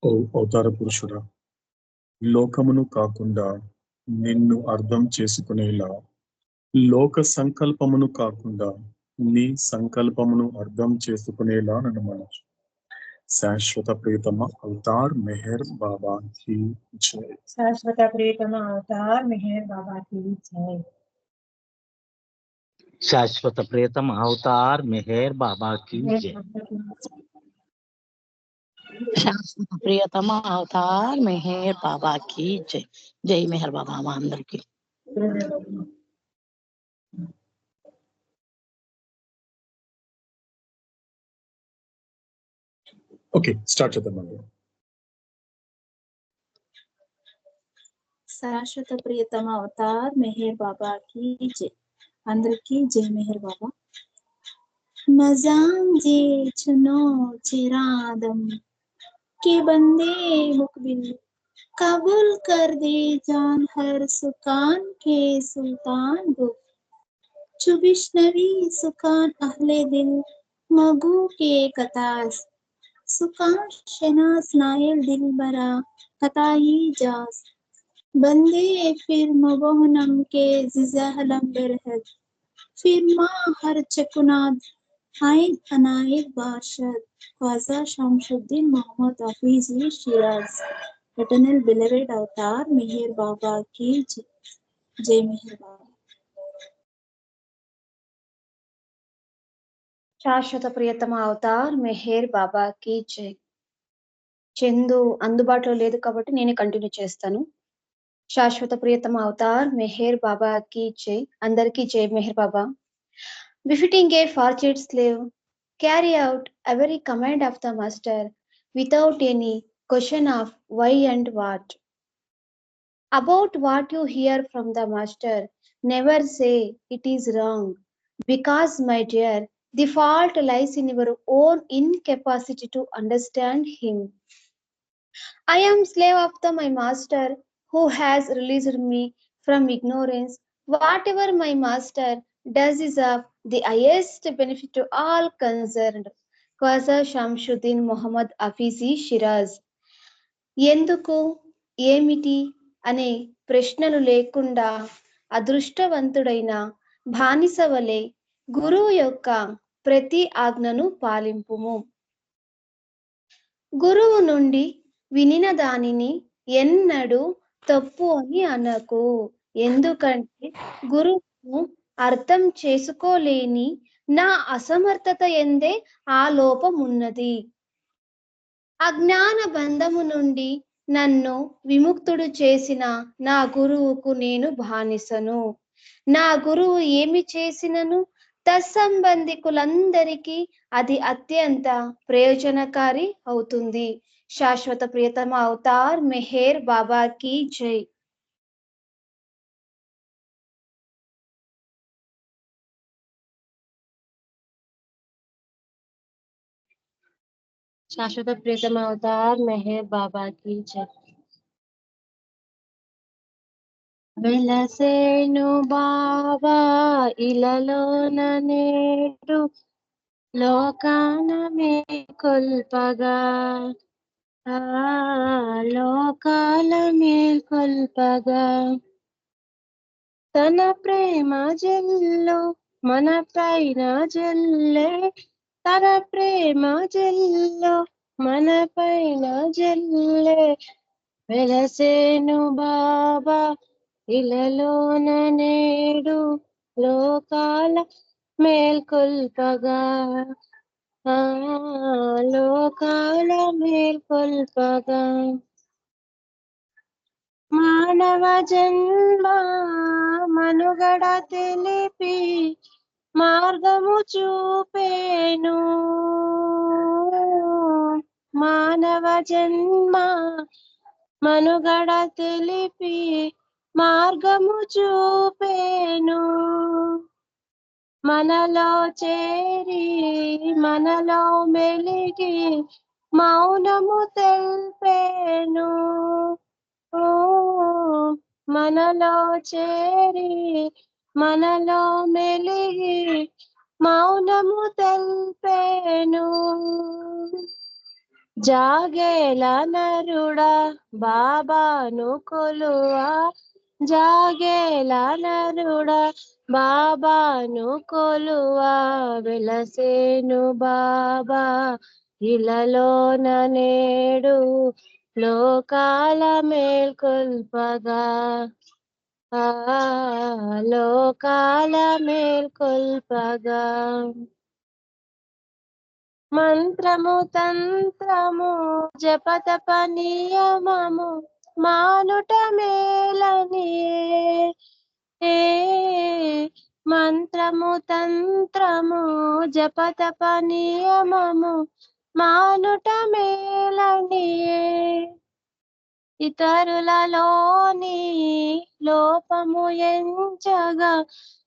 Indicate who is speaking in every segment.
Speaker 1: ఓ అవతార పురుషుడా, లోకమును కాకుండా నిన్ను అర్థం చేసుకునేలా, లోక సంకల్పమును కాకుండా నీ సంకల్పమును అర్థం చేసుకునేలా నన్ను మనసు. శాశ్వత ప్రియతమ అవతార్ మెహర్ బాబా కి జై.
Speaker 2: శాశ్వత ప్రియతమ అవతార్ మెహర్ బాబా కి జై.
Speaker 3: శాశ్వత ప్రియతమ అవతార్ మెహర్ బాబా కి జై.
Speaker 4: శాశ్వత ప్రియతమ అవతార్ మెహర్ బాబా కి జై. జై మెహర్ బాబా మా అందరికి.
Speaker 1: ఓకే, స్టార్ట్ చేద్దామండి.
Speaker 5: శాశ్వత ప్రియతమ అవతార్ మెహర్ బాబా కి జై. అందరికీ జై మెహర్ బాబా. मजांजे चुनो चिरादम के बंदे मुकबिल कबूल कर दे जान हर सुकान के सुल्तान बुक चुबिशनवी सुकान अहले दिल मगू के कतास सुकान शनास नायल दिल बरा कताई जास बंदे फिर मबोहनम के जिजाहलम बरहद फिर माँ हर चकुनाद आइन अनायत बादशाह ख्वाजा शमशुद्दीन मोहम्मद हफीजी शिराज एटर्नल बिलेवेड अवतार मेहर बाबा की जय मेहर बाबा.
Speaker 2: శాశ్వత ప్రియతమ అవతార్ మెహర్ బాబా కి జై. చందు అందుబాటులో లేదు కాబట్టి నేనే కంటిన్యూ చేస్తాను. శాశ్వత ప్రియతమ అవతార్ మెహర్ బాబా కి జై. అందరికీ జై మెహర్ బాబా. Befitting a fortunate slave, carry out every command of the master without any question of why and what. About what you hear from the master, never say it is wrong, because, my dear, the fault lies in your own incapacity to understand him. I am slave of my master who has released me from ignorance. Whatever my master does is of the highest benefit to all concerned. Khwaja Shamshuddin Muhammad Hafizi Shiraz. ఎందుకు ఏమిటి అనే ప్రశ్నలు లేకుండా అదృష్టవంతుడైన బానిస వలె గురువు యొక్క ప్రతి ఆజ్ఞను పాలింపుము. గురువు నుండి వినిన దానిని ఎన్నడూ తప్పు అని అనకు, ఎందుకంటే గురువును అర్థం చేసుకోలేని నా అసమర్థత ఎందే ఆ లోపం ఉన్నది. అజ్ఞాన బంధము నుండి నన్ను విముక్తుడు చేసిన నా గురువుకు నేను బానిసను. నా గురువు ఏమి చేసినను తత్సంబంధికులందరికీ అది అత్యంత ప్రయోజనకారి అవుతుంది. శాశ్వత ప్రియతమ అవతార్ మెహర్ బాబా కి జై.
Speaker 6: శాశ్వత ప్రియతమ అవతార్ మెహర్ బాబా కి జై. వెలసేను బాబా ఇలలోన నేడు లోకాన మేల్కొల్పగా, లోకాల మేల్కొల్పగా, తన ప్రేమ జల్లు మన పైన జల్లే, తన ప్రేమ జల్లు మన పైన జల్లే. వెలసేను బాబా ఇలలోన నేడు లోకాల మేల్కొల్పగా, లోకాల మేల్కొల్పగా. మానవ జన్మ మనుగడ తెలిపి మార్గము చూపేను, మానవ జన్మ మనుగడ తెలిపి మార్గము చూపేను. మనలో చేరి మనలో మెలిగి మౌనము తెల్పేను, మనలో చేరి మనలో మెలిగి మౌనము తెల్పేను. జాగేల నరుడా బాబాను కొలువా, జాగేల నరుడా బాబాను కొలువా, వెలసేను బాబా ఇలలోన నేడు లోకాల మేల్కొల్పగా, లోకాల మేల్కొల్పగా. మంత్రము తంత్రము జపతప నియమము మానుట మేలని, మంత్రము తంత్రము జపతప నియమము మానుట మేలని, ఇతరులలోని లోపము ఎంచగా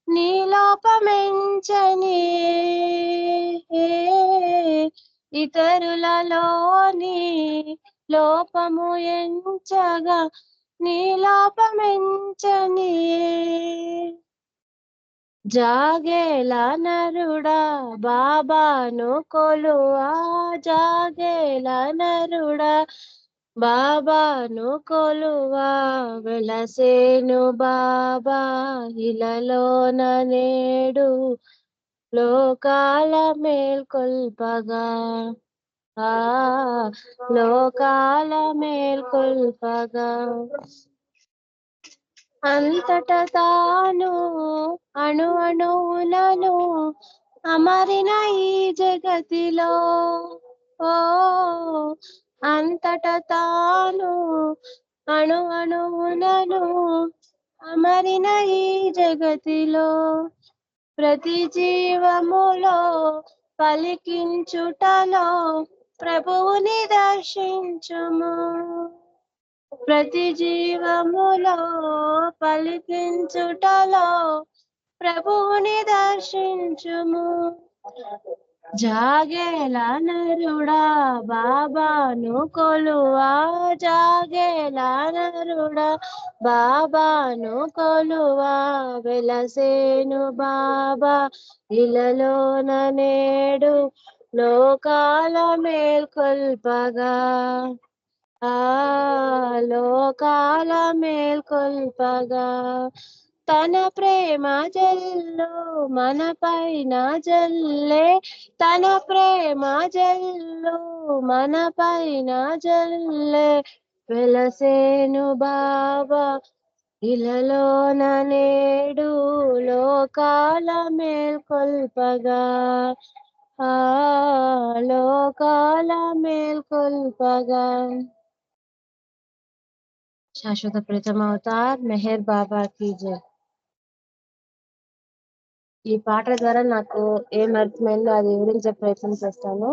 Speaker 6: నీ లోపమెంచని, ఇతరులలోని లోపము ఎంచగా నీ లోపమెంచని, జాగేల నరుడా బాబాను కొలువా, జాగేల నరుడా బాబాను కొలువా, వెలసేను బాబా ఇలలోన నేడు లోకాల మేల్కొల్పగా, లోకాల మేల్కొల్పగా. అంతట తాను అణు అణువులను అమరిన ఈ జగతిలో, అంతట తాను అణు అణువులను అమరిన ఈ జగతిలో, ప్రతి జీవములో పలికించుటలో ప్రభువుని దర్శించుము, ప్రతి జీవములో పలికించుటలో ప్రభువుని దర్శించుము, జాగేల నరుడా బాబాను కొలువా, జాగేల నరుడా బాబాను కొలువా, వెలసేను బాబా ఇలలోన నేడు లోకాల మేల్కొల్పగా, లోకాల మేల్కొల్పగా. తన ప్రేమ జల్లు మన పైన జల్లే, తన ప్రేమ జల్లు మన పైన జల్లే, వెలసేను బాబా ఇలలోన నేడు లోకాల మేల్కొల్పగా, లోకాల మేల్కొల్పగా. శాశ్వత ప్రీతమ అవతార్ మెహర్ బాబా కీ జై. ఈ పాట ద్వారా నాకు ఏం అర్థమైందో అది వివరించే ప్రయత్నం చేస్తాను.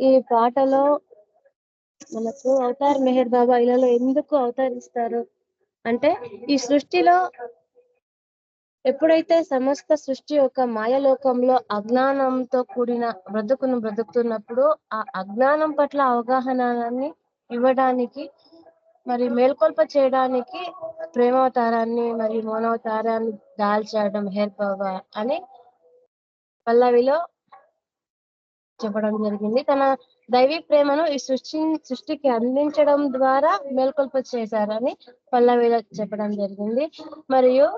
Speaker 6: ఈ పాటలో మనకు అవతార్ మెహర్ బాబా ఇలాలో ఎందుకు అవతరిస్తారు అంటే, ఈ సృష్టిలో ఎప్పుడైతే సమస్త సృష్టి ఒక మాయలోకంలో అజ్ఞానంతో కూడిన బ్రతుకుతున్నప్పుడు ఆ అజ్ఞానం పట్ల అవగాహనని ఇవ్వడానికి మరి మేల్కొల్ప చేయడానికి ప్రేమావతారాన్ని మరియు మౌనావతారాన్ని దాల్చడం మెహర్ బాబా అని పల్లవిలో చెప్పడం జరిగింది. తన దైవీ ప్రేమను ఈ సృష్టికి అందించడం ద్వారా మేల్కొల్ప చేశారని పల్లవిలో చెప్పడం జరిగింది. మరియు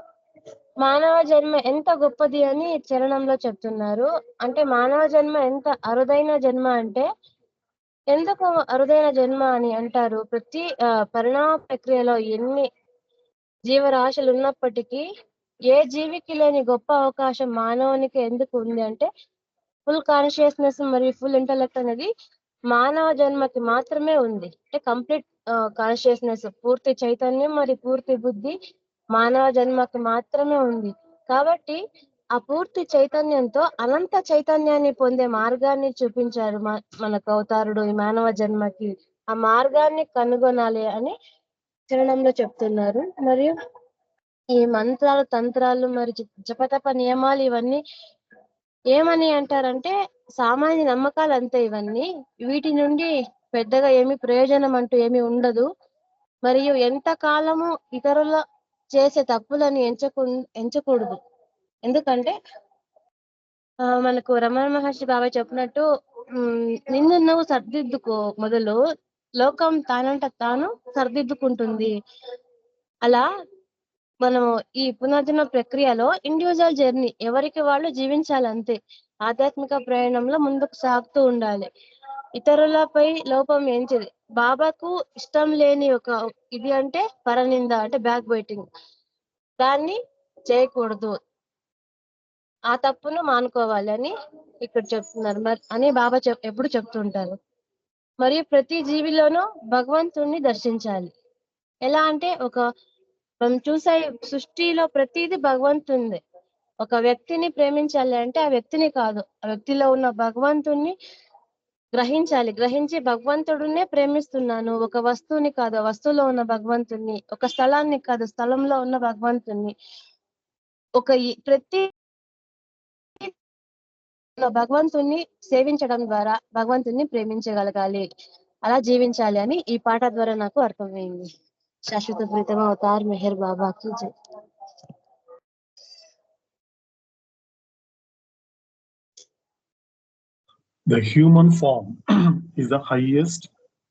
Speaker 6: మానవ జన్మ ఎంత గొప్పది అని చరణంలో చెప్తున్నారు. అంటే మానవ జన్మ ఎంత అరుదైన జన్మ అంటే, ఎందుకు అరుదైన జన్మ అని అంటారు? ప్రతి పరిణామ ప్రక్రియలో ఎన్ని జీవరాశులు ఉన్నప్పటికీ ఏ జీవికి లేని గొప్ప అవకాశం మానవునికి ఎందుకు ఉంది అంటే, ఫుల్ కాన్షియస్నెస్ మరియు ఫుల్ ఇంటెలెక్ట్ అనేది మానవ జన్మకి మాత్రమే ఉంది. అంటే కంప్లీట్ కాన్షియస్నెస్, పూర్తి చైతన్యం మరియు పూర్తి బుద్ధి మానవ జన్మకి మాత్రమే ఉంది. కాబట్టి ఆ పూర్తి చైతన్యంతో అనంత చైతన్యాన్ని పొందే మార్గాన్ని చూపించారు మనకు అవతారుడు ఈ మానవ జన్మకి. ఆ మార్గాన్ని కనుగొనాలి అని చరణంలో చెప్తున్నారు. మరియు ఈ మంత్రాలు, తంత్రాలు మరియు జపతప నియమాలు ఇవన్నీ ఏమని అంటారంటే సామాన్య నమ్మకాలు అంతే. ఇవన్నీ వీటి నుండి పెద్దగా ఏమి ప్రయోజనం అంటూ ఏమి ఉండదు. మరియు ఎంత కాలము ఇతరుల చేసే తప్పులను ఎంచకూడదు. ఎందుకంటే మనకు రమణ మహర్షి బాబా చెప్పినట్టు నిన్ను నువ్వు సర్దిద్దుకో మొదలు, లోకం తానంట తాను సర్దిద్దుకుంటుంది. అలా మనము ఈ పునర్జన్మ ప్రక్రియలో ఇండివిజువల్ జర్నీ, ఎవరికి వాళ్ళు జీవించాలంతే. ఆధ్యాత్మిక ప్రయాణంలో ముందుకు సాగుతూ ఉండాలి. ఇతరులపై లోపం ఏంటిది? బాబాకు ఇష్టం లేని ఒక ఇది అంటే పరనింద, అంటే బ్యాక్ బైటింగ్. దాన్ని చేయకూడదు, ఆ తప్పును మానుకోవాలి అని ఇక్కడ చెప్తున్నారు మరి అని బాబా ఎప్పుడు చెప్తుంటారు. మరియు ప్రతి జీవిలోనూ భగవంతుణ్ణి దర్శించాలి. ఎలా అంటే మనం చూసే సృష్టిలో ప్రతిదీ భగవంతునిదే. ఒక వ్యక్తిని ప్రేమించాలి అంటే ఆ వ్యక్తిని కాదు, ఆ వ్యక్తిలో ఉన్న భగవంతుణ్ణి గ్రహించాలి. గ్రహించి భగవంతుడినే ప్రేమిస్తున్నాను, ఒక వస్తువుని కాదు, ఆ వస్తువులో ఉన్న భగవంతుణ్ణి, ఒక స్థలాన్ని కాదు, స్థలంలో ఉన్న భగవంతుణ్ణి, ప్రతి భగవంతుణ్ణి సేవించడం ద్వారా భగవంతుణ్ణి ప్రేమించగలగాలి, అలా జీవించాలి అని ఈ పాట ద్వారా నాకు అర్థమైంది. శాశ్వత ప్రీతమ అవతార్ మెహర్ బాబాకి జై.
Speaker 1: The human form is the highest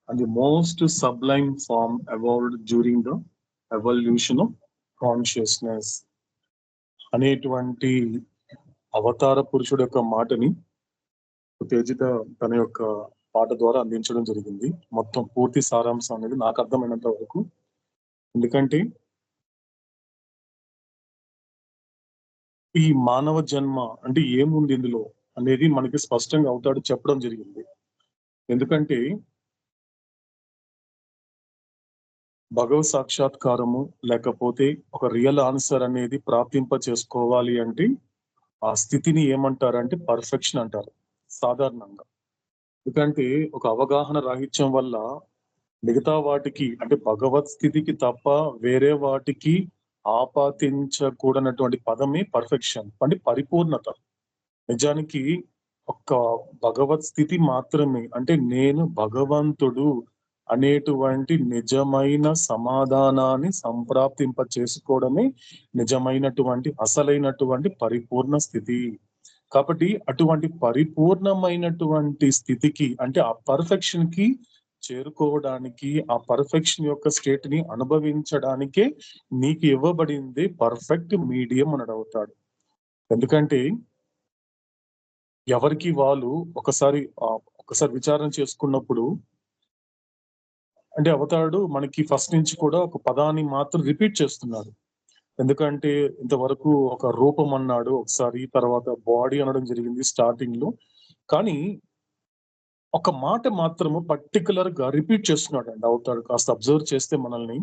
Speaker 1: and the most sublime form evolved during the evolution of consciousness. అనేటువంటి అవతార పురుషుడు యొక్క మాటని తేజిత తన యొక్క పాట ద్వారా అందించడం జరిగింది. మొత్తం పూర్తి సారాంశం అనేది నాకు అర్థమైనంత వరకు. ఎందుకంటే ఈ మానవ జన్మ అంటే ఏముంది ఇందులో అనేది మనకి స్పష్టంగా అవుతాడు చెప్పడం జరిగింది. ఎందుకంటే భగవత్ సాక్షాత్కారము లేకపోతే ఒక రియల్ ఆన్సర్ అనేది ప్రాప్తింప చేసుకోవాలి అంటే ఆ స్థితిని ఏమంటారంటే పర్ఫెక్షన్ అంటారు సాధారణంగా. ఎందుకంటే ఒక అవగాహన రాహిత్యం వల్ల మిగతా వాటికి అంటే భగవత్ స్థితికి తప్ప వేరే వాటికి ఆపాదించకూడనటువంటి పదమే పర్ఫెక్షన్ అంటే పరిపూర్ణత. నిజానికి ఒక్క భగవత్ స్థితి మాత్రమే, అంటే నేను భగవంతుడు అనేటువంటి నిజమైన సమాధానాన్ని సంప్రాప్తింప చేసుకోవడమే నిజమైనటువంటి అసలైనటువంటి పరిపూర్ణ స్థితి. కాబట్టి అటువంటి పరిపూర్ణమైనటువంటి స్థితికి అంటే ఆ పర్ఫెక్షన్ కి చేరుకోవడానికి, ఆ పర్ఫెక్షన్ యొక్క స్టేట్ ని అనుభవించడానికే నీకు ఇవ్వబడింది పర్ఫెక్ట్ మీడియం అని అవుతాడు. ఎందుకంటే ఎవరికి వాళ్ళు ఒకసారి విచారణ చేసుకున్నప్పుడు అంటే అవతారుడు మనకి ఫస్ట్ నుంచి కూడా ఒక పదాన్ని మాత్రం రిపీట్ చేస్తున్నాడు. ఎందుకంటే ఇంతవరకు ఒక రూపం అన్నాడు ఒకసారి, తర్వాత బాడీ అనడం జరిగింది స్టార్టింగ్ లో, కానీ ఒక మాట మాత్రము పర్టికులర్ గా రిపీట్ చేస్తున్నాడు అండి అవతారుడు. కాస్త అబ్జర్వ్ చేస్తే మనల్ని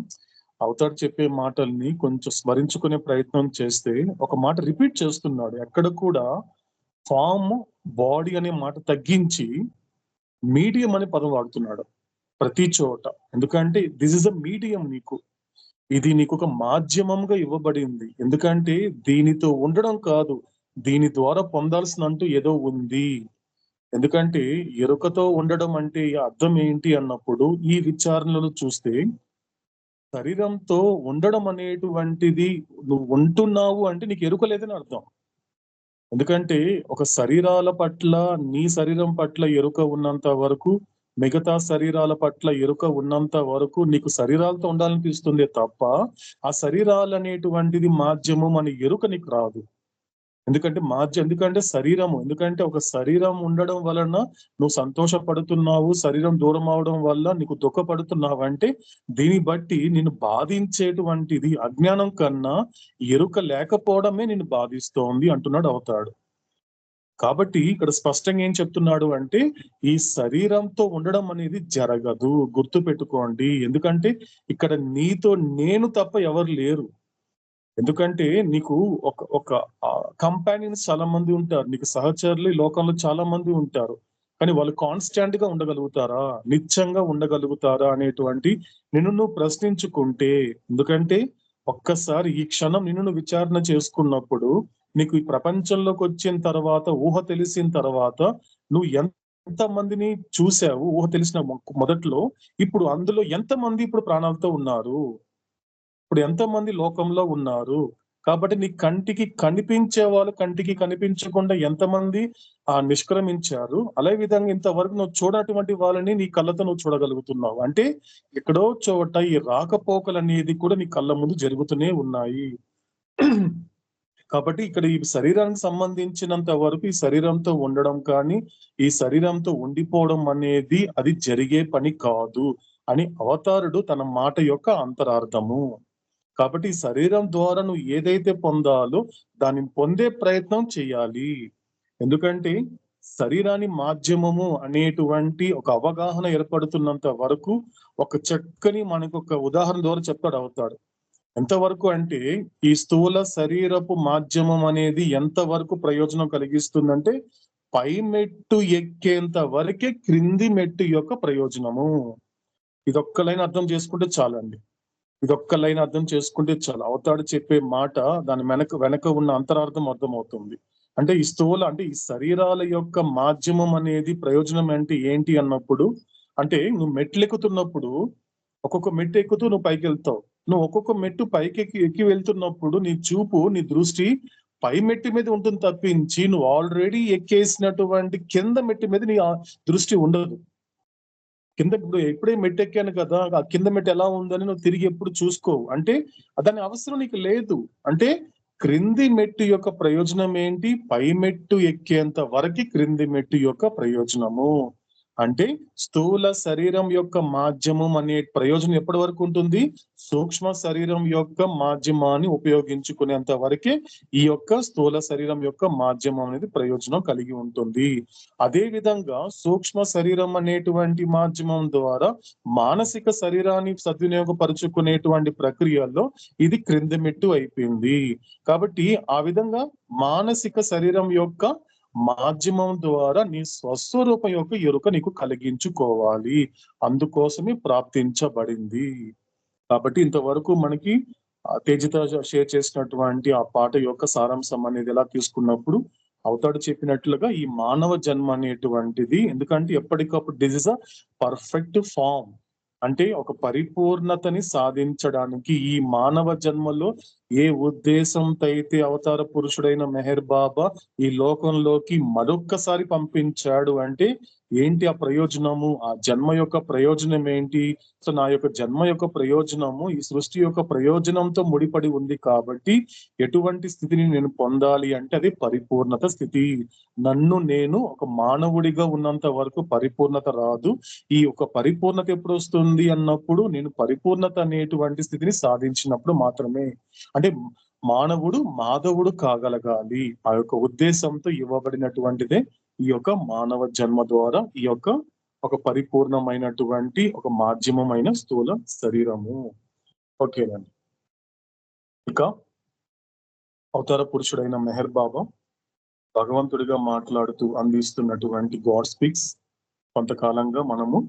Speaker 1: అవతారుడు చెప్పే మాటల్ని కొంచెం స్మరించుకునే ప్రయత్నం చేస్తే ఒక మాట రిపీట్ చేస్తున్నాడు. ఎక్కడ కూడా ఫామ్ బాడీ అనే మాట తగ్గించి మీడియం అనే పదం వాడుతున్నాడు ప్రతి చోట. ఎందుకంటే దిస్ ఇస్ అ మీడియం, ఇది నీకు ఒక మాధ్యమంగా ఇవ్వబడింది. ఎందుకంటే దీనితో ఉండడం కాదు, దీని ద్వారా పొందాల్సినంటూ ఏదో ఉంది. ఎందుకంటే ఎరుకతో ఉండడం అంటే అర్థం ఏంటి అన్నప్పుడు ఈ విచారణలు చూస్తే శరీరంతో ఉండడం అనేటువంటిది నువ్వు ఉంటున్నావు అంటే నీకు ఎరుక లేదని అర్థం. ఎందుకంటే ఒక శరీరాల పట్ల నీ శరీరం పట్ల ఎరుక ఉన్నంత వరకు, మిగతా శరీరాల పట్ల ఎరుక ఉన్నంత వరకు నీకు శరీరాలతో ఉండాలనిపిస్తుంది తప్ప ఆ శరీరాలు అనేటువంటిది మాధ్యమం అనే ఎరుక నీకు రాదు. ఎందుకంటే శరీరము, ఎందుకంటే ఒక శరీరం ఉండడం వలన నువ్వు సంతోషపడుతున్నావు, శరీరం దూరం అవడం వల్ల నీకు దుఃఖపడుతున్నావు అంటే దీన్ని బట్టి నిన్ను బాధించేటువంటిది అజ్ఞానం కన్నా ఎరుక లేకపోవడమే నిన్ను బాధిస్తోంది అంటున్నాడు అవతారుడు. కాబట్టి ఇక్కడ స్పష్టంగా ఏం చెప్తున్నాడు అంటే ఈ శరీరంతో ఉండడం అనేది జరగదు, గుర్తు పెట్టుకోండి. ఎందుకంటే ఇక్కడ నీతో నేను తప్ప ఎవరు లేరు. ఎందుకంటే నీకు ఒక కంపానియన్స్ చాలా మంది ఉంటారు, నీకు సహచరులు ఈ లోకంలో చాలా మంది ఉంటారు, కానీ వాళ్ళు కాన్స్టాంట్ గా ఉండగలుగుతారా, నిత్యంగా ఉండగలుగుతారా అనేటువంటి నిన్ను నువ్వు ప్రశ్నించుకుంటే, ఎందుకంటే ఒక్కసారి ఈ క్షణం నిన్ను నువ్వు విచారణ చేసుకున్నప్పుడు నీకు ఈ ప్రపంచంలోకి వచ్చిన తర్వాత, ఊహ తెలిసిన తర్వాత నువ్వు ఎంత మందిని చూసావు ఊహ తెలిసిన మొదట్లో, ఇప్పుడు అందులో ఎంతమంది ఇప్పుడు ప్రాణాలతో ఉన్నారు, ఇప్పుడు ఎంతమంది లోకంలో ఉన్నారు. కాబట్టి నీ కంటికి కనిపించే వాళ్ళు కంటికి కనిపించకుండా ఎంతమంది నిష్క్రమించారు, అదే విధంగా ఇంతవరకు నువ్వు చూడనటువంటి వాళ్ళని నీ కళ్ళతో నువ్వు చూడగలుగుతున్నావు. అంటే ఎక్కడో చోట ఈ రాకపోకలు అనేది కూడా నీ కళ్ళ ముందు జరుగుతూనే ఉన్నాయి. కాబట్టి ఇక్కడ ఈ శరీరానికి సంబంధించినంత వరకు ఈ శరీరంతో ఉండడం కానీ ఈ శరీరంతో ఉండిపోవడం అనేది అది జరిగే పని కాదు అని అవతారుడు తన మాట యొక్క అంతరార్థము. కాబట్టి ఈ శరీరం ద్వారా నువ్వు ఏదైతే పొందాలో దానిని పొందే ప్రయత్నం చేయాలి. ఎందుకంటే శరీరాన్ని మాధ్యమము అనేటువంటి ఒక అవగాహన ఏర్పడుతున్నంత వరకు ఒక చక్కని మనకు ఒక ఉదాహరణ ద్వారా చెప్తాడు అవుతాడు. ఎంతవరకు అంటే ఈ స్థూల శరీరపు మాధ్యమం అనేది ఎంతవరకు ప్రయోజనం కలిగిస్తుందంటే పై మెట్టు ఎక్కేంత వరకే క్రింది మెట్టు యొక్క ప్రయోజనము. ఇదొక్క లైన్ అర్థం చేసుకుంటే చాలండి. ఇదొక్క లైన్ అర్థం చేసుకుంటే చాలు. అవతాడు చెప్పే మాట దాని వెనక ఉన్న అంతరార్థం అర్థమవుతుంది. అంటే ఈ స్థూల అంటే ఈ శరీరాల యొక్క మాధ్యమం అనేది ప్రయోజనం అంటే ఏంటి అన్నప్పుడు, అంటే నువ్వు మెట్లు ఎక్కుతున్నప్పుడు ఒక్కొక్క మెట్టు ఎక్కుతూ నువ్వు పైకి వెళ్తావు. నువ్వు ఒక్కొక్క మెట్టు పైకి ఎక్కి వెళ్తున్నప్పుడు నీ చూపు నీ దృష్టి పై మెట్టు మీద ఉంటుంది తప్పించి నువ్వు ఆల్రెడీ ఎక్కేసినటువంటి కింద మెట్టు మీద నీ దృష్టి ఉండదు. కింద ఇప్పుడు ఎప్పుడే మెట్టు ఎక్కాను కదా, ఆ కింద మెట్టు ఎలా ఉందని నువ్వు తిరిగి ఎప్పుడు చూసుకోవు. అంటే దాని అవసరం నీకు లేదు. అంటే క్రింది మెట్టు యొక్క ప్రయోజనం ఏంటి? పై మెట్టు ఎక్కేంత వరకు క్రింది మెట్టు యొక్క ప్రయోజనము. అంటే స్థూల శరీరం యొక్క మాధ్యమం అనే ప్రయోజనం ఎప్పటి వరకు ఉంటుంది? సూక్ష్మ శరీరం యొక్క మాధ్యమాన్ని ఉపయోగించుకునేంత వరకే ఈ యొక్క స్థూల శరీరం యొక్క మాధ్యమం అనేది ప్రయోజనం కలిగి ఉంటుంది. అదే విధంగా సూక్ష్మ శరీరం అనేటువంటి మాధ్యమం ద్వారా మానసిక శరీరాన్ని సద్వినియోగపరుచుకునేటువంటి ప్రక్రియల్లో ఇది క్రింది మెట్టు అయిపోయింది. కాబట్టి ఆ విధంగా మానసిక శరీరం యొక్క మాధ్యమం ద్వారా నీ స్వస్వరూపం యొక్క ఎరుక నీకు కలిగించుకోవాలి. అందుకోసమే ప్రాప్తించబడింది. కాబట్టి ఇంతవరకు మనకి తేజిత షేర్ చేసినటువంటి ఆ పాట యొక్క సారాంశం అనేది ఎలా తీసుకున్నప్పుడు అవతాడు చెప్పినట్లుగా ఈ మానవ జన్మ అనేటువంటిది, ఎందుకంటే ఎప్పటికప్పుడు this is a perfect form, అంటే ఒక పరిపూర్ణతని సాధించడానికి ఈ మానవ జన్మలో ఏ ఉద్దేశంతో అయితే అవతార పురుషుడైన మెహర్ బాబా ఈ లోకంలోకి మరొక్కసారి పంపించాడు అంటే ఏంటి ఆ ప్రయోజనము? ఆ జన్మ యొక్క ప్రయోజనం ఏంటి? సో నా యొక్క జన్మ యొక్క ప్రయోజనము ఈ సృష్టి యొక్క ప్రయోజనంతో ముడిపడి ఉంది. కాబట్టి ఎటువంటి స్థితిని నేను పొందాలి అంటే అది పరిపూర్ణత స్థితి. నన్ను నేను ఒక మానవుడిగా ఉన్నంత వరకు పరిపూర్ణత రాదు. ఈ ఒక పరిపూర్ణత ఎప్పుడు వస్తుంది అన్నప్పుడు నేను పరిపూర్ణత అనేటువంటి స్థితిని సాధించినప్పుడు మాత్రమే. అంటే మానవుడు మాధవుడు కాగలగాలి. ఆ యొక్క ఉద్దేశంతో ఇవ్వబడినటువంటిదే ఈ యొక్క మానవ జన్మ ద్వారా ఈ యొక్క ఒక పరిపూర్ణమైనటువంటి ఒక మాధ్యమమైన స్థూల శరీరము. ఓకేనండి. ఇక అవతార పురుషుడైన మెహర్ బాబా భగవంతుడిగా మాట్లాడుతూ అందిస్తున్నటువంటి గాడ్ స్పీక్స్ కొంతకాలంగా మనము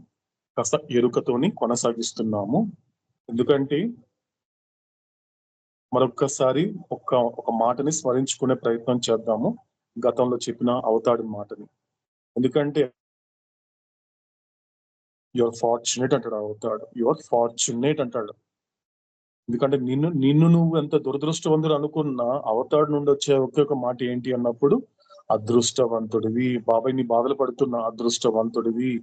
Speaker 1: కాస్త ఎరుకతోని కొనసాగిస్తున్నాము. ఎందుకంటే మరొక్కసారి ఒక మాటని స్మరించుకునే ప్రయత్నం చేద్దాము, గతంలో చెప్పిన అవతాడి మాటని. ఎందుకంటే యువర్ ఫార్చునేట్ అంటాడు అవతాడు. యువర్ ఫార్చునేట్ అంటాడు. ఎందుకంటే నిన్ను నువ్వు ఎంత దురదృష్టవంతుడు అనుకున్నా అవతాడు నుండి వచ్చే ఒకే ఒక మాట ఏంటి అన్నప్పుడు అదృష్టవంతుడివి. బాబాయ్ నీ బాధలు పడుతున్న అదృష్టవంతుడివి.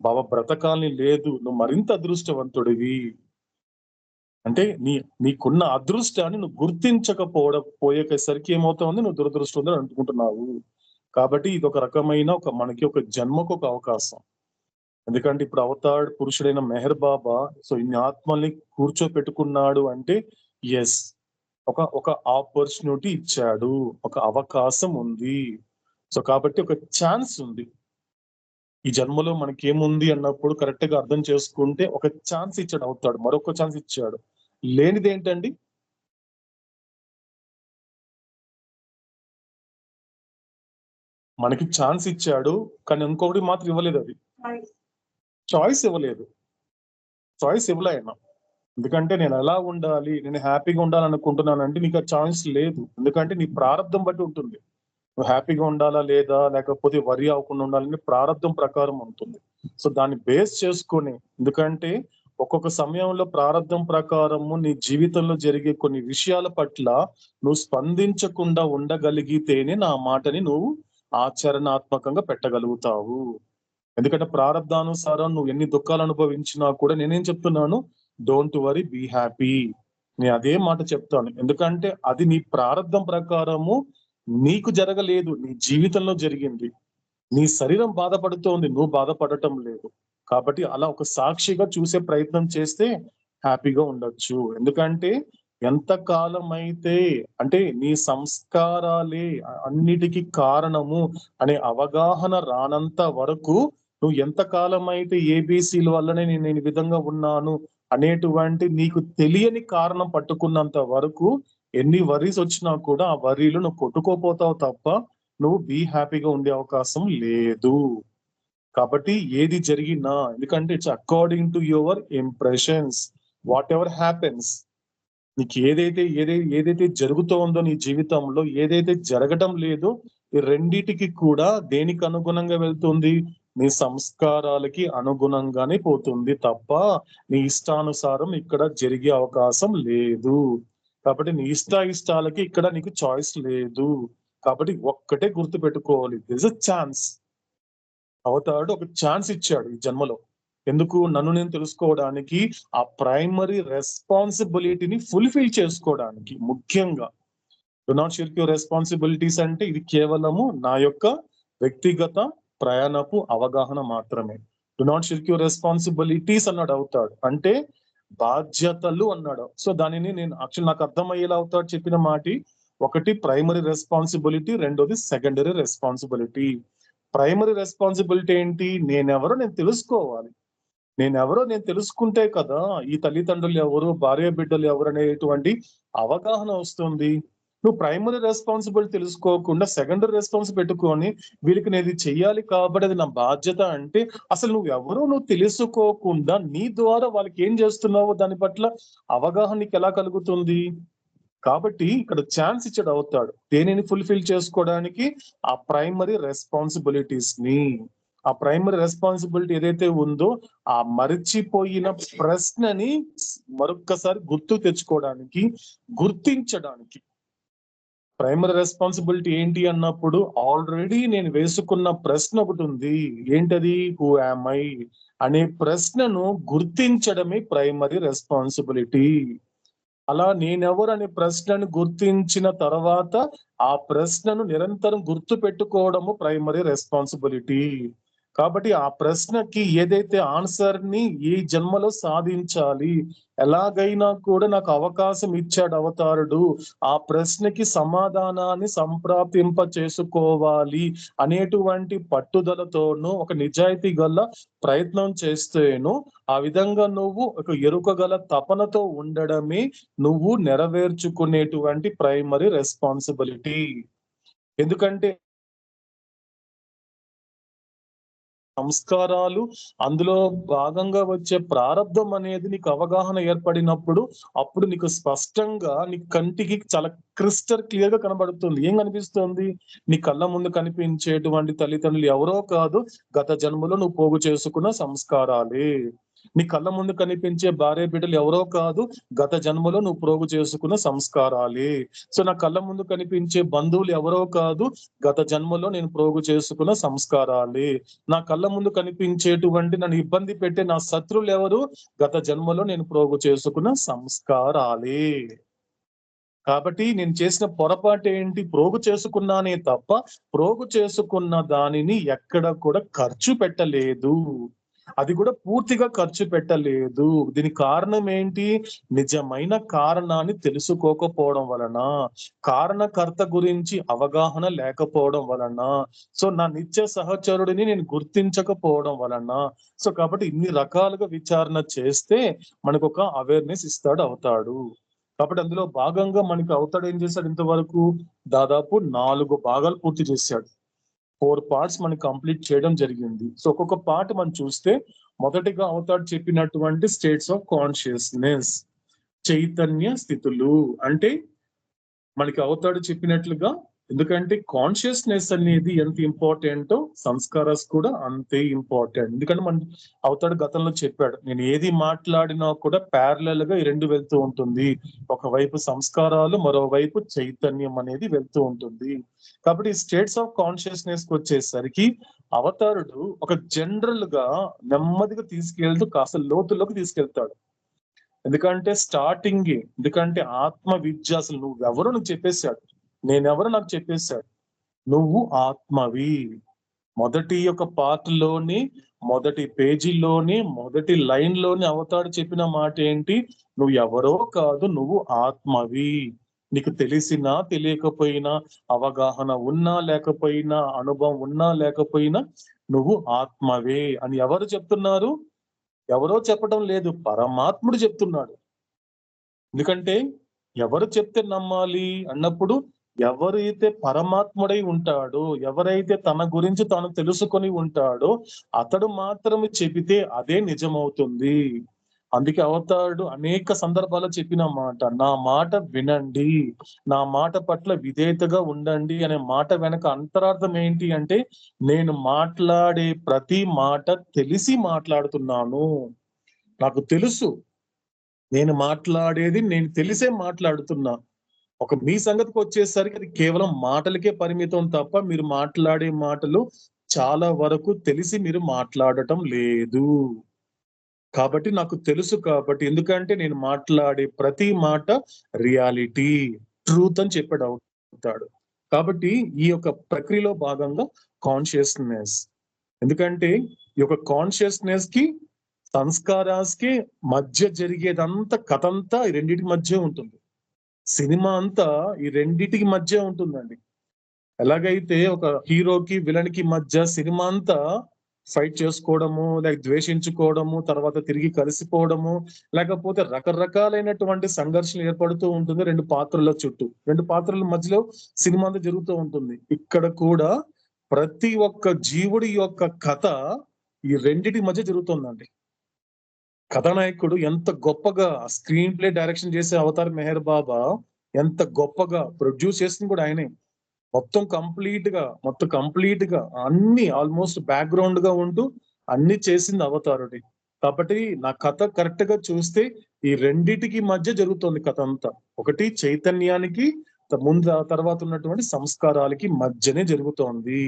Speaker 1: బాబా బ్రతకాలని లేదు, నువ్వు మరింత అదృష్టవంతుడివి. అంటే నీకున్న అదృష్టాన్ని నువ్వు పోయేసరికి ఏమవుతావుంది? నువ్వు దురదృష్టవంతుడు అనుకుంటున్నావు. కాబట్టి ఇది ఒక రకమైన మనకి ఒక జన్మకు ఒక అవకాశం. ఎందుకంటే ఇప్పుడు అవతార్ పురుషుడైన మెహర్ బాబా సో ఇన్ని ఆత్మల్ని కూర్చోపెట్టుకున్నాడు అంటే ఎస్ ఒక ఆపర్చునిటీ ఇచ్చాడు, ఒక అవకాశం ఉంది. సో కాబట్టి ఒక ఛాన్స్ ఉంది. ఈ జన్మలో మనకేముంది అన్నప్పుడు కరెక్ట్ గా అర్థం చేసుకుంటే ఒక ఛాన్స్ ఇచ్చాడు అవుతాడు, మరొక ఛాన్స్ ఇచ్చాడు. లేనిది ఏంటండి? మనకి ఛాన్స్ ఇచ్చాడు కానీ ఇంకొకటి మాత్రం ఇవ్వలేదు. అది చాయిస్ ఇవ్వలేదు. చాయిస్ ఇవ్వలే ఆయన. ఎందుకంటే నేను ఎలా ఉండాలి, నేను హ్యాపీగా ఉండాలనుకుంటున్నానంటే నీకు ఆ ఛాన్స్ లేదు. ఎందుకంటే నీ ప్రారంభం బట్టి ఉంటుంది. నువ్వు హ్యాపీగా ఉండాలా లేదా, లేకపోతే వరి అవ్వకుండా ఉండాలని ప్రారంభం ప్రకారం ఉంటుంది. సో దాన్ని బేస్ చేసుకొని, ఎందుకంటే ఒక్కొక్క సమయంలో ప్రారంభం ప్రకారము నీ జీవితంలో జరిగే కొన్ని విషయాల పట్ల నువ్వు స్పందించకుండా ఉండగలిగితేనే నా మాటని నువ్వు ఆచరణాత్మకంగా పెట్టగలుగుతావు. ఎందుకంటే ప్రారంధానుసారం నువ్వు ఎన్ని దుఃఖాలు అనుభవించినా కూడా నేనేం చెప్తున్నాను, డోంట్ వరీ, బీ హ్యాపీ. నేను అదే మాట చెప్తాను. ఎందుకంటే అది నీ ప్రారంధం ప్రకారము నీకు జరగలేదు, నీ జీవితంలో జరిగింది. నీ శరీరం బాధపడుతోంది, నువ్వు బాధపడటం లేదు. కాబట్టి అలా ఒక సాక్షిగా చూసే ప్రయత్నం చేస్తే హ్యాపీగా ఉండొచ్చు. ఎందుకంటే ఎంత కాలం అయితే అంటే నీ సంస్కారాలే అన్నిటికీ కారణము అనే అవగాహన రానంత వరకు నువ్వు ఎంత కాలం అయితే ఏబిసిల వల్లనే నేను ఈ విధంగా ఉన్నాను అనేటువంటి నీకు తెలియని కారణం పట్టుకున్నంత వరకు ఎన్ని వరీస్ వచ్చినా కూడా ఆ వరీలు నువ్వు కొట్టుకోపోతావు తప్ప నువ్వు బీ హ్యాపీగా ఉండే అవకాశం లేదు. కాబట్టి ఏది జరిగినా, ఎందుకంటే it's according to your impressions, what ever happens. నీకు ఏదైతే జరుగుతోందో నీ జీవితంలో, ఏదైతే జరగడం లేదో, ఈ రెండిటికి కూడా దేనికి అనుగుణంగా వెళ్తుంది, నీ సంస్కారాలకి అనుగుణంగానే పోతుంది తప్ప నీ ఇష్టానుసారం ఇక్కడ జరిగే అవకాశం లేదు. కాబట్టి నీ ఇష్టాలకి ఇక్కడ నీకు చాయిస్ లేదు. కాబట్టి ఒక్కటే గుర్తు పెట్టుకోవాలి, దిస్ ఇస్ ఛాన్స్. అవతారుడు ఒక ఛాన్స్ ఇచ్చాడు ఈ జన్మలో. ఎందుకు? నన్ను నేను తెలుసుకోవడానికి, ఆ ప్రైమరీ రెస్పాన్సిబిలిటీని ఫుల్ఫిల్ చేసుకోవడానికి. ముఖ్యంగా డు నాట్ షిర్క్ యువర్ రెస్పాన్సిబిలిటీస్ అంటే ఇది కేవలము నా యొక్క వ్యక్తిగత ప్రయాణపు అవగాహన మాత్రమే. డు నాట్ షిర్క్ యువర్ రెస్పాన్సిబిలిటీస్ అన్నాడు అవుతాడు, అంటే బాధ్యతలు అన్నాడు. సో దానిని నేను యాక్చువల్ నాకు అర్థమయ్యేలా అవుతాడు చెప్పిన మాట, ఒకటి ప్రైమరీ రెస్పాన్సిబిలిటీ, రెండోది సెకండరీ రెస్పాన్సిబిలిటీ. ప్రైమరీ రెస్పాన్సిబిలిటీ ఏంటి? నేనెవరో నేను తెలుసుకోవాలి. నేనెవరో నేను తెలుసుకుంటే కదా ఈ తల్లిదండ్రులు ఎవరు, భార్య బిడ్డలు ఎవరు అనేటువంటి అవగాహన వస్తుంది. నువ్వు ప్రైమరీ రెస్పాన్సిబిలిటీ తెలుసుకోకుండా సెకండరీ రెస్పాన్సిబిలిటీ పెట్టుకొని వీళ్ళకి నేను ఇది చెయ్యాలి కాబట్టి అది నా బాధ్యత అంటే, అసలు నువ్వెవరో నువ్వు తెలుసుకోకుండా నీ ద్వారా వాళ్ళకి ఏం చేస్తున్నావో దాని పట్ల అవగాహన నీకు ఎలా కలుగుతుంది? కాబట్టి ఇక్కడ ఛాన్స్ ఇచ్చాడు అవుతాడు దేనిని ఫుల్ఫిల్ చేసుకోవడానికి, ఆ ప్రైమరీ రెస్పాన్సిబిలిటీస్ ని. ఆ ప్రైమరీ రెస్పాన్సిబిలిటీ ఏదైతే ఉందో ఆ మరిచిపోయిన ప్రశ్నని మరొక్కసారి గుర్తు తెచ్చుకోవడానికి, గుర్తించడానికి. ప్రైమరీ రెస్పాన్సిబిలిటీ ఏంటి అన్నప్పుడు ఆల్రెడీ నేను వేసుకున్న ప్రశ్న ఒకటి ఉంది. ఏంటది? హూ యామ్ ఐ అనే ప్రశ్నను గుర్తించడమే ప్రైమరీ రెస్పాన్సిబిలిటీ. అలా నేనెవరు అనే ప్రశ్నను గుర్తించిన తర్వాత ఆ ప్రశ్నను నిరంతరం గుర్తు పెట్టుకోవడము ప్రైమరీ రెస్పాన్సిబిలిటీ. కాబట్టి ఆ ప్రశ్నకి ఏదైతే ఆన్సర్ ని ఈ జన్మలో సాధించాలి, ఎలాగైనా కూడా నాకు అవకాశం ఇచ్చాడు అవతారుడు, ఆ ప్రశ్నకి సమాధానాన్ని సంప్రాప్తింప చేసుకోవాలి అనేటువంటి పట్టుదలతోనూ ఒక నిజాయితీ గల ప్రయత్నం చేస్తేను, ఆ విధంగా నువ్వు ఒక ఎరుకగల తపనతో ఉండడమే నువ్వు నెరవేర్చుకునేటువంటి ప్రైమరీ రెస్పాన్సిబిలిటీ. ఎందుకంటే సంస్కారాలు, అందులో భాగంగా వచ్చే ప్రారంధం అనేది నీకు అవగాహన ఏర్పడినప్పుడు అప్పుడు నీకు స్పష్టంగా నీ కంటికి చాలా క్రిస్టల్ క్లియర్ గా కనబడుతుంది. ఏం కనిపిస్తుంది? నీ కళ్ళ ముందు కనిపించేటువంటి తల్లిదండ్రులు ఎవరో కాదు, గత జన్మలో నువ్వు పోగు చేసుకున్న సంస్కారాలే. నీ కళ్ళ ముందు కనిపించే భార్య బిడ్డలు ఎవరో కాదు, గత జన్మలో నువ్వు ప్రోగు చేసుకున్న సంస్కారాలే. సో నా కళ్ళ ముందు కనిపించే బంధువులు ఎవరో కాదు, గత జన్మలో నేను ప్రోగు చేసుకున్న సంస్కారాలే. నా కళ్ళ ముందు కనిపించేటువంటి నన్ను ఇబ్బంది పెట్టే నా శత్రువులు ఎవరు? గత జన్మలో నేను ప్రోగు చేసుకున్న సంస్కారాలే. కాబట్టి నేను చేసిన పొరపాటు ఏంటి? ప్రోగు చేసుకున్నానే తప్ప ప్రోగు చేసుకున్న దానిని ఎక్కడ కూడా ఖర్చు పెట్టలేదు. అది కూడా పూర్తిగా ఖర్చు పెట్టలేదు. దీనికి కారణం ఏంటి? నిజమైన కారణాన్ని తెలుసుకోకపోవడం వలన, కారణకర్త గురించి అవగాహన లేకపోవడం వలన, సో నా నిత్య సహచరుడిని నేను గుర్తించకపోవడం వలన. సో కాబట్టి ఇన్ని రకాలుగా విచారణ చేస్తే మనకు ఒక అవేర్నెస్ ఇస్తాడు అవుతాడు. కాబట్టి అందులో భాగంగా మనకి అవుతాడు ఏం చేశాడు? ఇంతవరకు దాదాపు 4 భాగాలు పూర్తి చేశాడు. 4 పార్ట్స్ మనకి కంప్లీట్ చేయడం జరిగింది. సో ఒక్కొక్క పార్ట్ మనం చూస్తే, మొదటిగా అవుతాడు చెప్పినటువంటి స్టేట్స్ ఆఫ్ కాన్షియస్నెస్, చైతన్య స్థితులు. అంటే మనకి అవుతాడు చెప్పినట్లుగా ఎందుకంటే కాన్షియస్నెస్ అనేది ఎంత ఇంపార్టెంటో సంస్కారాస్ కూడా అంతే ఇంపార్టెంట్. ఎందుకంటే మన అవతాడు గతంలో చెప్పాడు, నేను ఏది మాట్లాడినా కూడా ప్యారలల్ గా ఈ రెండు వెళ్తూ ఉంటుంది. ఒకవైపు సంస్కారాలు, మరోవైపు చైతన్యం అనేది వెళ్తూ ఉంటుంది. కాబట్టి స్టేట్స్ ఆఫ్ కాన్షియస్నెస్ కి వచ్చేసరికి అవతారుడు ఒక జనరల్ గా నెమ్మదిగా తీసుకెళ్తూ కాస్త లోతుల్లోకి తీసుకెళ్తాడు. ఎందుకంటే ఎందుకంటే ఆత్మ విద్య అసలు నువ్వెవరో నువ్వు చెప్పేశాడు, నేనెవరో నాకు చెప్పేశాడు. నువ్వు ఆత్మవి. మొదటి యొక్క పార్ట్ లోని మొదటి పేజీలోని మొదటి లైన్ లోని అవతాడు చెప్పిన మాట ఏంటి? నువ్వు ఎవరో కాదు, నువ్వు ఆత్మవి. నీకు తెలిసినా తెలియకపోయినా, అవగాహన ఉన్నా లేకపోయినా, అనుభవం ఉన్నా లేకపోయినా నువ్వు ఆత్మవే అని ఎవరు చెప్తున్నారు? ఎవరో చెప్పడం లేదు, పరమాత్ముడు చెప్తున్నాడు. ఎందుకంటే ఎవరు చెప్తే నమ్మాలి అన్నప్పుడు, ఎవరైతే పరమాత్ముడై ఉంటాడో, ఎవరైతే తన గురించి తాను తెలుసుకొని ఉంటాడో అతడు మాత్రమే చెబితే అదే నిజమవుతుంది. అందుకే అవతారుడు అనేక సందర్భాల్లో చెప్పిన మాట, నా మాట వినండి, నా మాట పట్ల విధేయతగా ఉండండి అనే మాట వెనక అంతరార్థం ఏంటి అంటే, నేను మాట్లాడే ప్రతి మాట తెలిసి మాట్లాడుతున్నాను. నాకు తెలుసు, నేను మాట్లాడేది నేను తెలిసే మాట్లాడుతున్నా. మీ సంగతికి వచ్చేసరికి అది కేవలం మాటలకే పరిమితం తప్ప మీరు మాట్లాడే మాటలు చాలా వరకు తెలిసి మీరు మాట్లాడటం లేదు. కాబట్టి నాకు తెలుసు, కాబట్టి ఎందుకంటే నేను మాట్లాడే ప్రతి మాట రియాలిటీ, ట్రూత్ అని చెప్పాడు అవుతాడు. కాబట్టి ఈ యొక్క ప్రక్రియలో భాగంగా కాన్షియస్నెస్, ఎందుకంటే ఈ యొక్క కాన్షియస్నెస్ కి సంస్కారాస్ కి మధ్య జరిగేదంతా కథ అంతా ఈ రెండింటి మధ్య ఉంటుంది. సినిమా అంతా ఈ రెండిటికి మధ్య ఉంటుందండి. ఎలాగైతే ఒక హీరోకి విలన్ కి మధ్య సినిమా అంతా ఫైట్ చేసుకోవడము, లేక ద్వేషించుకోవడము, తర్వాత తిరిగి కలిసిపోవడము, లేకపోతే రకరకాలైనటువంటి సంఘర్షణ ఏర్పడుతూ ఉంటుంది రెండు పాత్రల చుట్టూ. రెండు పాత్రల మధ్యలో సినిమా అంతా జరుగుతూ ఉంటుంది. ఇక్కడ కూడా ప్రతి ఒక్క జీవుడి యొక్క కథ ఈ రెండిటి మధ్య జరుగుతుందండి. కథానాయకుడు ఎంత గొప్పగా స్క్రీన్ ప్లే డైరెక్షన్ చేసే అవతార్ మెహర్ బాబా ఎంత గొప్పగా ప్రొడ్యూస్ చేసింది కూడా ఆయనే. మొత్తం కంప్లీట్ గా అన్ని ఆల్మోస్ట్ బ్యాక్గ్రౌండ్ గా ఉంటూ అన్ని చేసింది అవతారుడి. కాబట్టి నా కథ కరెక్ట్ గా చూస్తే ఈ రెండిటికి మధ్య జరుగుతుంది కథ అంతా. ఒకటి చైతన్యానికి ముందు తర్వాత ఉన్నటువంటి సంస్కారాలకి మధ్యనే జరుగుతోంది.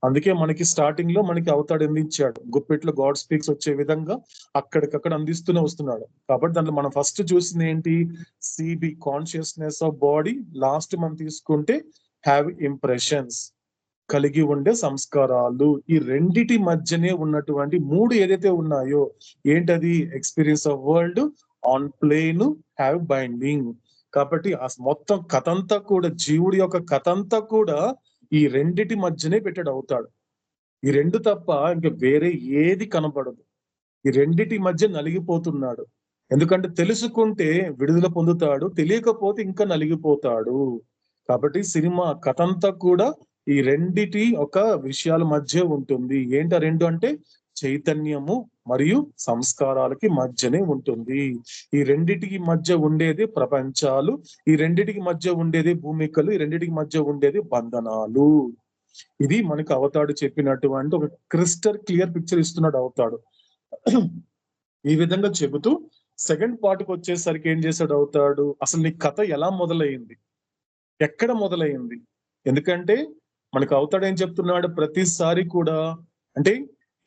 Speaker 1: అందుకే మనకి స్టార్టింగ్ లో మనకి అవతాడు అందించాడు, గుప్పెట్లో గాడ్ స్పీక్స్ వచ్చే విధంగా అక్కడికక్కడ అందిస్తూనే వస్తున్నాడు. కాబట్టి దాంట్లో మనం ఫస్ట్ చూసింది ఏంటి? CB, consciousness of body. Last మనం తీసుకుంటే హ్యావ్ ఇంప్రెషన్స్, కలిగి ఉండే సంస్కారాలు. ఈ రెండిటి మధ్యనే ఉన్నటువంటి మూడు ఏదైతే ఉన్నాయో ఏంటది? Experience of world, on plane, have binding. కాబట్టి ఆ మొత్తం కథంతా కూడా, జీవుడి యొక్క కథంతా కూడా ఈ రెండిటి మధ్యనే పెట్టాడు అవుతాడు. ఈ రెండు తప్ప ఇంకా వేరే ఏది కనబడదు. ఈ రెండిటి మధ్య నలిగిపోతున్నాడు. ఎందుకంటే తెలుసుకుంటే విడుదల పొందుతాడు, తెలియకపోతే ఇంకా నలిగిపోతాడు. కాబట్టి సినిమా కథంతా కూడా ఈ రెండిటి ఒక విషయాల మధ్య ఉంటుంది. ఏంటి ఆ రెండు అంటే? చైతన్యము మరియు సంస్కారాలకి మధ్యనే ఉంటుంది. ఈ రెండిటికి మధ్య ఉండేది ప్రపంచాలు, ఈ రెండిటికి మధ్య ఉండేది భూమికలు, ఈ రెండిటికి మధ్య ఉండేది బంధనాలు. ఇది మనకు అవతాడు చెప్పినటువంటి ఒక క్రిస్టల్ క్లియర్ పిక్చర్ ఇస్తున్నాడు అవతాడు. ఈ విధంగా చెబుతూ సెకండ్ పార్ట్కి వచ్చేసరికి ఏం చేశాడు అవుతాడు? అసలు నీ కథ ఎలా మొదలైంది, ఎక్కడ మొదలైంది? ఎందుకంటే మనకు అవుతాడు ఏం చెప్తున్నాడు ప్రతిసారి కూడా అంటే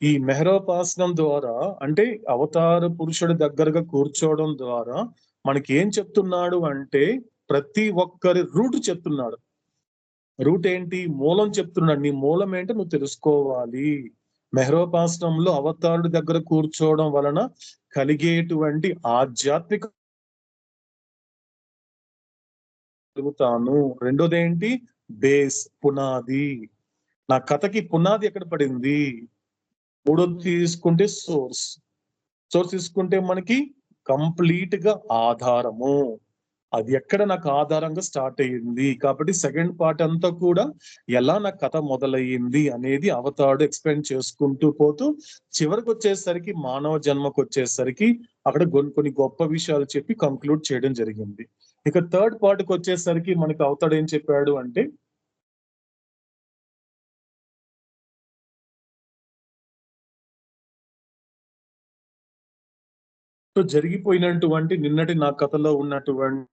Speaker 1: ఈ మెహరోపాసనం ద్వారా, అంటే అవతార పురుషుడి దగ్గరగా కూర్చోవడం ద్వారా మనకి ఏం చెప్తున్నాడు అంటే ప్రతి ఒక్కరి రూట్ చెప్తున్నాడు. రూట్ ఏంటి? మూలం చెప్తున్నాడు. నీ మూలం ఏంటో నువ్వు తెలుసుకోవాలి. మెహరోపాసనంలో అవతారుడి దగ్గర కూర్చోవడం వలన కలిగేటువంటి ఆధ్యాత్మిక రెండోది ఏంటి? బేస్, పునాది. నా కథకి పునాది ఎక్కడ పడింది? మూడోది తీసుకుంటే సోర్స్ తీసుకుంటే మనకి కంప్లీట్ గా ఆధారము. అది ఎక్కడ నాకు ఆధారంగా స్టార్ట్ అయ్యింది. కాబట్టి సెకండ్ పార్ట్ అంతా కూడా ఎలా నా కథ మొదలయ్యింది అనేది అవతాడు ఎక్స్ప్లెయిన్ చేసుకుంటూ పోతూ చివరికి వచ్చేసరికి మానవ జన్మకు వచ్చేసరికి అక్కడ కొన్ని గొప్ప విషయాలు చెప్పి కంక్లూడ్ చేయడం జరిగింది. ఇక థర్డ్ పార్ట్కి వచ్చేసరికి మనకి అవతాడు ఏం చెప్పాడు అంటే సో జరిగిపోయినటువంటి నిన్నటి నా కథలో ఉన్నటువంటి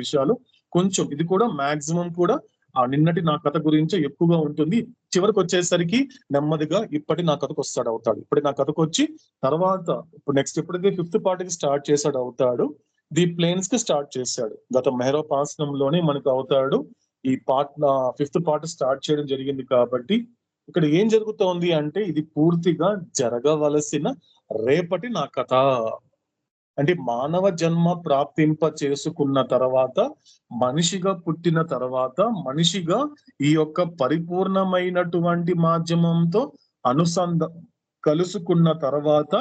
Speaker 1: విషయాలు కొంచెం ఇది కూడా మాక్సిమం కూడా ఆ నిన్నటి నా కథ గురించి ఎక్కువగా ఉంటుంది. చివరికి వచ్చేసరికి నెమ్మదిగా ఇప్పటి నా కథకు అవుతాడు. ఇప్పటి నా కథకు వచ్చి తర్వాత ఇప్పుడు నెక్స్ట్ ఎప్పుడైతే 5th పార్ట్ కి స్టార్ట్ చేశాడు అవుతాడు, ది ప్లేన్స్ కి స్టార్ట్ చేశాడు. గత మెహరోపాసనంలోనే మనకు అవుతాడు ఈ పార్ట్ 5th పార్ట్ స్టార్ట్ చేయడం జరిగింది. కాబట్టి ఇక్కడ ఏం జరుగుతోంది అంటే ఇది పూర్తిగా జరగవలసిన రేపటి నా కథ. అంటే మానవ జన్మ ప్రాప్తింప చేసుకున్న తర్వాత, మనిషిగా పుట్టిన తర్వాత, మనిషిగా ఈ యొక్క పరిపూర్ణమైనటువంటి మాధ్యమంతో కలుసుకున్న తర్వాత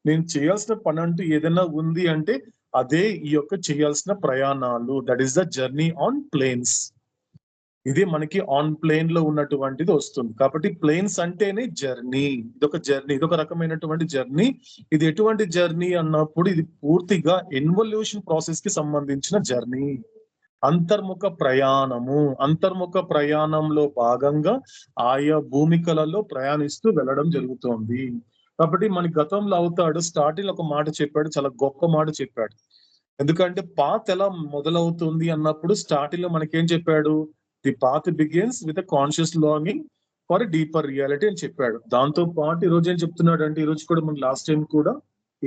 Speaker 1: నేను చేయాల్సిన పని అంటూ ఏదైనా ఉంది అంటే అదే ఈ యొక్క చేయాల్సిన ప్రయాణాలు. That is the journey on planes. ఇది మనకి ఆన్ ప్లేన్ లో ఉన్నటువంటిది వస్తుంది. కాబట్టి ప్లేన్స్ అంటేనే జర్నీ. ఇదొక జర్నీ, ఇదొక రకమైనటువంటి జర్నీ. ఇది ఎటువంటి జర్నీ అన్నప్పుడు ఇది పూర్తిగా ఇన్వల్యూషన్ ప్రాసెస్ కి సంబంధించిన జర్నీ. అంతర్ముఖ ప్రయాణము. అంతర్ముఖ ప్రయాణంలో భాగంగా ఆయా భూమికలలో ప్రయాణిస్తూ వెళ్ళడం జరుగుతోంది. కాబట్టి మన గతంలో అవుతాడు స్టార్టింగ్ ఒక మాట చెప్పాడు, చాలా గొప్ప మాట చెప్పాడు. ఎందుకంటే పాత్ ఎలా మొదలవుతుంది అన్నప్పుడు స్టార్టింగ్ లో మనకేం చెప్పాడు, the path begins with a conscious longing for deeper reality అని చెప్పాడు. దాంతో పాటు ఈ రోజు ఏం చెప్తున్నాడు అంటే, ఈ రోజు కూడా మన లాస్ట్ టైం కూడా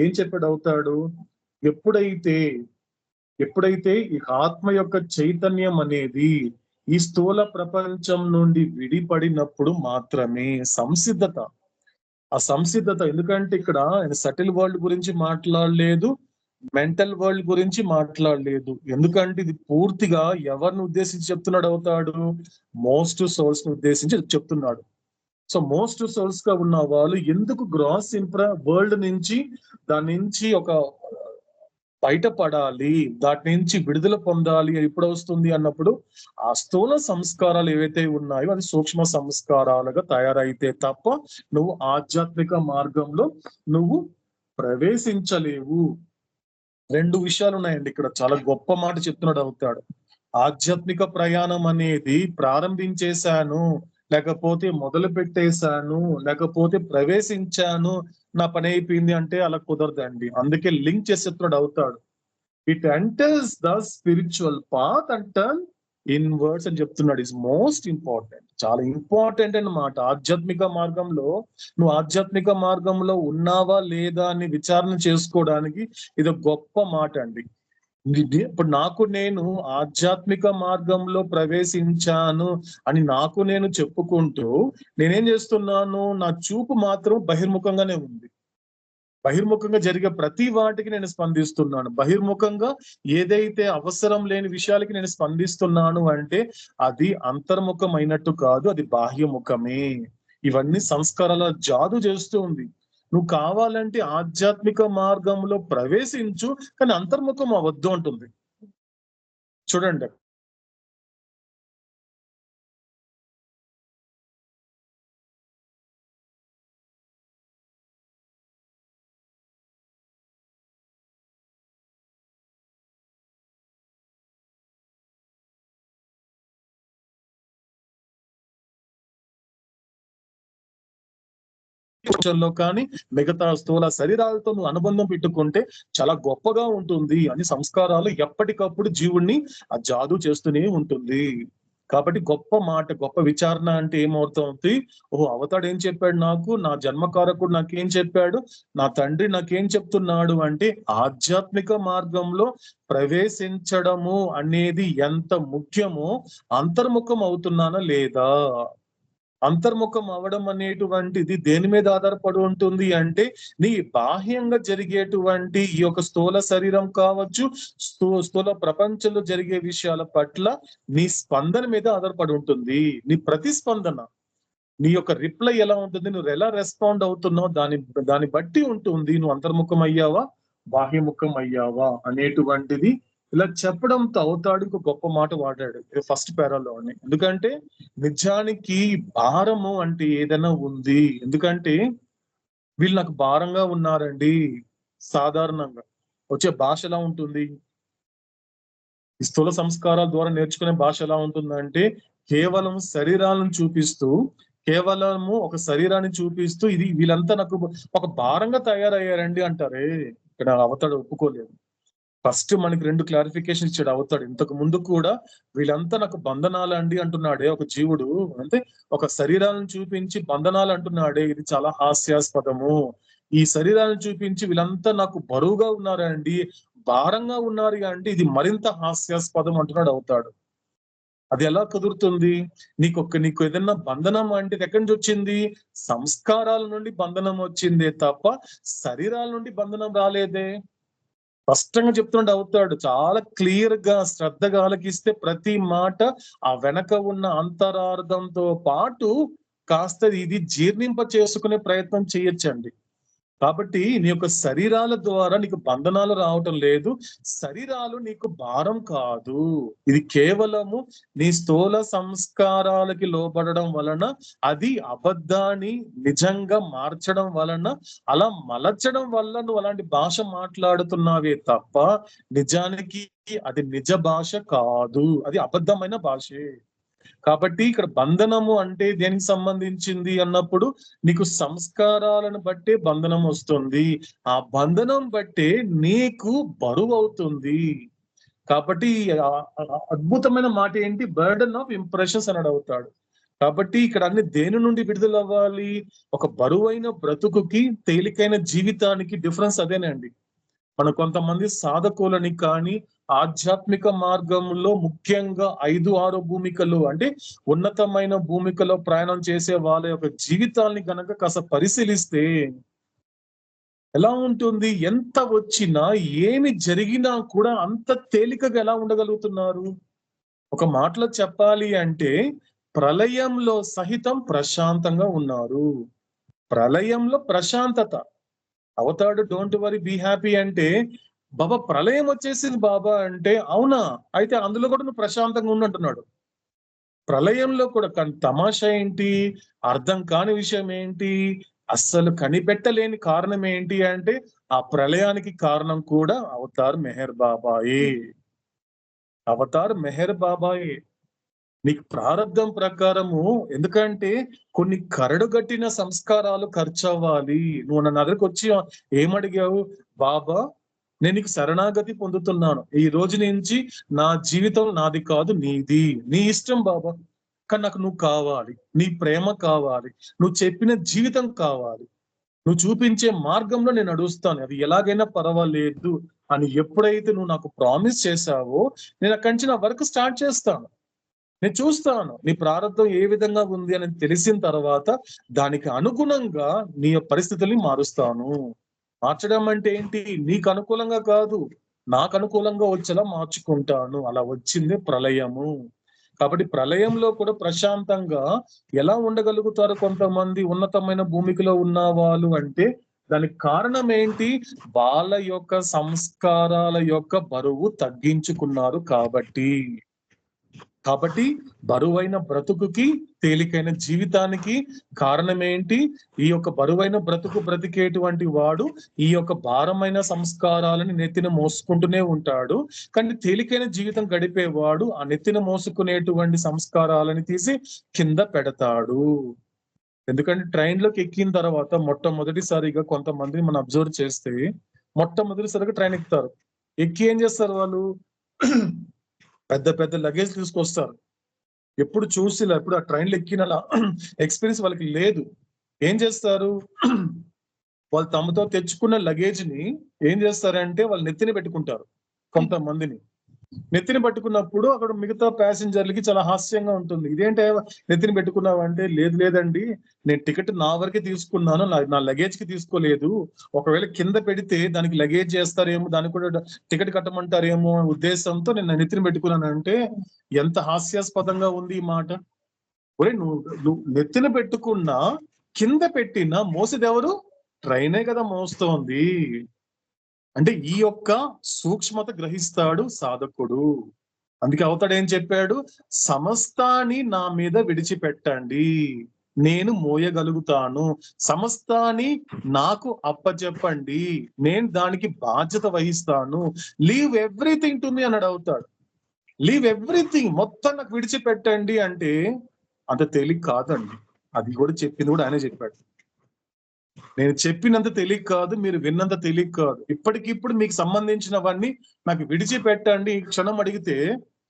Speaker 1: ఏం చెప్పాడు అవుతాడు, ఎప్పుడైతే ఈ ఆత్మ యొక్క చైతన్యం అనేది ఈ స్థూల ప్రపంచం నుండి విడిపడినప్పుడు మాత్రమే సంసిద్ధత. ఆ సంసిద్ధత, ఎందుకంటే ఇక్కడ సటిల్ వరల్డ్ గురించి మాట్లాడలేదు, మెంటల్ వరల్డ్ గురించి మాట్లాడలేదు. ఎందుకంటే ఇది పూర్తిగా ఎవరిని ఉద్దేశించి చెప్తున్నాడు అవుతాడు, మోస్ట్ సోల్స్ ని ఉద్దేశించి చెప్తున్నాడు. సో మోస్ట్ సోల్స్ గా ఉన్న వాళ్ళు ఎందుకు గ్రాస్ వరల్డ్ నుంచి దాని నుంచి ఒక బయటపడాలి, దాటి నుంచి విడుదల పొందాలి ఎప్పుడు వస్తుంది అన్నప్పుడు ఆ స్థూల సంస్కారాలు ఏవైతే ఉన్నాయో అది సూక్ష్మ సంస్కారాలుగా తయారైతే తప్ప నువ్వు ఆధ్యాత్మిక మార్గంలో నువ్వు ప్రవేశించలేవు. 2 విషయాలు ఉన్నాయండి ఇక్కడ. చాలా గొప్ప మాట చెప్తున్నాడు అవుతాడు. ఆధ్యాత్మిక ప్రయాణం అనేది ప్రారంభించేశాను, లేకపోతే మొదలు పెట్టేశాను, లేకపోతే ప్రవేశించాను, నా పని అయిపోయింది అంటే అలా కుదరదండి. అందుకే లింక్ చేసి చెప్తున్నాడు అవుతాడు. It enters the spiritual path and turn inwards అని చెప్తున్నాడు. ఇస్ మోస్ట్ ఇంపార్టెంట్, చాలా ఇంపార్టెంట్ అన్నమాట. ఆధ్యాత్మిక మార్గంలో నువ్వు ఆధ్యాత్మిక మార్గంలో ఉన్నావా లేదా అని విచారణ చేసుకోవడానికి ఇది గొప్ప మాట అండి. ఇప్పుడు నాకు నేను ఆధ్యాత్మిక మార్గంలో ప్రవేశించాను అని నాకు నేను చెప్పుకుంటూ నేనేం చేస్తున్నాను, నా చూపు మాత్రం బహిర్ముఖంగానే ఉంది. బహిర్ముఖంగా జరిగే ప్రతి వాటికి నేను స్పందిస్తున్నాను. బహిర్ముఖంగా ఏదైతే అవసరం లేని విషయాలకి నేను స్పందిస్తున్నాను అంటే అది అంతర్ముఖమైనట్టు కాదు, అది బాహ్యముఖమే. ఇవన్నీ సంస్కారాల జాదు చేస్తూ ఉంది. నువ్వు కావాలంటే ఆధ్యాత్మిక మార్గంలో ప్రవేశించు, కానీ అంతర్ముఖం అవద్దు అంటుంది. చూడండి, కానీ మిగతా స్థూల శరీరాలతో నువ్వు అనుబంధం పెట్టుకుంటే చాలా గొప్పగా ఉంటుంది అని సంస్కారాలు ఎప్పటికప్పుడు జీవుణ్ణి ఆ జాదు చేస్తూనే ఉంటుంది. కాబట్టి గొప్ప మాట, గొప్ప విచారణ అంటే ఏమవుతుంది, అవతాడు ఏం చెప్పాడు నాకు, నా జన్మకారకుడు నాకేం చెప్పాడు, నా తండ్రి నాకేం చెప్తున్నాడు అంటే ఆధ్యాత్మిక మార్గంలో ప్రవేశించడము అనేది ఎంత ముఖ్యమో అంతర్ముఖం అవుతున్నానా లేదా. అంతర్ముఖం అవడం అనేటువంటిది దేని మీద ఆధారపడి ఉంటుంది అంటే నీ బాహ్యంగా జరిగేటువంటి ఈ యొక్క స్థూల శరీరం కావచ్చు, స్థూల ప్రపంచంలో జరిగే విషయాల పట్ల నీ స్పందన మీద ఆధారపడి ఉంటుంది. నీ ప్రతిస్పందన, నీ యొక్క రిప్లై ఎలా ఉంటుంది, నువ్వు ఎలా రెస్పాండ్ అవుతున్నావు దాన్ని బట్టి ఉంటుంది నువ్వు అంతర్ముఖం అయ్యావా బాహ్యముఖం అయ్యావా అనేటువంటిది ఇలా చెప్పడంతో అవతాడు ఇంకో గొప్ప మాట వాడాడు ఫస్ట్ పేరాలోనే. ఎందుకంటే నిజానికి భారము అంటే ఏదైనా ఉంది. ఎందుకంటే వీళ్ళు నాకు భారంగా ఉన్నారండి. సాధారణంగా వచ్చే భాష ఎలా ఉంటుంది, ఈ స్థూల సంస్కారాల ద్వారా నేర్చుకునే భాష ఎలా ఉంటుందంటే కేవలం శరీరాలను చూపిస్తూ, కేవలము ఒక శరీరాన్ని చూపిస్తూ ఇది వీళ్ళంతా నాకు ఒక భారంగా తయారయ్యారండి అంటారే. ఇక్కడ అవతాడు ఒప్పుకోలేదు. ఫస్ట్ మనకి 2 క్లారిఫికేషన్ ఇచ్చాడు అవతాడు. ఇంతకు ముందు కూడా వీళ్ళంతా నాకు బంధనాలు అండి అంటున్నాడే ఒక జీవుడు, అంటే ఒక శరీరాలను చూపించి బంధనాలు అంటున్నాడే, ఇది చాలా హాస్యాస్పదము. ఈ శరీరాలను చూపించి వీళ్ళంతా నాకు బరువుగా ఉన్నారండి, భారంగా ఉన్నారు అంటే ఇది మరింత హాస్యాస్పదం అంటున్నాడు అవుతాడు. అది ఎలా కుదురుతుంది? నీకు ఏదైనా బంధనం అంటే ఎక్కడి నుంచి వచ్చింది? సంస్కారాల నుండి బంధనం వచ్చిందే తప్ప శరీరాల నుండి బంధనం రాలేదే. స్పష్టంగా చెప్తుండే అవుతాడు. చాలా క్లియర్ గా శ్రద్ధగా ఆలకిస్తే ప్రతి మాట ఆ వెనక ఉన్న అంతరార్థంతో పాటు కాస్త ఇది జీర్ణింప చేసుకునే ప్రయత్నం చేయొచ్చండి. కాబట్టి నీ యొక్క శరీరాల ద్వారా నీకు బంధనాలు రావటం లేదు, శరీరాలు నీకు భారం కాదు. ఇది కేవలము నీ స్థూల సంస్కారాలకి లోబడడం వలన, అది అబద్ధాన్ని నిజంగా మార్చడం వలన, అలా మలచడం వల్ల నువ్వు అలాంటి భాష మాట్లాడుతున్నావే తప్ప నిజానికి అది నిజ భాష కాదు, అది అబద్ధమైన భాషే. కాబట్టి ఇక్కడ బంధనము అంటే దేనికి సంబంధించింది అన్నప్పుడు నీకు సంస్కారాలను బట్టే బంధనం వస్తుంది. ఆ బంధనం బట్టే నీకు బరువు అవుతుంది. కాబట్టి అద్భుతమైన మాట ఏంటి? బర్డన్ ఆఫ్ ఇంప్రెషన్స్ అని అవుతాడు. కాబట్టి ఇక్కడ అన్ని దేని నుండి విడుదల అవ్వాలి? ఒక బరువైన బ్రతుకుకి తేలికైన జీవితానికి డిఫరెన్స్ అదేనండి. మన కొంతమంది సాధకులని కానీ ఆధ్యాత్మిక మార్గంలో ముఖ్యంగా 5-6 భూమికలు అంటే ఉన్నతమైన భూమికలో ప్రయాణం చేసే వాళ్ళ యొక్క జీవితాల్ని గనక కాస్త పరిశీలిస్తే ఎలా ఉంటుంది? ఎంత వచ్చినా ఏమి జరిగినా కూడా అంత తేలికగా ఎలా ఉండగలుగుతున్నారు? ఒక మాటలో చెప్పాలి అంటే ప్రళయంలో సహితం ప్రశాంతంగా ఉన్నారు. ప్రళయంలో ప్రశాంతత. అవతాడు డోంట్ వరీ బీ హ్యాపీ అంటే బాబా ప్రళయం వచ్చేసింది బాబా అంటే అవునా, అయితే అందులో కూడా నువ్వు ప్రశాంతంగా ఉన్నట్టున్నాడు. ప్రళయంలో కూడా కానీ తమాషా ఏంటి, అర్థం కాని విషయం ఏంటి, అస్సలు కనిపెట్టలేని కారణం ఏంటి అంటే ఆ ప్రళయానికి కారణం కూడా అవతార్ మెహర్ బాబాయే. అవతార్ మెహర్ బాబాయే. నీకు ప్రారంధం ప్రకారము, ఎందుకంటే కొన్ని కరడుగట్టిన సంస్కారాలు ఖర్చు అవ్వాలి. నువ్వు నా దగ్గరకు వచ్చి ఏమడిగావు? బాబా నేను నీకు శరణాగతి పొందుతున్నాను, ఈ రోజు నుంచి నా జీవితం నాది కాదు నీది, నీ ఇష్టం బాబా, కానీ నాకు నువ్వు కావాలి, నీ ప్రేమ కావాలి, నువ్వు చెప్పిన జీవితం కావాలి, నువ్వు చూపించే మార్గంలో నేను నడుస్తాను, అది ఎలాగైనా పర్వాలేదు అని ఎప్పుడైతే నువ్వు నాకు ప్రామిస్ చేశావో నేను అక్కడి నుంచి నా వర్క్ స్టార్ట్ చేస్తాను. నేను చూస్తాను నీ ప్రారంభం ఏ విధంగా ఉంది అని తెలిసిన తర్వాత దానికి అనుగుణంగా నీ పరిస్థితుల్ని మారుస్తాను. మార్చడం అంటే ఏంటి? నీకు అనుకూలంగా కాదు, నాకు అనుకూలంగా వచ్చేలా మార్చుకుంటాను. అలా వచ్చింది ప్రళయము. కాబట్టి ప్రళయంలో కూడా ప్రశాంతంగా ఎలా ఉండగలుగుతారు కొంతమంది ఉన్నతమైన భూమికలో ఉన్న వాళ్ళు అంటే దానికి కారణం ఏంటి? వాళ్ళ యొక్క సంస్కారాల యొక్క బరువు తగ్గించుకున్నారు కాబట్టి. బరువైన బ్రతుకుకి తేలికైన జీవితానికి కారణం ఏంటి? ఈ యొక్క బరువైన బ్రతుకు బ్రతికేటువంటి వాడు ఈ యొక్క భారమైన సంస్కారాలని నెత్తిన మోసుకుంటూనే ఉంటాడు. కానీ తేలికైన జీవితం గడిపేవాడు ఆ నెత్తిన మోసుకునేటువంటి సంస్కారాలని తీసి కింద పెడతాడు. ఎందుకంటే ట్రైన్ లోకి ఎక్కిన తర్వాత మొట్టమొదటిసారిగా కొంతమందిని మనం అబ్జర్వ్ చేస్తే మొట్టమొదటిసారిగా ట్రైన్ ఎక్కుతారు. ఎక్కి ఏం చేస్తారు వాళ్ళు? పెద్ద పెద్ద లగేజ్ తీసుకొస్తారు. ఎప్పుడు చూసిలా ఎప్పుడు ఆ ట్రైన్లో ఎక్కిన ఎక్స్పీరియన్స్ వాళ్ళకి లేదు. ఏం చేస్తారు? వాళ్ళు తమతో తెచ్చుకున్న లగేజ్ ని ఏం చేస్తారంటే వాళ్ళు నెత్తిన పెట్టుకుంటారు. కొంతమందిని నెత్తిన పట్టుకున్నప్పుడు అక్కడ మిగతా ప్యాసింజర్లకి చాలా హాస్యంగా ఉంటుంది. ఇదేంటే నెత్తిన పెట్టుకున్నావు అంటే, లేదండి నేను టికెట్ నా వరకే తీసుకున్నాను, నా లగేజ్ కి తీసుకోలేదు. ఒకవేళ కింద పెడితే దానికి లగేజ్ చేస్తారేమో, దానికి కూడా టికెట్ కట్టమంటారేమో ఉద్దేశంతో నేను నెత్తిన పెట్టుకున్నాను అంటే ఎంత హాస్యాస్పదంగా ఉంది ఈ మాట. ఒరే నువ్వు నెత్తిన పెట్టుకున్నా కింద పెట్టినా మోసేది ఎవరు? ట్రైనే కదా మోస్తోంది. అంటే ఈ యొక్క సూక్ష్మత గ్రహిస్తాడు సాధకుడు. అందుకే అవతాడు ఏం చెప్పాడు, సమస్తాన్ని నా మీద విడిచిపెట్టండి, నేను మోయగలుగుతాను, సమస్తాన్ని నాకు అప్పచెప్పండి, నేను దానికి బాధ్యత వహిస్తాను, లీవ్ ఎవ్రీథింగ్ టు మీ అన్నాడు అవుతాడు. లీవ్ ఎవ్రీథింగ్, మొత్తం నాకు విడిచిపెట్టండి అంటే అంత తేలిక కాదండి. అది కూడా చెప్పింది కూడా ఆయనే చెప్పాడు. నేను చెప్పినంత తేలిక కాదు, మీరు విన్నంత తేలిక కాదు. ఇప్పటికిప్పుడు మీకు సంబంధించినవన్నీ నాకు విడిచిపెట్టండి క్షణం అడిగితే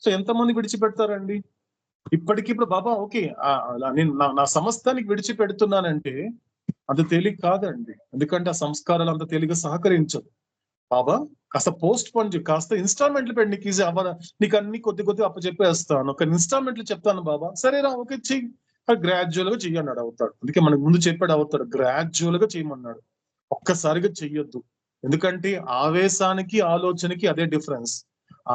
Speaker 1: సో ఎంతమంది విడిచిపెడతారండి? ఇప్పటికిప్పుడు బాబా ఓకే నేను నా సమస్తానికి విడిచిపెడుతున్నానంటే అంత తేలిక కాదండి. ఎందుకంటే ఆ సంస్కారాలు అంత తేలిక సహకరించదు. బాబా కాస్త పోస్ట్ పోన్ కాస్త ఇన్స్టాల్మెంట్లు పెట్టి నీకు ఈజీ అవ్వదా, నీకు అన్ని కొద్ది అప్పచెప్పేస్తాను, ఒక ఇన్స్టాల్మెంట్లు చెప్తాను బాబా, సరేరా ఓకే చెయ్యి, గ్రాడ్యువల్ గా చెయ్యి అన్నాడు అవుతాడు. అందుకే మనకు ముందు చెప్పాడు అవుతాడు, గ్రాడ్యువల్ గా చేయమన్నాడు, ఒక్కసారిగా చెయ్యొద్దు. ఎందుకంటే ఆవేశానికి ఆలోచనకి అదే డిఫరెన్స్.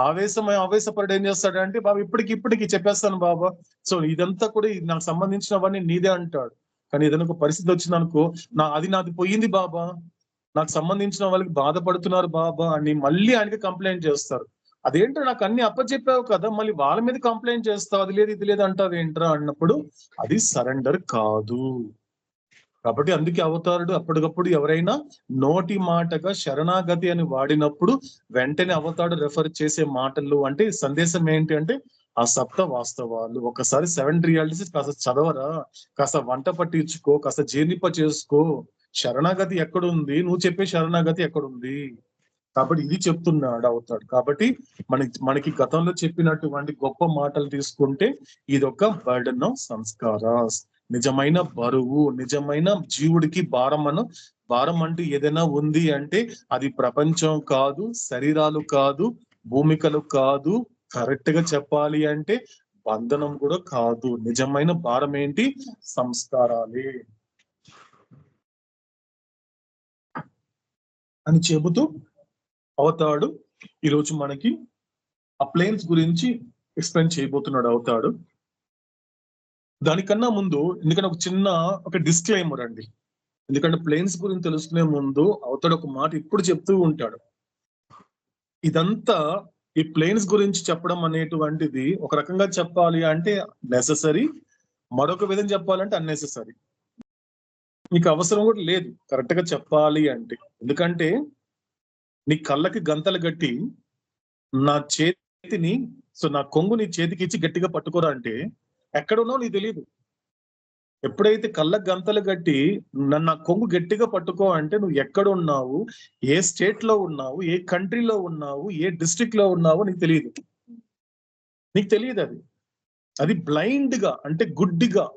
Speaker 1: ఆవేశపరుడు ఏం చేస్తాడంటే బాబా ఇప్పటికి చెప్పేస్తాను బాబా, సో ఇదంతా కూడా నాకు సంబంధించినవన్నీ నీదే అంటాడు. కానీ ఏదైనా ఒక పరిస్థితి వచ్చిందనుకో, నాది పోయింది బాబా, నాకు సంబంధించిన వాళ్ళకి బాధపడుతున్నారు బాబా అని మళ్ళీ ఆయనకి కంప్లైంట్ చేస్తారు. అదేంటో నాకు అన్ని అప్పచెప్పావు కదా, మళ్ళీ వాళ్ళ మీద కంప్లైంట్ చేస్తావు, అది లేదు ఇది లేదు అంటావు ఏంట్రా అన్నప్పుడు అది సరెండర్ కాదు. కాబట్టి అందుకే అవతారుడు అప్పటికప్పుడు ఎవరైనా నోటి మాటగా శరణాగతి అని వాడినప్పుడు వెంటనే అవతారుడు రెఫర్ చేసే మాటలు అంటే సందేశం ఏంటి అంటే ఆ సప్త వాస్తవాలు. ఒకసారి 7 రియాలిటీస్ కాస్త చదవరా, కాస్త వంట పట్టించుకో, కాస్త జీర్ణింప చేసుకో. శరణాగతి ఎక్కడుంది, నువ్వు చెప్పే శరణాగతి ఎక్కడుంది? కాబట్టి ఇది చెప్తున్నాడు అవుతాడు. కాబట్టి మనకి గతంలో చెప్పినటువంటి గొప్ప మాటలు తీసుకుంటే ఇది ఒక బర్డన్ ఆఫ్ సంస్కారాస్, నిజమైన బరువు, నిజమైన జీవుడికి భారం అంటూ ఏదైనా ఉంది అంటే అది ప్రపంచం కాదు, శరీరాలు కాదు, భూమికలు కాదు, కరెక్ట్ గా చెప్పాలి అంటే బంధనం కూడా కాదు. నిజమైన భారం ఏంటి? సంస్కారాలే అని చెబుతూ అవుతాడు ఈరోజు మనకి ఆ ప్లేన్స్ గురించి ఎక్స్ప్లెయిన్ చేయబోతున్నాడు అవుతాడు. దానికన్నా ముందు ఎందుకంటే ఒక డిస్క్లైమర్ అండి, ఎందుకంటే ప్లేన్స్ గురించి తెలుసుకునే ముందు అవుతాడు ఒక మాట ఇప్పుడు చెప్తూ ఉంటాడు. ఇదంతా ఈ ప్లేన్స్ గురించి చెప్పడం అనేటువంటిది ఒక రకంగా చెప్పాలి అంటే నెససరీ, మరొక విధంగా చెప్పాలంటే అన్నెసెసరీ. నీకు అవసరం కూడా లేదు కరెక్ట్ గా చెప్పాలి అంటే. ఎందుకంటే నీ కళ్ళకి గంతలు గట్టి నా చేతిని నా కొంగు నీ చేతికి ఇచ్చి గట్టిగా పట్టుకోరా అంటే ఎక్కడున్నావు నీకు తెలియదు. ఎప్పుడైతే కళ్ళకు గంతలు గట్టి నా కొంగు గట్టిగా పట్టుకో అంటే నువ్వు ఎక్కడ ఉన్నావు, ఏ స్టేట్ లో ఉన్నావు, ఏ కంట్రీలో ఉన్నావు, ఏ డిస్ట్రిక్ట్ లో ఉన్నావు నీకు తెలియదు. అది బ్లైండ్ గా అంటే గుడ్డిగా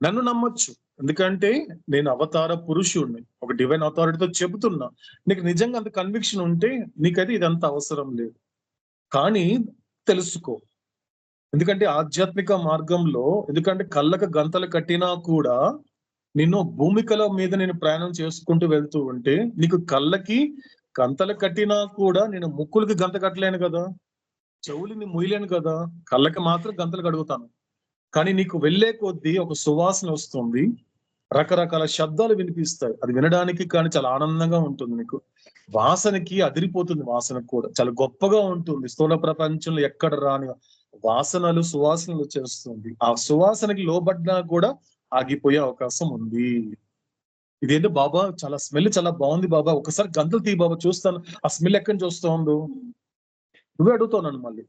Speaker 1: నన్ను నమ్మొచ్చు. ఎందుకంటే నేను అవతార పురుషుడిని, ఒక డివైన్ అథారిటీతో చెబుతున్నా. నీకు నిజంగా అంత కన్విక్షన్ ఉంటే నీకైతే ఇదంతా అవసరం లేదు. కానీ తెలుసుకో, ఎందుకంటే ఆధ్యాత్మిక మార్గంలో ఎందుకంటే కళ్ళకు గంతలు కట్టినా కూడా నిన్ను భూమికల మీద నేను ప్రయాణం చేసుకుంటూ వెళ్తూ ఉంటే నీకు కళ్ళకి గంతలు కట్టినా కూడా నేను ముక్కులకి గంత కట్టలేను కదా, చెవులని మొయ్యలేను కదా, కళ్ళకి మాత్రం గంతలు కడుగుతాను. కానీ నీకు వెళ్ళే కొద్దీ ఒక సువాసన వస్తుంది, రకరకాల శబ్దాలు వినిపిస్తాయి, అది వినడానికి కానీ చాలా ఆనందంగా ఉంటుంది. నీకు వాసనకి అదిరిపోతుంది, వాసన కూడా చాలా గొప్పగా ఉంటుంది. స్థూల ప్రపంచంలో ఎక్కడ రాని వాసనలు సువాసనలు చేస్తుంది. ఆ సువాసనకి లోబడ్డా కూడా ఆగిపోయే అవకాశం ఉంది. ఇదేంటో బాబా చాలా స్మెల్ చాలా బాగుంది బాబా, ఒకసారి గంతలు తీ బాబా చూస్తాను, ఆ స్మెల్ ఎక్కడి నుంచి వస్తుందో నువ్వే అడుగుతావు నన్ను మళ్ళీ.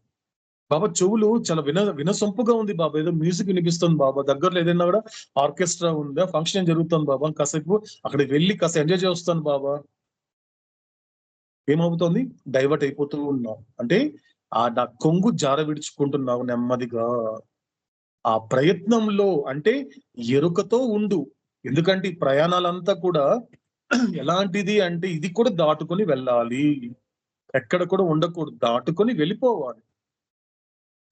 Speaker 1: బాబా చెవులు చాలా వినసొంపుగా ఉంది బాబా, ఏదో మ్యూజిక్ వినిపిస్తుంది బాబా, దగ్గరలో ఏదైనా కూడా ఆర్కెస్ట్రా ఉందా, ఫంక్షన్ జరుగుతుంది బాబా, కాసేపు అక్కడికి వెళ్ళి కాసేపు ఎంజాయ్ చేస్తాను బాబా. ఏమవుతుంది? డైవర్ట్ అయిపోతూ ఉన్నావు అంటే నా కొంగు జార విడుచుకుంటున్నావు నెమ్మదిగా. ఆ ప్రయత్నంలో అంటే ఎరుకతో ఉండు. ఎందుకంటే ఈ ప్రయాణాలంతా కూడా ఎలాంటిది అంటే ఇది కూడా దాటుకొని వెళ్ళాలి, ఎక్కడ కూడా ఉండకూడదు, దాటుకొని వెళ్ళిపోవాలి.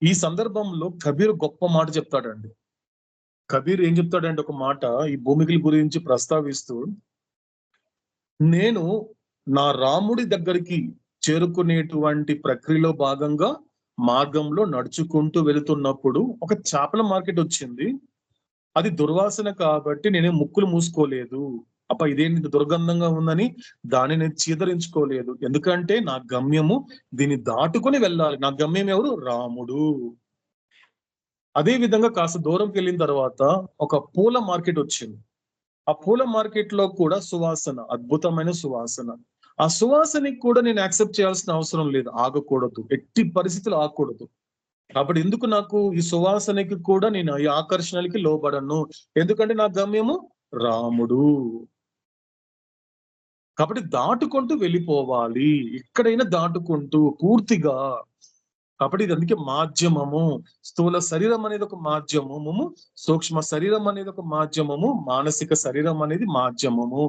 Speaker 1: ఈ సందర్భంలో కబీర్ గొప్ప మాట చెప్తాడండి. కబీర్ ఏం చెప్తాడంటే ఒక మాట ఈ భూమికల గురించి ప్రస్తావిస్తూ, నేను నా రాముడి దగ్గరికి చేరుకునేటువంటి ప్రక్రియలో భాగంగా మార్గంలో నడుచుకుంటూ వెళుతున్నప్పుడు ఒక చేపల మార్కెట్ వచ్చింది. అది దుర్వాసన కాబట్టి నేనే ముక్కులు మూసుకోలేదు. అప్ప ఇదేంటి ఇంత దుర్గంధంగా ఉందని దాన్ని నేను చీదరించుకోలేదు. ఎందుకంటే నా గమ్యము దీన్ని దాటుకొని వెళ్ళాలి. నా గమ్యం ఎవరు? రాముడు. అదే విధంగా కాస్త దూరంకి వెళ్ళిన తర్వాత ఒక పూల మార్కెట్ వచ్చింది. ఆ పూల మార్కెట్ లో కూడా సువాసన, అద్భుతమైన సువాసన. ఆ సువాసనకి కూడా నేను యాక్సెప్ట్ చేయాల్సిన అవసరం లేదు, ఆగకూడదు, ఎట్టి పరిస్థితులు ఆగకూడదు. కాబట్టి ఎందుకు నాకు ఈ సువాసనకి కూడా నేను ఈ ఆకర్షణలకి లోబడను, ఎందుకంటే నా గమ్యము రాముడు. కాబట్టి దాటుకుంటూ వెళ్ళిపోవాలి, ఎక్కడైనా దాటుకుంటూ పూర్తిగా. కాబట్టి ఇది అందుకే మాధ్యమము. స్థూల శరీరం అనేది ఒక మాధ్యమము, సూక్ష్మ శరీరం అనేది ఒక మాధ్యమము, మానసిక శరీరం అనేది మాధ్యమము.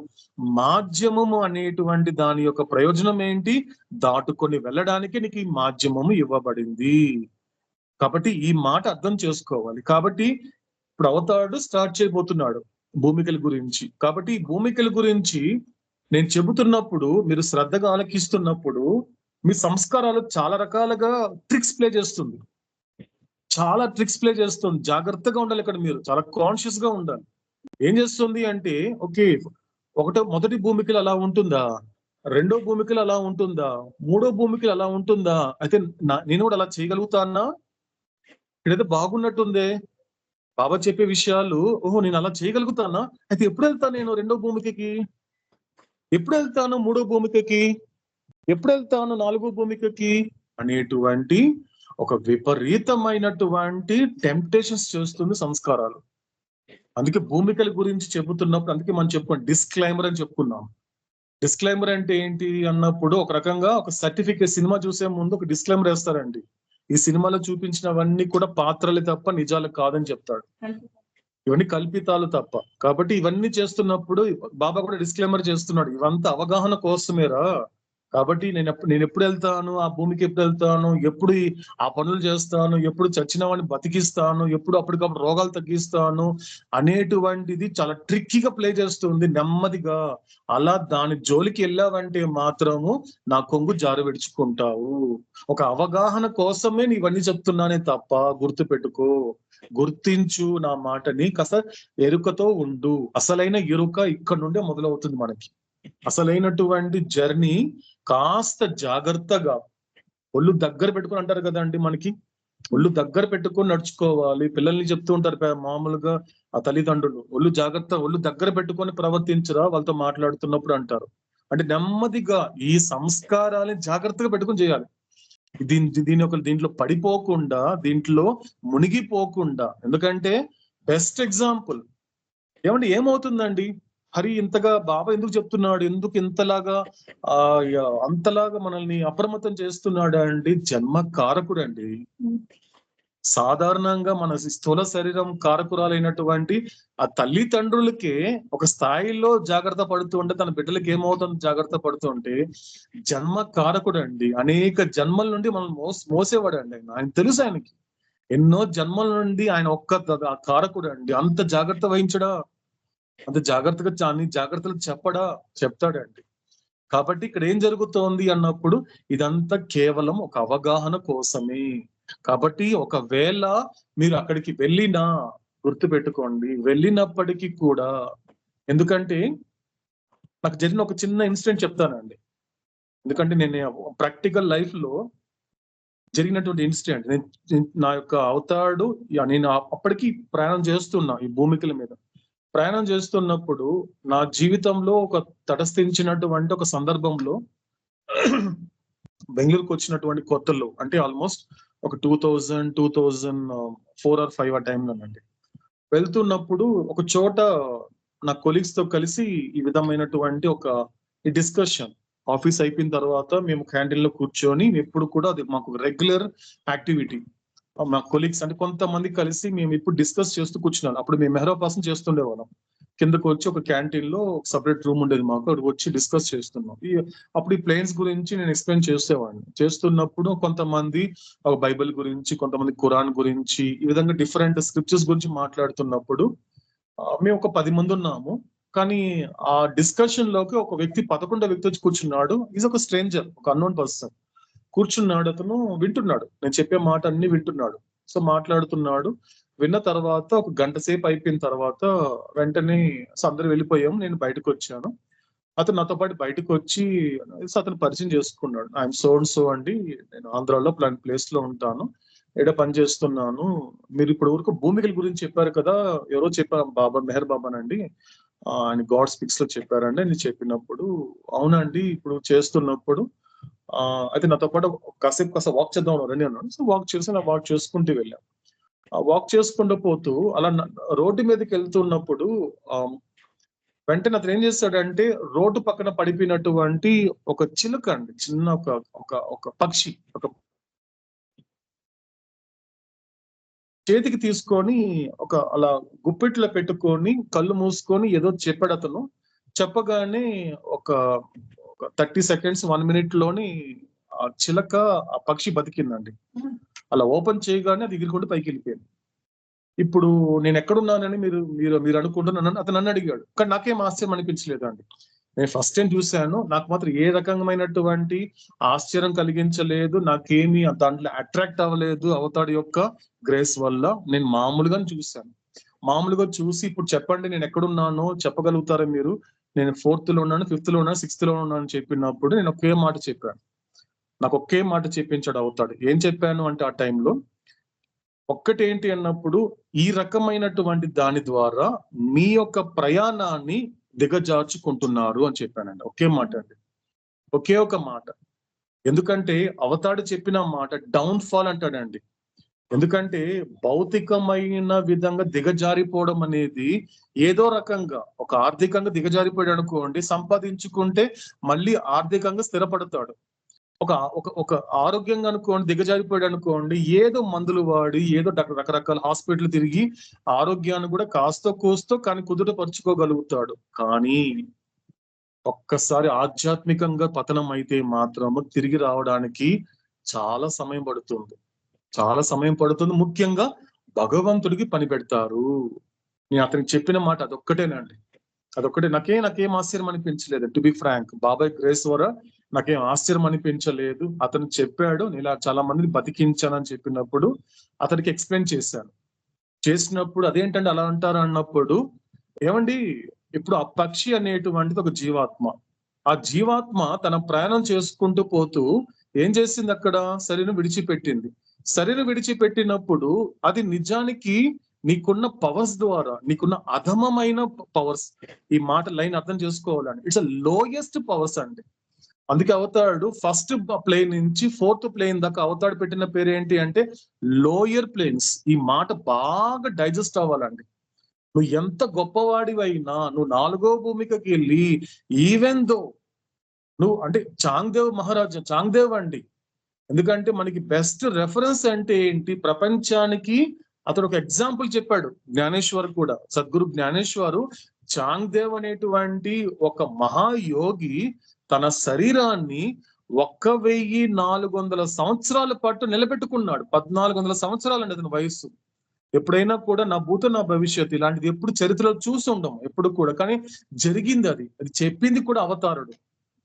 Speaker 1: మాధ్యమము అనేటువంటి దాని యొక్క ప్రయోజనం ఏంటి? దాటుకొని వెళ్ళడానికి నీకు ఈ మాధ్యమము ఇవ్వబడింది. కాబట్టి ఈ మాట అర్థం చేసుకోవాలి. కాబట్టి ఇప్పుడు అవతారుడు స్టార్ట్ చేయబోతున్నాడు భూమికల గురించి. కాబట్టి ఈ భూమికల గురించి నేను చెబుతున్నప్పుడు మీరు శ్రద్ధగా ఆలకిస్తున్నప్పుడు మీ సంస్కారాలు చాలా రకాలుగా ట్రిక్స్ ప్లే చేస్తుంది, చాలా ట్రిక్స్ ప్లే చేస్తుంది. జాగ్రత్తగా ఉండాలి. ఇక్కడ మీరు చాలా కాన్షియస్ గా ఉండాలి. ఏం చేస్తుంది అంటే, ఓకే మొదటి భూమికలు అలా ఉంటుందా, రెండో భూమికలు అలా ఉంటుందా, మూడో భూమికలు అలా ఉంటుందా, అయితే నేను కూడా అలా చేయగలుగుతానా? ఇక్కడైతే బాగున్నట్టుందే, బాబా చెప్పే విషయాలు, ఓహో నేను అలా చేయగలుగుతానా? అయితే ఎప్పుడు వెళ్తాను నేను రెండో భూమికకి, ఎప్పుడు వెళ్తాను మూడో భూమికకి, ఎప్పుడు వెళ్తాను నాలుగో భూమికకి అనేటువంటి ఒక విపరీతమైనటువంటి టెంప్టేషన్స్ చేస్తుంది సంస్కారాలు. అందుకే భూమికల గురించి చెబుతున్నప్పుడు అందుకే మనం చెప్పుకోండి డిస్క్లైమర్ అని చెప్పుకున్నాం. డిస్క్లైమర్ అంటే ఏంటి అన్నప్పుడు ఒక రకంగా ఒక సర్టిఫికేట్, సినిమా చూసే ముందు ఒక డిస్క్లైమర్ వేస్తారండి. ఈ సినిమాలో చూపించినవన్నీ కూడా పాత్రలే తప్ప నిజాలు కాదని చెప్తాడు. ఇవన్నీ కల్పితాలు తప్ప. కాబట్టి ఇవన్నీ చేస్తున్నప్పుడు బాబా కూడా డిస్క్లైమర్ చేస్తున్నాడు, ఇవంతా అవగాహన కోసమేరా. కాబట్టి నేను ఎప్పుడు వెళ్తాను ఆ భూమికి, ఎప్పుడు వెళ్తాను, ఎప్పుడు ఆ పనులు చేస్తాను, ఎప్పుడు చచ్చిన వాడిని బతికిస్తాను, ఎప్పుడు అప్పటికప్పుడు రోగాలు తగ్గిస్తాను అనేటువంటిది చాలా ట్రిక్కీగా ప్లే చేస్తుంది నెమ్మదిగా. అలా దాని జోలికి వెళ్ళావంటే మాత్రము నా కొంగు జారు విడుచుకుంటావు. ఒక అవగాహన కోసమే ఇవన్నీ చెప్తున్నానే తప్ప, గుర్తు పెట్టుకో, గుర్తించు నా మాటని, కాస్త ఎరుకతో ఉండు. అసలైన ఎరుక ఇక్కడ నుండే మొదలవుతుంది మనకి. అసలైనటువంటి జర్నీ కాస్త జాగ్రత్తగా ఒళ్ళు దగ్గర పెట్టుకుని అంటారు కదండి, మనకి ఒళ్ళు దగ్గర పెట్టుకొని నడుచుకోవాలి. పిల్లల్ని చెప్తూ ఉంటారు మామూలుగా ఆ తల్లిదండ్రులు, ఒళ్ళు దగ్గర పెట్టుకొని ప్రవర్తించరా వాళ్ళతో మాట్లాడుతున్నప్పుడు అంటారు. అంటే నెమ్మదిగా ఈ సంస్కారాన్ని జాగ్రత్తగా పెట్టుకొని చేయాలి. దీంట్లో పడిపోకుండా, దీంట్లో మునిగిపోకుండా. ఎందుకంటే బెస్ట్ ఎగ్జాంపుల్ ఏమండి, ఏమవుతుందండి, హరి ఇంతగా బాబా ఎందుకు చెప్తున్నాడు, ఎందుకు ఇంతలాగా అంతలాగా మనల్ని అప్రమత్తం చేస్తున్నాడు అండి? జన్మ కారకుడు అండి. సాధారణంగా మన స్థూల శరీరం కారకురాలైనటువంటి ఆ తల్లిదండ్రులకే ఒక స్థాయిలో జాగ్రత్త పడుతూ ఉంటే తన బిడ్డలకి ఏమవుతుంది జాగ్రత్త పడుతూ ఉంటే, జన్మ కారకుడు అండి. అనేక జన్మల నుండి మనం మోసేవాడు అండి ఆయన తెలుసు ఆయనకి. ఎన్నో జన్మల నుండి ఆయన ఒక్క కారకుడు అండి. అంత జాగ్రత్త వహించడా, అంత జాగ్రత్తగా అన్ని జాగ్రత్తలు చెప్తాడండి. కాబట్టి ఇక్కడ ఏం జరుగుతోంది అన్నప్పుడు ఇదంతా కేవలం ఒక అవగాహన కోసమే. కాబట్టి ఒకవేళ మీరు అక్కడికి వెళ్ళినా గుర్తుపెట్టుకోండి, వెళ్ళినప్పటికీ కూడా, ఎందుకంటే నాకు జరిగిన ఒక చిన్న ఇన్సిడెంట్ చెప్తానండి. ఎందుకంటే నేను ప్రాక్టికల్ లైఫ్ లో జరిగినటువంటి ఇన్సిడెంట్, నా యొక్క అవతారుడు, నేను అప్పటికి ప్రయాణం చేస్తున్నా ఈ భూమికల మీద. ప్రయాణం చేస్తున్నప్పుడు నా జీవితంలో ఒక తటస్థించినటువంటి ఒక సందర్భంలో బెంగళూరుకు వచ్చినటువంటి కొత్తలో, అంటే ఆల్మోస్ట్ ఒక 2004 or 5 ఆ టైంలోనండి. వెళ్తున్నప్పుడు ఒక చోట నా కొలీగ్స్ తో కలిసి ఈ విధమైనటువంటి ఒక డిస్కషన్, ఆఫీస్ అయిపోయిన తర్వాత మేము క్యాంటీన్ లో కూర్చొని, ఎప్పుడు కూడా అది మాకు రెగ్యులర్ యాక్టివిటీ. మా కొలీగ్స్ అంటే కొంతమంది కలిసి మేము ఇప్పుడు డిస్కస్ చేస్తూ కూర్చున్నాను. అప్పుడు మేము మెహరాపాసన చేస్తుండేవాళ్ళం. కిందకు వచ్చి ఒక క్యాంటీన్ లో ఒక సపరేట్ రూమ్ ఉండేది మాకు, అక్కడ వచ్చి డిస్కస్ చేస్తున్నాం. అప్పుడు ఈ ప్లేన్స్ గురించి నేను ఎక్స్ప్లెయిన్ చేసేవాడిని. చేస్తున్నప్పుడు కొంతమంది ఒక బైబిల్ గురించి, కొంతమంది ఖురాన్ గురించి, ఈ విధంగా డిఫరెంట్ స్క్రిప్చర్స్ గురించి మాట్లాడుతున్నప్పుడు మేము ఒక 10 మంది ఉన్నాము. కానీ ఆ డిస్కషన్ లోకి ఒక వ్యక్తి 11వ వ్యక్తి వచ్చి కూర్చున్నాడు. ఈజ్ ఒక స్ట్రేంజర్, ఒక అన్నోన్ పర్సన్ కూర్చున్నాడు. అతను వింటున్నాడు, నేను చెప్పే మాట అన్ని వింటున్నాడు. సో మాట్లాడుతున్నాడు. విన్న తర్వాత ఒక గంట సేపు అయిపోయిన తర్వాత వెంటనే అందరూ వెళ్ళిపోయాం, నేను బయటకు వచ్చాను. అతను నాతో పాటు బయటకు వచ్చి అతను పరిచయం చేసుకున్నాడు. ఐఎమ్ సో అండ్ సో అండి, నేను ఆంధ్రాలో ప్లేస్ లో ఉంటాను, ఎక్కడ పని చేస్తున్నాను. మీరు ఇప్పుడు వరకు భూమికల గురించి చెప్పారు కదా, ఎవరో చెప్పారు, బాబా మెహర్ బాబానండి, ఆయన గాడ్ స్పిక్స్ లో చెప్పారండి అని చెప్పినప్పుడు, అవునండి ఇప్పుడు చేస్తున్నప్పుడు అయితే నాతో పాటు కాసేపు వాక్ చేద్దాం రండి అన్నాడు. సో వాక్ చేసుకుంటూ వెళ్ళాం. ఆ వాక్ చేసుకుంటూ పోతూ అలా రోడ్డు మీదకి వెళ్తున్నప్పుడు వెంటనే అతను ఏం చేస్తాడంటే, రోడ్డు పక్కన పడిపోయినటువంటి ఒక చిలుక అండి, చిన్న ఒక పక్షి, ఒక చేతికి తీసుకొని అలా గుప్పిట్లో పెట్టుకొని కళ్ళు మూసుకొని ఏదో చెప్పాడు అతను. చెప్పగానే ఒక 30 seconds 1 minute లోని ఆ చిలక, ఆ పక్షి బతికిందండి. అలా ఓపెన్ చేయగానే అది ఎగిరికొంటూ పైకి వెళ్ళిపోయింది. ఇప్పుడు నేను ఎక్కడున్నానని మీరు అనుకుంటున్నానని అతను నన్ను అడిగాడు. కానీ నాకేం ఆశ్చర్యం అనిపించలేదండి. నేను ఫస్ట్ టైం చూశాను, నాకు మాత్రం ఏ రకమైనటువంటి ఆశ్చర్యం కలిగించలేదు, నాకేమి దాంట్లో అట్రాక్ట్ అవ్వలేదు. అవతాడి యొక్క గ్రేస్ వల్ల నేను మామూలుగా చూసి ఇప్పుడు చెప్పండి నేను ఎక్కడున్నానో చెప్పగలుగుతారా మీరు? నేను 4th లో ఉన్నాను, 5th లో ఉన్నాను, 6th లో ఉన్నాను అని చెప్పినప్పుడు నేను ఒకే మాట చెప్పాను. నాకు ఒకే మాట చెప్పించాడు అవుతాడు. ఏం చెప్పాను అంటే, ఆ టైంలో ఒక్కటేంటి అన్నప్పుడు, ఈ రకమైనటువంటి దాని ద్వారా మీ యొక్క ప్రయాణాన్ని దిగజార్చుకుంటున్నారు అని చెప్పానండి. ఒకే మాట అండి, ఒకే ఒక మాట. ఎందుకంటే అవతాడు చెప్పిన మాట డౌన్ ఫాల్ అంటాడండి. ఎందుకంటే భౌతికమైన విధంగా దిగజారిపోవడం అనేది ఏదో రకంగా, ఒక ఆర్థికంగా దిగజారిపోయాడు అనుకోండి, సంపాదించుకుంటే మళ్ళీ ఆర్థికంగా స్థిరపడతాడు. ఒక ఆరోగ్యంగా అనుకోండి, దిగజారిపోయాడు అనుకోండి, ఏదో మందులు వాడి ఏదో రకరకాల హాస్పిటల్ తిరిగి ఆరోగ్యాన్ని కూడా కాస్తో కూస్తో కానీ కుదుటపరుచుకోగలుగుతాడు. కానీ ఒక్కసారి ఆధ్యాత్మికంగా పతనం అయితే మాత్రము తిరిగి రావడానికి చాలా సమయం పడుతుంది. ముఖ్యంగా భగవంతుడికి పని పెడతారు. నేను అతనికి చెప్పిన మాట అదొక్కటేనండి, అదొక్కటే. నాకేం ఆశ్చర్యం అనిపించలేదు. టు బి ఫ్రాంక్, బాబాయ్ గ్రేస్ ద్వారా నాకేం ఆశ్చర్యం అనిపించలేదు. అతను చెప్పాడు, నేను ఇలా చాలా మందిని బతికించానని చెప్పినప్పుడు అతనికి ఎక్స్ప్లెయిన్ చేసినప్పుడు అదేంటండి అలా అంటారు అన్నప్పుడు, ఏమండి ఇప్పుడు ఆ పక్షి అనేటువంటిది ఒక జీవాత్మ. ఆ జీవాత్మ తన ప్రయాణం చేసుకుంటూ పోతూ ఏం చేసింది, అక్కడ శరీరం విడిచిపెట్టినప్పుడు అది నిజానికి నీకున్న పవర్స్ ద్వారా, నీకున్న అధమమైన పవర్స్, ఈ మాట లైన్ అర్థం చేసుకోవాలండి, ఇట్స్ లోయెస్ట్ పవర్స్ అండి. అందుకే అవతాడు ఫస్ట్ ప్లేన్ నుంచి 4th ప్లేన్ దాకా అవతాడు పెట్టిన పేరు ఏంటి అంటే లోయర్ ప్లేన్స్. ఈ మాట బాగా డైజెస్ట్ అవ్వాలండి. నువ్వు ఎంత గొప్పవాడివైనా నువ్వు 4వ భూమికకి వెళ్ళి, ఈవెన్ దో నువ్వు అంటే చాంగ్దేవ్ అండి. ఎందుకంటే మనకి బెస్ట్ రెఫరెన్స్ అంటే ఏంటి ప్రపంచానికి, అతడు ఒక ఎగ్జాంపుల్ చెప్పాడు. జ్ఞానేశ్వర్ కూడా, సద్గురు జ్ఞానేశ్వరు చాంగ్దేవ్ అనేటువంటి ఒక మహాయోగి తన శరీరాన్ని 1400 సంవత్సరాల పాటు నిలబెట్టుకున్నాడు. 1400 సంవత్సరాలండి అతని వయస్సు. ఎప్పుడైనా కూడా నా భూత నా భవిష్యత్తు ఇలాంటిది ఎప్పుడు చరిత్రలో చూసి ఉండము ఎప్పుడు కూడా, కానీ జరిగింది. అది చెప్పింది కూడా అవతారుడు.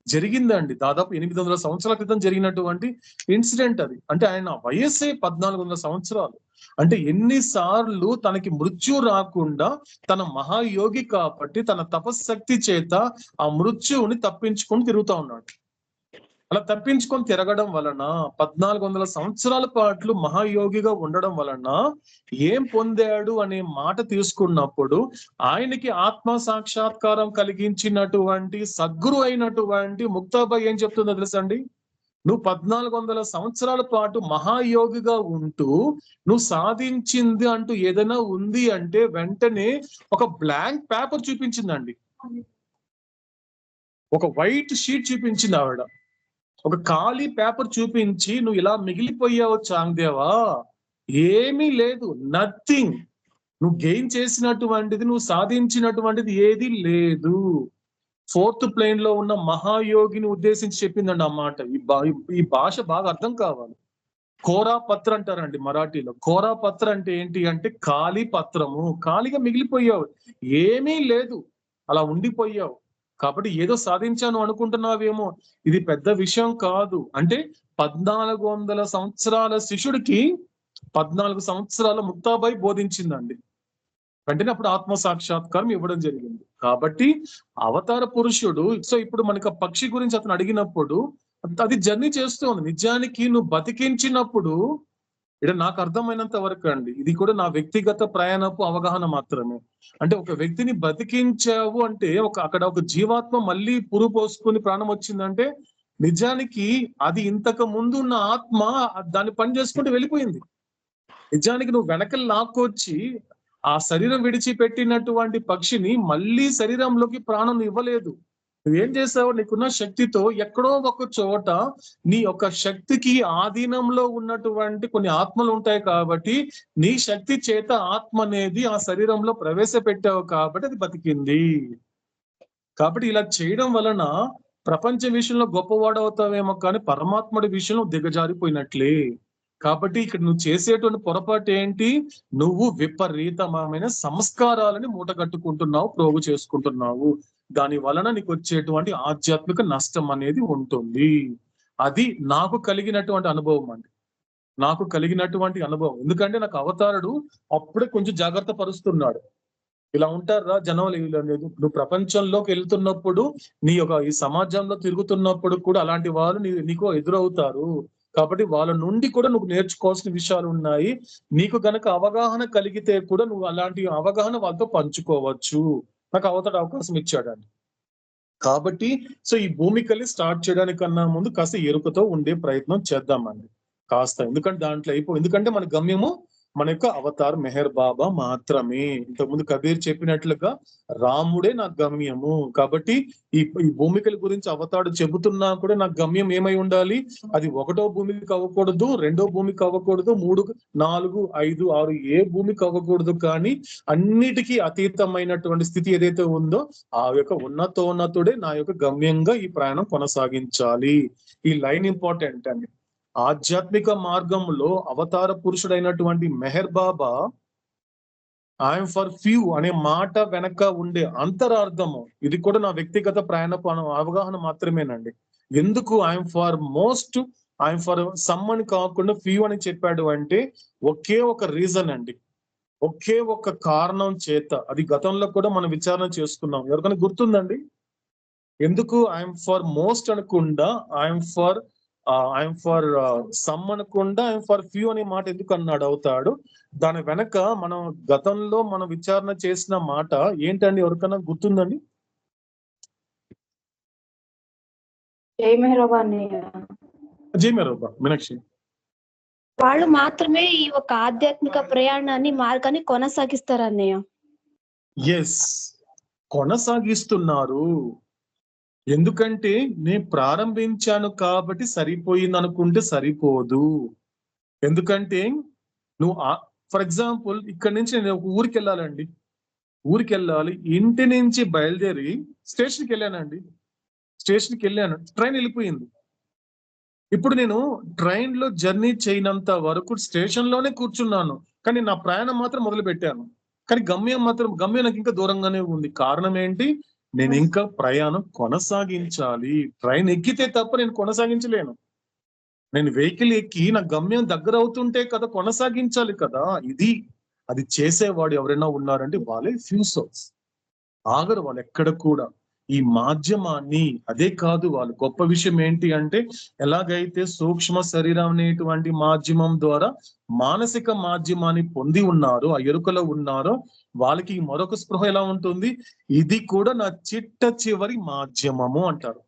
Speaker 1: జరిగిందండి. దాదాపు 800 సంవత్సరాల క్రితం జరిగినటువంటి ఇన్సిడెంట్ అది. అంటే ఆయన వయస్సే 1400 సంవత్సరాలు. అంటే ఎన్నిసార్లు తనకి మృత్యు రాకుండా, తన మహాయోగి కాబట్టి తన తపశక్తి చేత ఆ మృత్యువుని తప్పించుకొని తిరుగుతా ఉన్నాడు. అలా తప్పించుకొని తిరగడం వలన 1400 సంవత్సరాల పాటు మహాయోగిగా ఉండడం వలన ఏం పొందాడు అనే మాట తీసుకున్నప్పుడు, ఆయనకి ఆత్మ సాక్షాత్కారం కలిగించినటువంటి సద్గురు అయినటువంటి ముక్తాబాయి ఏం చెప్తుందో తెలుసండి, నువ్వు 1400 సంవత్సరాల పాటు మహాయోగిగా ఉంటూ నువ్వు సాధించింది అంటూ ఏదైనా ఉంది అంటే వెంటనే ఒక బ్లాంక్ పేపర్ చూపించిందండి, ఒక వైట్ షీట్ చూపించింది ఆవిడ. ఒక ఖాళీ పేపర్ చూపించి, నువ్వు ఇలా మిగిలిపోయావు చాంగ్దేవా, ఏమీ లేదు, నథింగ్, నువ్వు గెయిన్ చేసినటువంటిది, నువ్వు సాధించినటువంటిది ఏది లేదు. 4th ప్లేన్ లో ఉన్న మహాయోగిని ఉద్దేశించి చెప్పిందండి ఆ మాట. ఈ భాష బాగా అర్థం కావాలి. కోరా పత్ర అంటారండి మరాఠీలో. కోరా పత్ర అంటే ఏంటి అంటే ఖాళీ పత్రము. ఖాళీగా మిగిలిపోయావు, ఏమీ లేదు, అలా ఉండిపోయావు. కాబట్టి ఏదో సాధించాను అనుకుంటున్నావేమో, ఇది పెద్ద విషయం కాదు. అంటే 1400 సంవత్సరాల శిష్యుడికి 14 సంవత్సరాల ముక్తాబాయి బోధించిందండి. వెంటనే అప్పుడు ఆత్మ సాక్షాత్కారం ఇవ్వడం జరిగింది. కాబట్టి అవతార పురుషుడు, సో ఇప్పుడు మనకి ఆ పక్షి గురించి అతను అడిగినప్పుడు అది జర్నీ చేస్తూ ఉంది. నిజానికి నువ్వు బతికించినప్పుడు, ఇక్కడ నాకు అర్థమైనంత వరకు అండి, ఇది కూడా నా వ్యక్తిగత ప్రయాణపు అవగాహన మాత్రమే. అంటే ఒక వ్యక్తిని బతికించావు అంటే అక్కడ ఒక జీవాత్మ మళ్ళీ పురుగు పోసుకుని ప్రాణం వచ్చిందంటే నిజానికి అది ఇంతకు ముందు ఉన్న ఆత్మ దాన్ని పని చేసుకుంటూ వెళ్ళిపోయింది. నిజానికి నువ్వు వెనకలు లాక్కొచ్చి ఆ శరీరం విడిచిపెట్టినటువంటి పక్షిని మళ్ళీ శరీరంలోకి ప్రాణం ఇవ్వలేదు. నువ్వేం చేసావు? నీకున్న శక్తితో ఎక్కడో ఒక చోట నీ యొక్క శక్తికి ఆధీనంలో ఉన్నటువంటి కొన్ని ఆత్మలు ఉంటాయి కాబట్టి నీ శక్తి చేత ఆత్మ అనేది ఆ శరీరంలో ప్రవేశపెట్టావు కాబట్టి అది బతికింది. కాబట్టి ఇలా చేయడం వలన ప్రపంచ విషయంలో గొప్పవాడవుతావేమో కానీ పరమాత్ముడి విషయంలో దిగజారిపోయినట్లే. కాబట్టి ఇక్కడ నువ్వు చేసేటువంటి పొరపాటు ఏంటి? నువ్వు విపరీతమైన సంస్కారాలని మూటగట్టుకుంటున్నావు, ప్రోగు చేసుకుంటున్నావు. దాని వలన నీకు వచ్చేటువంటి ఆధ్యాత్మిక నష్టం అనేది ఉంటుంది. అది నాకు కలిగినటువంటి అనుభవం అండి, నాకు కలిగినటువంటి అనుభవం. ఎందుకంటే నాకు అవతారుడు అప్పుడే కొంచెం జాగ్రత్త పరుస్తున్నాడు. ఇలా ఉంటారా జనం? నువ్వు ప్రపంచంలోకి వెళ్తున్నప్పుడు, నీ యొక్క ఈ సమాజంలో తిరుగుతున్నప్పుడు కూడా అలాంటి వాళ్ళు నీకు ఎదురవుతారు. కాబట్టి వాళ్ళ నుండి కూడా నువ్వు నేర్చుకోవాల్సిన విషయాలు ఉన్నాయి. నీకు గనక అవగాహన కలిగితే కూడా నువ్వు అలాంటి అవగాహన వాళ్ళతో పంచుకోవచ్చు. నాకు అవతాడు అవకాశం ఇచ్చాడండి. కాబట్టి సో ఈ భూమికల్ని స్టార్ట్ చేయడానికన్నా ముందు కాస్త ఎరుకతో ఉండే ప్రయత్నం చేద్దామండి కాస్త. ఎందుకంటే మన గమ్యము మన యొక్క అవతార్ మెహర్ బాబా మాత్రమే. ఇంతకుముందు కబీర్ చెప్పినట్లుగా రాముడే నా గమ్యము. కాబట్టి ఈ భూమికల గురించి అవతాడు చెబుతున్నా కూడా నా గమ్యం ఏమై ఉండాలి? అది 1వ భూమికి అవ్వకూడదు, 2వ భూమికి అవ్వకూడదు, 3, 4, 5, 6 ఏ భూమికి అవ్వకూడదు. కానీ అన్నిటికీ అతీతమైనటువంటి స్థితి ఏదైతే ఉందో ఆ యొక్క ఉన్నతోన్నతుడే నా యొక్క గమ్యంగా ఈ ప్రయాణం కొనసాగించాలి. ఈ లైన్ ఇంపార్టెంట్ అండి. ఆధ్యాత్మిక మార్గంలో అవతార పురుషుడైనటువంటి మెహర్ బాబా ఐఎమ్ ఫర్ ఫ్యూ అనే మాట వెనక ఉండే అంతరార్థము, ఇది కూడా నా వ్యక్తిగత ప్రయాణపు అవగాహన మాత్రమేనండి. ఎందుకు I'm for most, I'm for some అని కాకుండా ఫ్యూ అని చెప్పాడు అంటే ఒకే ఒక రీజన్ అండి, ఒకే ఒక కారణం చేత. అది గతంలో కూడా మనం విచారణ చేసుకున్నాం. ఎవరికైనా గుర్తుందండి? ఎందుకు ఐఎమ్ ఫర్ మోస్ట్ అనకుండా ఐఎమ్ ఫర్ సమ్ అనకుండా ఐఎమ్ ఫర్ ఫ్యూ అనే మాట ఎందుకు అన్నాడు అవుతాడు? దాని వెనక మనం గతంలో మనం విచారణ చేసిన మాట ఏంటండి? ఎవరికైనా గుర్తుందండి?
Speaker 2: జై మెహరాబా
Speaker 1: మీనాక్షి.
Speaker 2: వాళ్ళు మాత్రమే ఈ ఒక ఆధ్యాత్మిక ప్రయాణాన్ని మార్గాన్ని కొనసాగిస్తారు అన్నయ్య.
Speaker 1: ఎస్, కొనసాగిస్తున్నారు. ఎందుకంటే నేను ప్రారంభించాను కాబట్టి సరిపోయింది అనుకుంటే సరిపోదు. ఎందుకంటే నువ్వు ఫర్ ఎగ్జాంపుల్ ఇక్కడ నుంచి నేను ఒక ఊరికి వెళ్ళాలండి, ఊరికి వెళ్ళాలి. ఇంటి నుంచి బయలుదేరి స్టేషన్కి వెళ్ళానండి, స్టేషన్కి వెళ్ళాను, ట్రైన్ వెళ్ళిపోయింది. ఇప్పుడు నేను ట్రైన్ లో జర్నీ చేయనంత వరకు స్టేషన్ లోనే కూర్చున్నాను, కానీ నా ప్రయాణం మాత్రం మొదలు పెట్టాను. కానీ గమ్యం నాకు ఇంకా దూరంగానే ఉంది. కారణం ఏంటి? నేను ఇంకా ప్రయాణం కొనసాగించాలి. ట్రైన్ ఎక్కితే తప్ప నేను కొనసాగించలేను. నేను వెహికల్ ఎక్కి నా గమ్యం దగ్గర అవుతుంటే కదా కొనసాగించాలి కదా. అది చేసేవాడు ఎవరైనా ఉన్నారంటే వాళ్ళే ఫ్యూ సోల్స్. ఆగరు వాళ్ళు ఎక్కడ కూడా ఈ మాధ్యమాన్ని. అదే కాదు, వాళ్ళు గొప్ప విషయం ఏంటి అంటే ఎలాగైతే సూక్ష్మ శరీరం అనేటువంటి మాధ్యమం ద్వారా మానసిక మాధ్యమాన్ని పొంది ఉన్నారో, ఆ ఎరుకలో ఉన్నారో, వాళ్ళకి మరొక స్పృహ ఎలా ఉంటుంది? ఇది కూడా నా చిట్ట చివరి మాధ్యమము అంటారు.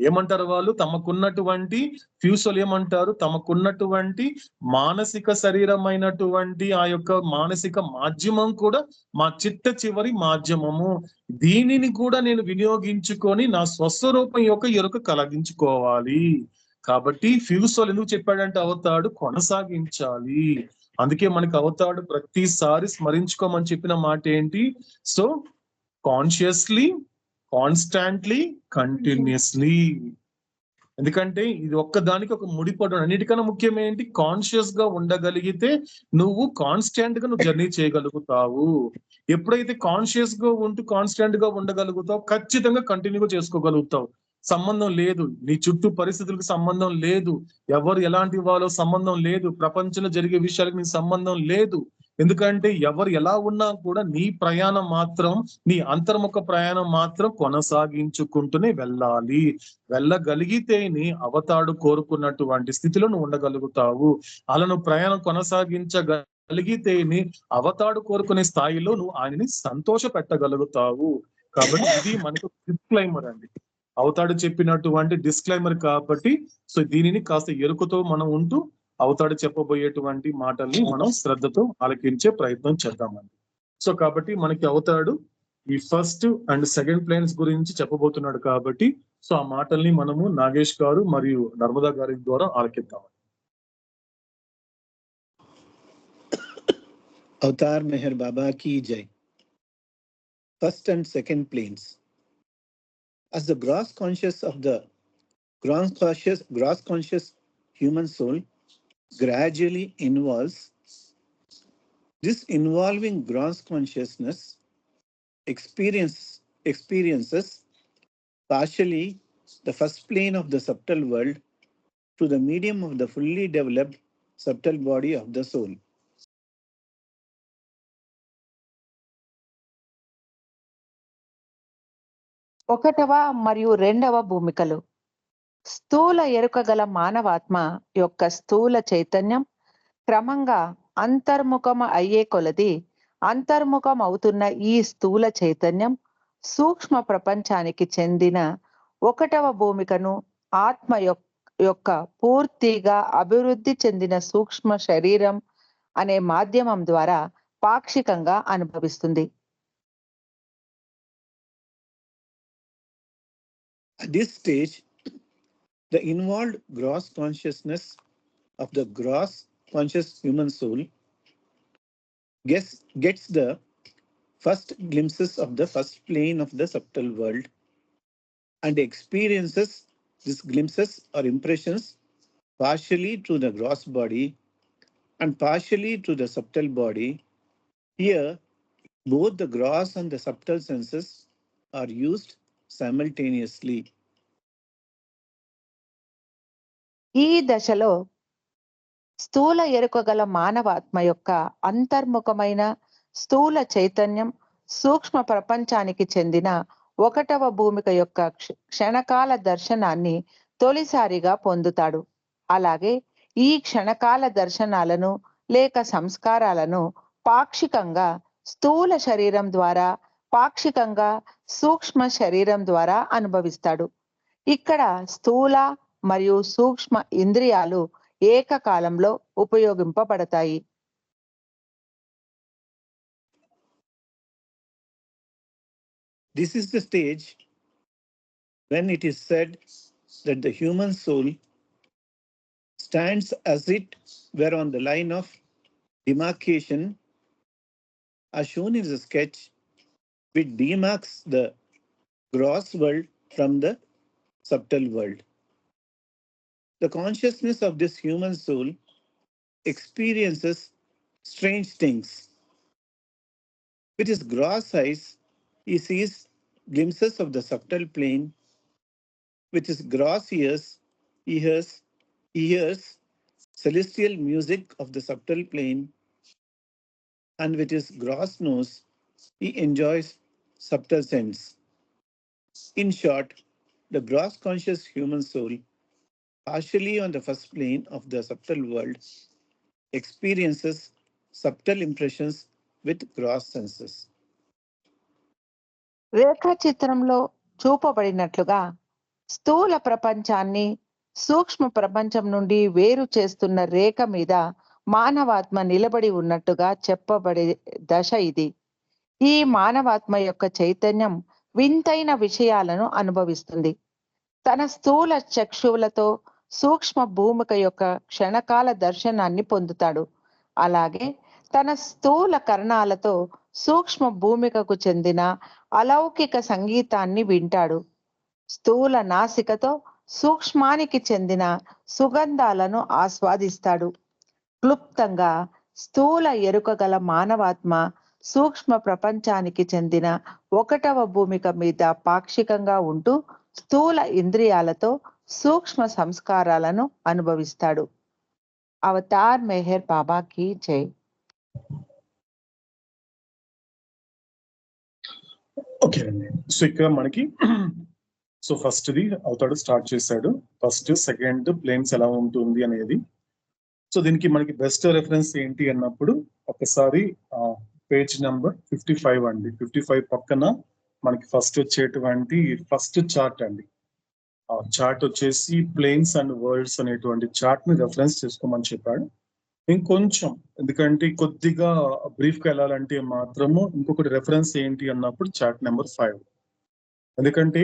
Speaker 1: ఏమంటారు వాళ్ళు? తమకున్నటువంటి ఫ్యూసోలు ఏమంటారు? తమకున్నటువంటి మానసిక శరీరమైనటువంటి ఆ యొక్క మానసిక మాధ్యమం కూడా మా చిట్ట చివరి మాధ్యమము. దీనిని కూడా నేను వినియోగించుకొని నా స్వస్వరూపం యొక్క ఎరుక కలిగించుకోవాలి. కాబట్టి ఫ్యూసోలు ఎందుకు చెప్పాడంటే అవతాడు కొనసాగించాలి. అందుకే మనకి అవతాడు ప్రతిసారి స్మరించుకోమని చెప్పిన మాట ఏంటి? So consciously, constantly, continuously. ఎందుకంటే ఇది ఒక్కదానికి ఒక ముడిపడు. అన్నిటికన్నా ముఖ్యం ఏంటి? కాన్షియస్ గా ఉండగలిగితే నువ్వు కాన్స్టాంట్ గా నువ్వు జర్నీ చేయగలుగుతావు. ఎప్పుడైతే కాన్షియస్ గా ఉంటూ కాన్స్టాంట్ గా ఉండగలుగుతావు ఖచ్చితంగా కంటిన్యూగా చేసుకోగలుగుతావు. సంబంధం లేదు, నీ చుట్టూ పరిస్థితులకు సంబంధం లేదు, ఎవరు ఎలాంటి వాళ్ళో సంబంధం లేదు, ప్రపంచంలో జరిగే విషయాలకు నీ సంబంధం లేదు. ఎందుకంటే ఎవరు ఎలా ఉన్నా కూడా నీ ప్రయాణం మాత్రం, నీ అంతర్ముఖ ప్రయాణం మాత్రం కొనసాగించుకుంటూనే వెళ్ళాలి. వెళ్ళగలిగితేనే అవతాడు కోరుకున్నటువంటి స్థితిలో నువ్వు ఉండగలుగుతావు. అలా నువ్వు ప్రయాణం కొనసాగించగలిగితేనే అవతాడు కోరుకునే స్థాయిలో నువ్వు ఆయనని సంతోష పెట్టగలుగుతావు. కాబట్టి ఇది మనకు డిస్క్లైమర్ అండి, అవతాడు చెప్పినటువంటి డిస్క్లైమర్. కాబట్టి సో దీనిని కాస్త ఎరుకతో మనం ఉంటూ అవతాడు చెప్పబోయేటువంటి మాటల్ని మనం శ్రద్ధతో ఆలకించే ప్రయత్నం చేద్దామండి. సో కాబట్టి మనకి అవతాడు ఈ ఫస్ట్ అండ్ సెకండ్ ప్లేన్స్ గురించి చెప్పబోతున్నాడు. కాబట్టి సో ఆ మాటల్ని మనము నాగేష్ గారు మరియు నర్మదా గారి ద్వారా ఆలకిద్దాం.
Speaker 7: अवतार मेहर बाबा की जय. First and second planes. As the gross conscious human soul gradually involves, this involving gross consciousness experiences partially the first plane of the subtle world through the medium of the fully developed subtle body of the soul.
Speaker 8: ఒకటవ మరియు రెండవ భూమికలు. స్థూల ఎరుక గల మానవాత్మ యొక్క స్థూల చైతన్యం క్రమంగా అంతర్ముఖం అయ్యే కొలది అంతర్ముఖం అవుతున్న ఈ స్థూల చైతన్యం సూక్ష్మ ప్రపంచానికి చెందిన ఒకటవ భూమికను ఆత్మ యొక్క పూర్తిగా అభివృద్ధి చెందిన సూక్ష్మ శరీరం అనే మాధ్యమం ద్వారా పాక్షికంగా అనుభవిస్తుంది.
Speaker 7: At this stage, the involved gross consciousness of the gross conscious human soul gets the first glimpses of the first plane of the subtle world and experiences these glimpses or impressions partially through the gross body and partially through the subtle body. Here, both the gross and the subtle senses are used simultaneously.
Speaker 8: ఈ దశలో స్థూల ఎరుక గల మానవాత్మ యొక్క అంతర్ముఖమైన స్థూల చైతన్యం సూక్ష్మ ప్రపంచానికి చెందిన ఒకటవ భూమిక యొక్క క్షణకాల దర్శనాన్ని తొలిసారిగా పొందుతాడు. అలాగే ఈ క్షణకాల దర్శనాలను లేక సంస్కారాలను పాక్షికంగా స్థూల శరీరం ద్వారా, పాక్షికంగా సూక్ష్మ శరీరం ద్వారా అనుభవిస్తాడు. ఇక్కడ స్థూల మరియు సూక్ష్మ ఇంద్రియాలు ఏకకాలంలో ఉపయోగింపబడతాయి.
Speaker 7: This is the stage when it is said that the human soul stands as it were on the line of demarcation as shown in the sketch, which demarks the gross world from the subtle world. The consciousness of this human soul experiences strange things. With his gross eyes, he sees glimpses of the subtle plane. With his gross ears, he hears celestial music of the subtle plane. And with his gross nose, he enjoys subtle scents. In short, the gross conscious human soul, partially on the first plane of the subtle world, experiences subtle impressions with gross senses.
Speaker 8: రేఖా చిత్రంలో చూపబడినట్లుగా స్థూల ప్రపంచాన్ని సూక్ష్మ ప్రపంచం నుండి వేరు చేస్తున్న రేఖ మీద మానవాత్మ నిలబడి ఉన్నట్టుగా చెప్పబడే దశ ఇది. ఈ మానవాత్మ యొక్క చైతన్యం వింతైన విషయాలను అనుభవిస్తుంది. తన స్థూల చక్షువులతో సూక్ష్మ భూమిక యొక్క క్షణకాల దర్శనాన్ని పొందుతాడు. అలాగే తన స్థూల కర్ణాలతో సూక్ష్మ భూమికకు చెందిన అలౌకిక సంగీతాన్ని వింటాడు. స్థూల నాసికతో సూక్ష్మానికి చెందిన సుగంధాలను ఆస్వాదిస్తాడు. క్లుప్తంగా స్థూల ఎరుక గల మానవాత్మ సూక్ష్మ ప్రపంచానికి చెందిన ఒకటవ భూమిక మీద పాక్షికంగా ఉంటూ స్థూల ఇంద్రియాలతో సూక్ష్మ సంస్కారాలను అనుభవిస్తాడు. అవతార్ మెహర్ బాబాకి జై.
Speaker 1: ఓకే అండి. సో ఇక్కడ మనకి సో ఫస్ట్ ది అవుతాడు స్టార్ట్ చేశాడు. ఫస్ట్ సెకండ్ ప్లేన్స్ ఎలా ఉంటుంది అనేది. సో దీనికి మనకి బెస్ట్ రెఫరెన్స్ ఏంటి అన్నప్పుడు ఒకసారి పేజ్ నెంబర్ 55 అండి. 55 పక్కన మనకి ఫస్ట్ వచ్చేటువంటి ఫస్ట్ చార్ట్ అండి. ఆ చార్ట్ వచ్చేసి ప్లేన్స్ అండ్ వరల్డ్స్ అనేటువంటి చార్ట్ ని రెఫరెన్స్ చేసుకోమని చెప్పాడు. ఇంకొంచెం ఎందుకంటే కొద్దిగా బ్రీఫ్ గా వెళ్ళాలంటే మాత్రము ఇంకొకటి రెఫరెన్స్ ఏంటి అన్నప్పుడు చార్ట్ నెంబర్ 5. ఎందుకంటే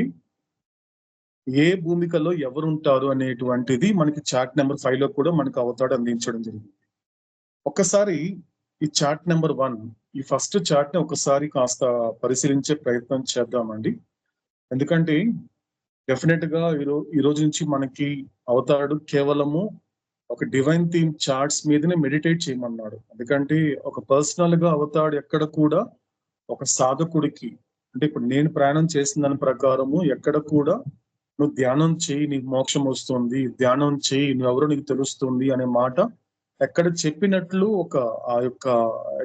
Speaker 1: ఏ భూమికలో ఎవరు ఉంటారు అనేటువంటిది మనకి చార్ట్ నెంబర్ 5 లో కూడా మనకు అవతాడు అందించడం జరిగింది. ఒక్కసారి ఈ చార్ట్ నెంబర్ 1 ఈ ఫస్ట్ చార్ట్ ని ఒకసారి కాస్త పరిశీలించే ప్రయత్నం చేద్దామండి. ఎందుకంటే డెఫినెట్ గా ఈ రోజు నుంచి మనకి అవతాడు కేవలము ఒక డివైన్ థీమ్ చార్ట్స్ మీదనే మెడిటేట్ చేయమన్నాడు. ఎందుకంటే ఒక పర్సనల్ గా అవతాడు ఎక్కడ కూడా ఒక సాధకుడికి అంటే ఇప్పుడు నేను ప్రయాణం చేసిన దాని ప్రకారము ఎక్కడ కూడా నువ్వు ధ్యానం చేయి నీకు మోక్షం వస్తుంది, ధ్యానం చేయి నువ్వెవరో నీకు తెలుస్తుంది అనే మాట ఎక్కడ చెప్పినట్లు ఆ యొక్క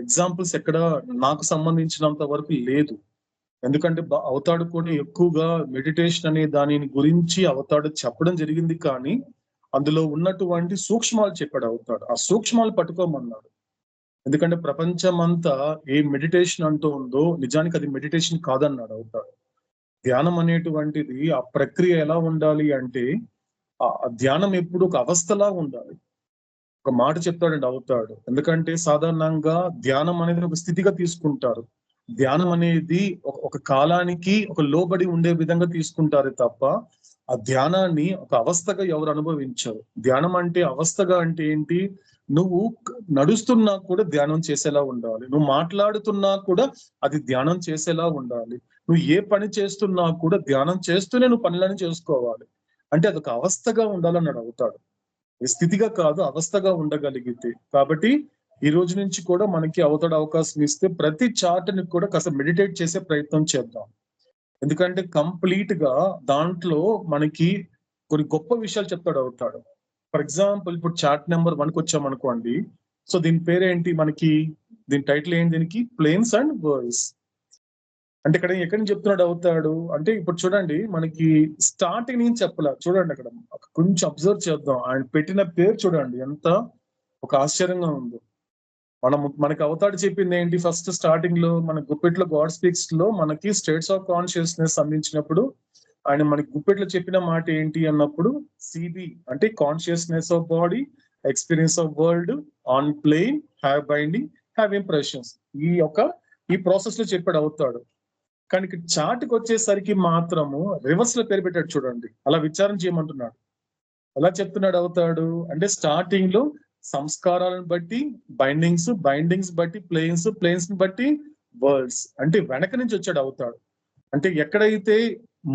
Speaker 1: ఎగ్జాంపుల్స్ ఎక్కడ నాకు సంబంధించినంత వరకు లేదు. ఎందుకంటే అవతాడు కూడా ఎక్కువగా మెడిటేషన్ అనే దాని గురించి అవతాడు చెప్పడం జరిగింది, కానీ అందులో ఉన్నటువంటి సూక్ష్మాలు చెప్పాడు అవతాడు. ఆ సూక్ష్మాలు పట్టుకోమన్నాడు. ఎందుకంటే ప్రపంచం అంతా ఏ మెడిటేషన్ అంటూ ఉందో నిజానికి అది మెడిటేషన్ కాదన్నాడు అవతాడు. ధ్యానం అనేటువంటిది ఆ ప్రక్రియ ఎలా ఉండాలి అంటే ఆ ధ్యానం ఎప్పుడు ఒక అవస్థలా ఉండాలి. ఒక మాట చెప్తాడండి అవుతాడు. ఎందుకంటే సాధారణంగా ధ్యానం అనేది ఒక స్థితిగా తీసుకుంటారు. ధ్యానం అనేది ఒక కాలానికి ఒక లోబడి ఉండే విధంగా తీసుకుంటారు తప్ప ఆ ధ్యానాన్ని ఒక అవస్థగా ఎవరు అనుభవించరు. ధ్యానం అంటే అవస్థగా అంటే ఏంటి? నువ్వు నడుస్తున్నా కూడా ధ్యానం చేసేలా ఉండాలి, నువ్వు మాట్లాడుతున్నా కూడా అది ధ్యానం చేసేలా ఉండాలి, నువ్వు ఏ పని చేస్తున్నా కూడా ధ్యానం చేస్తూనే నువ్వు పనులను చేసుకోవాలి. అంటే అదొక అవస్థగా ఉండాలన్నాడు అవుతాడు. స్థితిగా కాదు, అవస్థగా ఉండగలిగితే. కాబట్టి ఈ రోజు నుంచి కూడా మనకి అవతాడు అవకాశం ఇస్తే ప్రతి చార్ట్ ని కూడా కాస్త మెడిటేట్ చేసే ప్రయత్నం చేద్దాం. ఎందుకంటే కంప్లీట్ గా దాంట్లో మనకి కొన్ని గొప్ప విషయాలు చెప్తాడు అవుతాడు. ఫర్ ఎగ్జాంపుల్ ఇప్పుడు చార్ట్ నెంబర్ 1కి వచ్చామనుకోండి. సో దీని పేరేంటి? మనకి దీని టైటిల్ ఏంటి? దీనికి ప్లేన్స్ అండ్ వరల్డ్స్. అంటే ఇక్కడ ఎక్కడి నుంచి చెప్తున్నాడు అవుతాడు అంటే ఇప్పుడు చూడండి మనకి స్టార్టింగ్ నుంచి చెప్పలే. చూడండి అక్కడ కొంచెం అబ్జర్వ్ చేద్దాం. ఆయన పెట్టిన పేరు చూడండి ఎంత ఒక ఆశ్చర్యంగా ఉందో. మనకి అవతాడు చెప్పింది ఏంటి? ఫస్ట్ స్టార్టింగ్ లో మన గుప్పెట్లో గాడ్ స్పీక్స్ లో మనకి స్టేట్స్ ఆఫ్ కాన్షియస్నెస్ అందించినప్పుడు ఆయన మనకి గుప్పెట్లో చెప్పిన మాట ఏంటి అన్నప్పుడు సిబి అంటే consciousness of body, experience of world, on plane, have binding, have impressions. ఈ ప్రాసెస్ లో చెప్పాడు అవుతాడు. కానీ ఇక్కడ చార్ట్కి వచ్చేసరికి మాత్రము రివర్స్ లో పేరు పెట్టాడు చూడండి. అలా విచారం చేయమంటున్నాడు. ఎలా చెప్తున్నాడు అవుతాడు అంటే స్టార్టింగ్ లో సంస్కారాలను బట్టి బైండింగ్స్, బైండింగ్స్ బట్టి ప్లేన్స్, ప్లేన్స్ ని బట్టి వరల్డ్స్. అంటే వెనక నుంచి వచ్చాడు అవుతాడు. అంటే ఎక్కడైతే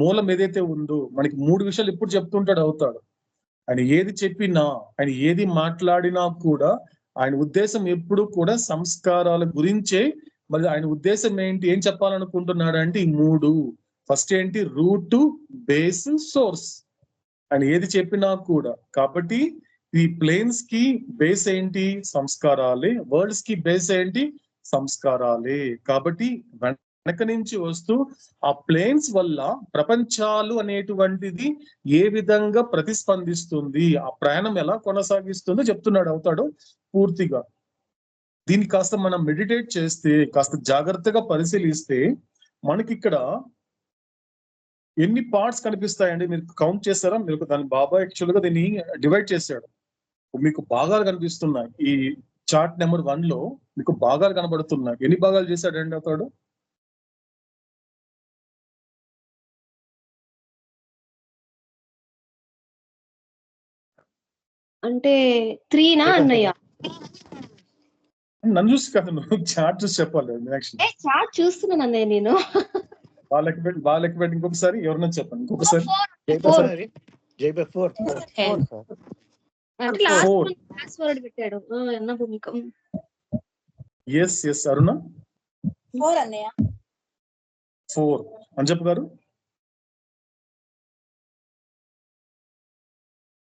Speaker 1: మూలం ఏదైతే ఉందో మనకి 3 విషయాలు ఎప్పుడు చెప్తుంటాడు అవుతాడు. ఆయన ఏది చెప్పినా, ఆయన ఏది మాట్లాడినా కూడా ఆయన ఉద్దేశం ఎప్పుడు కూడా సంస్కారాల గురించే. మరి ఆయన ఉద్దేశం ఏంటి? ఏం చెప్పాలనుకుంటున్నాడు అంటే ఈ 3. ఫస్ట్ ఏంటి? Root, base, source. ఆయన ఏది చెప్పినా కూడా. కాబట్టి ఈ ప్లేన్స్ కి బేస్ ఏంటి? సంస్కారాలే. వరల్డ్స్ కి బేస్ ఏంటి? సంస్కారాలే. కాబట్టి వెనక నుంచి వస్తూ ఆ ప్లేన్స్ వల్ల ప్రపంచాలు అనేటువంటిది ఏ విధంగా ప్రతిస్పందిస్తుంది, ఆ ప్రయాణం ఎలా కొనసాగిస్తుందో చెప్తున్నాడు అవుతాడు పూర్తిగా. దీన్ని కాస్త మనం మెడిటేట్ చేస్తే, కాస్త జాగ్రత్తగా పరిశీలిస్తే మనకి ఇక్కడ ఎన్ని పార్ట్స్ కనిపిస్తాయండి? మీరు కౌంట్ చేస్తారా? మీరు దాని బాబా యాక్చువల్ గా దీన్ని డివైడ్ చేశాడు. మీకు భాగాలు కనిపిస్తున్నాయి. ఈ చార్ట్ నెంబర్ 1 లో మీకు భాగాలు కనబడుతున్నాయి. ఎన్ని భాగాలు చేశాడండి అతడు?
Speaker 2: అంటే 3నా అన్నయ్య?
Speaker 1: నన్ను చూసి కదా, నువ్వు చార్ట్ చూసి చెప్పాలి.
Speaker 2: చార్ట్ చూస్తున్నాను అన్నయ్య నేను.
Speaker 1: వాళ్ళకి పెట్టి ఇంకొకసారి ఎవరన్నా చెప్పండి. ఇంకొకసారి
Speaker 2: అంటే లాస్ట్ వర్డ్ పెట్టాడు. భూమికం.
Speaker 1: ఎస్ అరుణ
Speaker 5: 4 అన్నయ్య.
Speaker 1: 4 అంజప్ గారు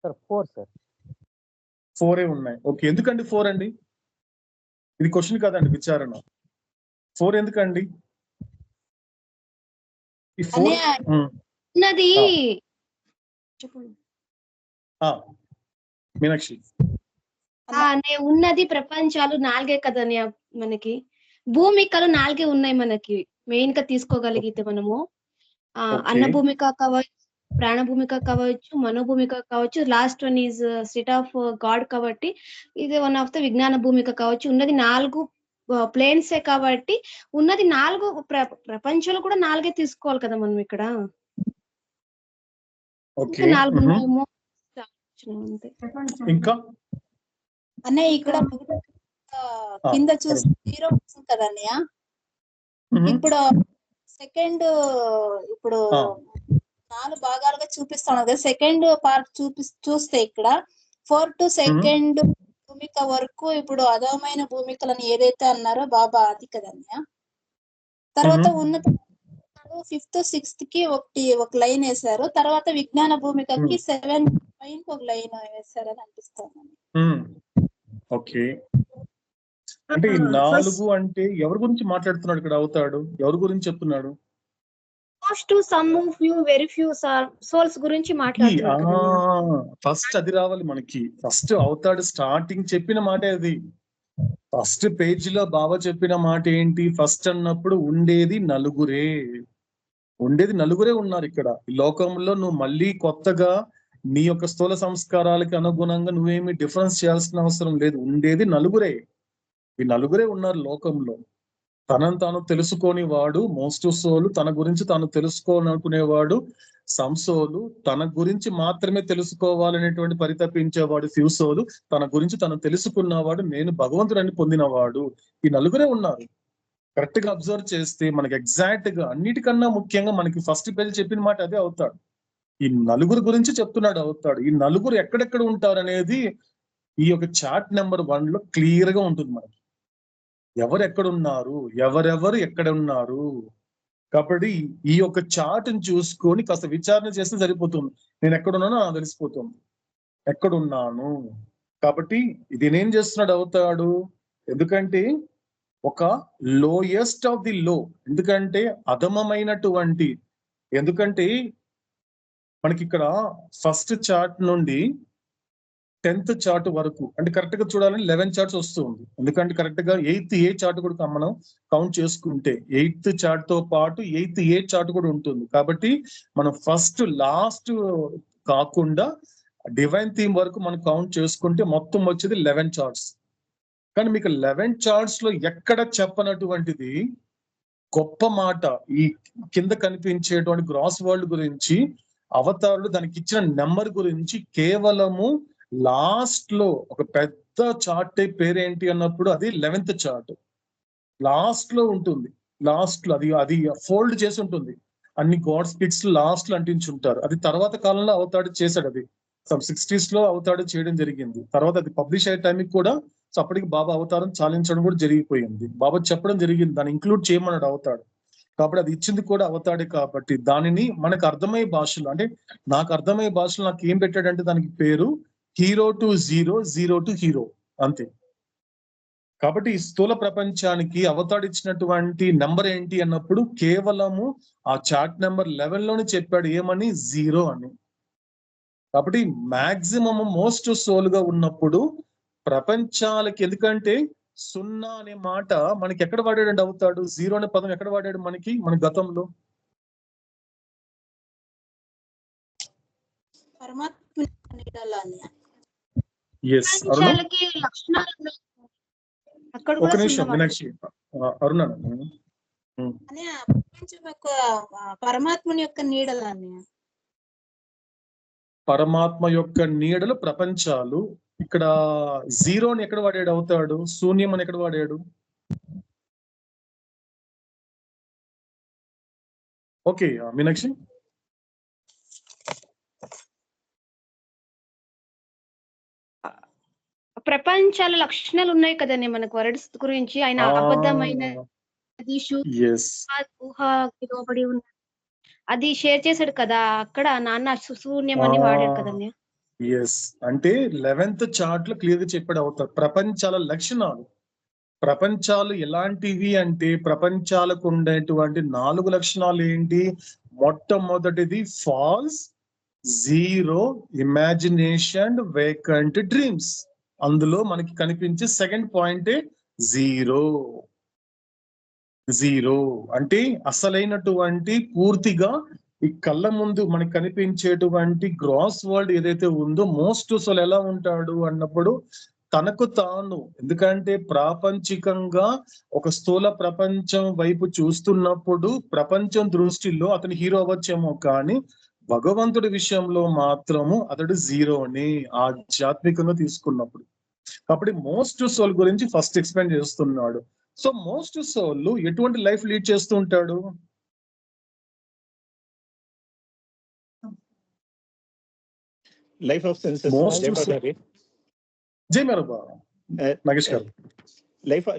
Speaker 3: సార్ 4 సార్.
Speaker 1: 4 ఉన్నాయి. ఓకే, ఎందుకండి 4 అండి? ఇది క్వశ్చన్ కాదండి, విచారణ. 4 ఎందుకండి? ఈ 4
Speaker 6: ఉన్నది
Speaker 1: మీనాక్షి
Speaker 6: ఉన్నది ప్రపంచాలు 4 కదనే మనకి. భూమికలు 4 ఉన్నాయి మనకి మెయిన్ గా తీసుకోగలిగితే మనము. అన్న భూమిక కావచ్చు, ప్రాణ భూమిక కావచ్చు, మనోభూమిక కావచ్చు, last one is state of God కాబట్టి ఇది వన్ ఆఫ్ ద విజ్ఞాన భూమిక కావచ్చు. ఉన్నది 4 ప్లేన్సే కాబట్టి ఉన్నది 4 ప్రపంచంలో కూడా 4 తీసుకోవాలి కదా మనం ఇక్కడ.
Speaker 1: ఇంకా
Speaker 9: అన్నయ్య ఇక్కడ కింద చూస్తే 0 వస్తుంది కదా అన్నయ్య. ఇప్పుడు ఇప్పుడు 4 భాగాలుగా చూపిస్తాను కదా. సెకండ్ పార్ట్ చూస్తే ఇక్కడ 4 to సెకండ్ భూమిక వరకు ఇప్పుడు అధమైన భూమికలను ఏదైతే అన్నారో బాబా అది కదన్నయ్య. తర్వాత ఉన్నత 5th 6th కి ఒక లైన్ వేశారు. తర్వాత విజ్ఞాన భూమికకి 7 పైనకి ఒక లైన్ వేశారని అనిపిస్తుంది.
Speaker 1: ఓకే, అంటే ఈ 4 అంటే ఎవరి గురించి మాట్లాడుతున్నాడు ఇక్కడ? అవుతాడు ఎవరి గురించి చెప్తున్నాడు?
Speaker 6: వెరీ ఫ్యూ సోల్స్ గురించి మాట్లాడుతున్నాడు.
Speaker 1: ఫస్ట్ అది రావాలి మనకి. ఫస్ట్ అవుతాడు స్టార్టింగ్ చెప్పిన మాట అది. ఫస్ట్ పేజ్ లో బాబా చెప్పిన మాట ఏంటి? ఫస్ట్ అన్నప్పుడు ఉండేది నలుగురే ఉన్నారు ఇక్కడ ఈ లోకంలో. నువ్వు మళ్ళీ కొత్తగా నీ యొక్క స్థూల సంస్కారాలకి అనుగుణంగా నువ్వేమి డిఫరెన్స్ చేయాల్సిన అవసరం లేదు. ఉండేది నలుగురే. ఈ నలుగురే ఉన్నారు లోకంలో. తనను తాను తెలుసుకొని వాడు మోస్ట్ సోలు, తన గురించి తాను తెలుసుకోవాలనుకునేవాడు సంసోలు, తన గురించి మాత్రమే తెలుసుకోవాలనేటువంటి పరితపించేవాడు ఫ్యూసోలు, తన గురించి తను తెలుసుకున్నవాడు నేను భగవంతుడని పొందినవాడు. ఈ నలుగురే ఉన్నారు. కరెక్ట్ గా అబ్జర్వ్ చేస్తే మనకి ఎగ్జాక్ట్ గా అన్నిటికన్నా ముఖ్యంగా మనకి ఫస్ట్ పేజ్ చెప్పిన మాట అదే అవుతాడు. ఈ నలుగురు గురించి చెప్తున్నాడు అవుతాడు. ఈ నలుగురు ఎక్కడెక్కడ ఉంటారు అనేది ఈ యొక్క చార్ట్ నెంబర్ 1 లో క్లియర్ గా ఉంటుంది మనకి. ఎవరెక్కడున్నారు, ఎవరెవరు ఎక్కడ ఉన్నారు. కాబట్టి ఈ యొక్క చార్ట్ని చూసుకొని కాస్త విచారణ చేస్తే సరిపోతుంది. నేను ఎక్కడున్నానో నాకు తెలిసిపోతుంది ఎక్కడున్నాను. కాబట్టి ఇది నేనేం చేస్తున్నాడు అవుతాడు? ఎందుకంటే ఒక లోయెస్ట్ ఆఫ్ ది లో, ఎందుకంటే అధమమైనటువంటి, ఎందుకంటే మనకి ఇక్కడ ఫస్ట్ చార్ట్ నుండి 10th చార్ట్ వరకు అంటే కరెక్ట్ గా చూడాలని 11 చార్ట్స్ వస్తుంది. ఎందుకంటే కరెక్ట్ గా 8th ఏ చార్ట్ కూడా మనం కౌంట్ చేసుకుంటే 8th చార్ట్ తో పాటు 8th ఏ చార్ట్ కూడా ఉంటుంది. కాబట్టి మనం ఫస్ట్ లాస్ట్ కాకుండా డివైన్ థీమ్ వరకు మనం కౌంట్ చేసుకుంటే మొత్తం వచ్చేది 11 చార్ట్స్. కానీ మీకు 11 చార్ట్స్ లో ఎక్కడ చెప్పనటువంటిది గొప్ప మాట ఈ కింద కనిపించేటువంటి గ్రాస్ వరల్డ్ గురించి, అవతారులు దానికి ఇచ్చిన నెంబర్ గురించి కేవలము లాస్ట్ లో ఒక పెద్ద చార్ట్ పేరేంటి అన్నప్పుడు అది 11th చార్ట్ లాస్ట్ లో ఉంటుంది. లాస్ట్ లో అది ఫోల్డ్ చేసి ఉంటుంది. అన్ని గాడ్స్ పిక్స్ లాస్ట్ లో అంటించుంటారు. అది తర్వాత కాలంలో అవతాడు చేశాడు. అది 60s లో అవతాడు చేయడం జరిగింది. తర్వాత అది పబ్లిష్ అయ్యే టైంకి కూడా అప్పటికి బాబా అవతారం చాలించడం కూడా జరిగిపోయింది. బాబా చెప్పడం జరిగింది దాన్ని ఇంక్లూడ్ చేయమన్నాడు అవతాడు. కాబట్టి అది ఇచ్చింది కూడా అవతాడే. కాబట్టి దానిని మనకు అర్థమయ్యే భాషలో, అంటే నాకు అర్థమయ్యే భాషలో నాకు ఏం పెట్టాడంటే దానికి పేరు hero to zero, zero to hero, అంతే. కాబట్టి ఈ స్థూల ప్రపంచానికి అవతాడు ఇచ్చినటువంటి నెంబర్ ఏంటి అన్నప్పుడు కేవలము ఆ చార్ట్ నెంబర్ 11 లోనే చెప్పాడు ఏమని? 0 అని. కాబట్టి మాక్సిమం మోస్ట్ సోల్ గా ఉన్నప్పుడు ప్రపంచాలకి, ఎందుకంటే 0 అనే మాట మనకి ఎక్కడ వాడాడు అవుతాడు? 0 అనే పదం ఎక్కడ వాడాడు మనకి మన గతంలో? ఒక నిమిషం మీనాక్షి, అరుణ
Speaker 9: పరమాత్మని యొక్క నీడలు అన్నయ్య.
Speaker 1: పరమాత్మ యొక్క నీడలు ప్రపంచాలు. ఇక్కడ 0 అని ఎక్కడ వాడాడు అవుతాడు? శూన్యం అని ఎక్కడ వాడాడు? ఓకే మీనాక్షి,
Speaker 6: ప్రపంచాల లక్షణాలు ఉన్నాయి కదండి మనకు వర్డ్స్ గురించి. ఆయన అబద్ధమైన ఊహకి లోబడి ఉన్న అది షేర్ చేశాడు కదా. అక్కడ నాన్న శూన్యం అని వాడాడు కదన్నయ్య.
Speaker 1: ఎస్, అంటే 11th చార్ట్ లో క్లియర్ గా చెప్పాడు అవుతారు ప్రపంచాల లక్షణాలు. ప్రపంచాలు ఎలాంటివి అంటే ప్రపంచాలకు ఉండేటువంటి 4 లక్షణాలు ఏంటి? మొట్టమొదటిది false, zero, imagination, vacant dreams. అందులో మనకి కనిపించే సెకండ్ పాయింటే జీరో. జీరో అంటే అసలైనటువంటి పూర్తిగా ఈ కళ్ళ ముందు మనకి కనిపించేటువంటి గ్రాస్ వరల్డ్ ఏదైతే ఉందో మోస్ట్ అసలు ఎలా ఉంటాడు అన్నప్పుడు తనకు తాను, ఎందుకంటే ప్రాపంచికంగా ఒక స్థూల ప్రపంచం వైపు చూస్తున్నప్పుడు ప్రపంచం దృష్టిలో అతను హీరో అవ్వచ్చేమో, కానీ భగవంతుడి విషయంలో మాత్రము అతడు జీరోని ఆధ్యాత్మికంగా తీసుకున్నప్పుడు. కాబట్టి మోస్ట్ సోల్ గురించి ఫస్ట్ ఎక్స్ప్లెయిన్ చేస్తున్నాడు. సో మోస్ట్ సోల్ ఎటువంటి లైఫ్ లీడ్ చేస్తూ ఉంటాడు?
Speaker 7: Life of senses.
Speaker 1: మోస్ట్ జై మెరబా నాగేష్ గారు.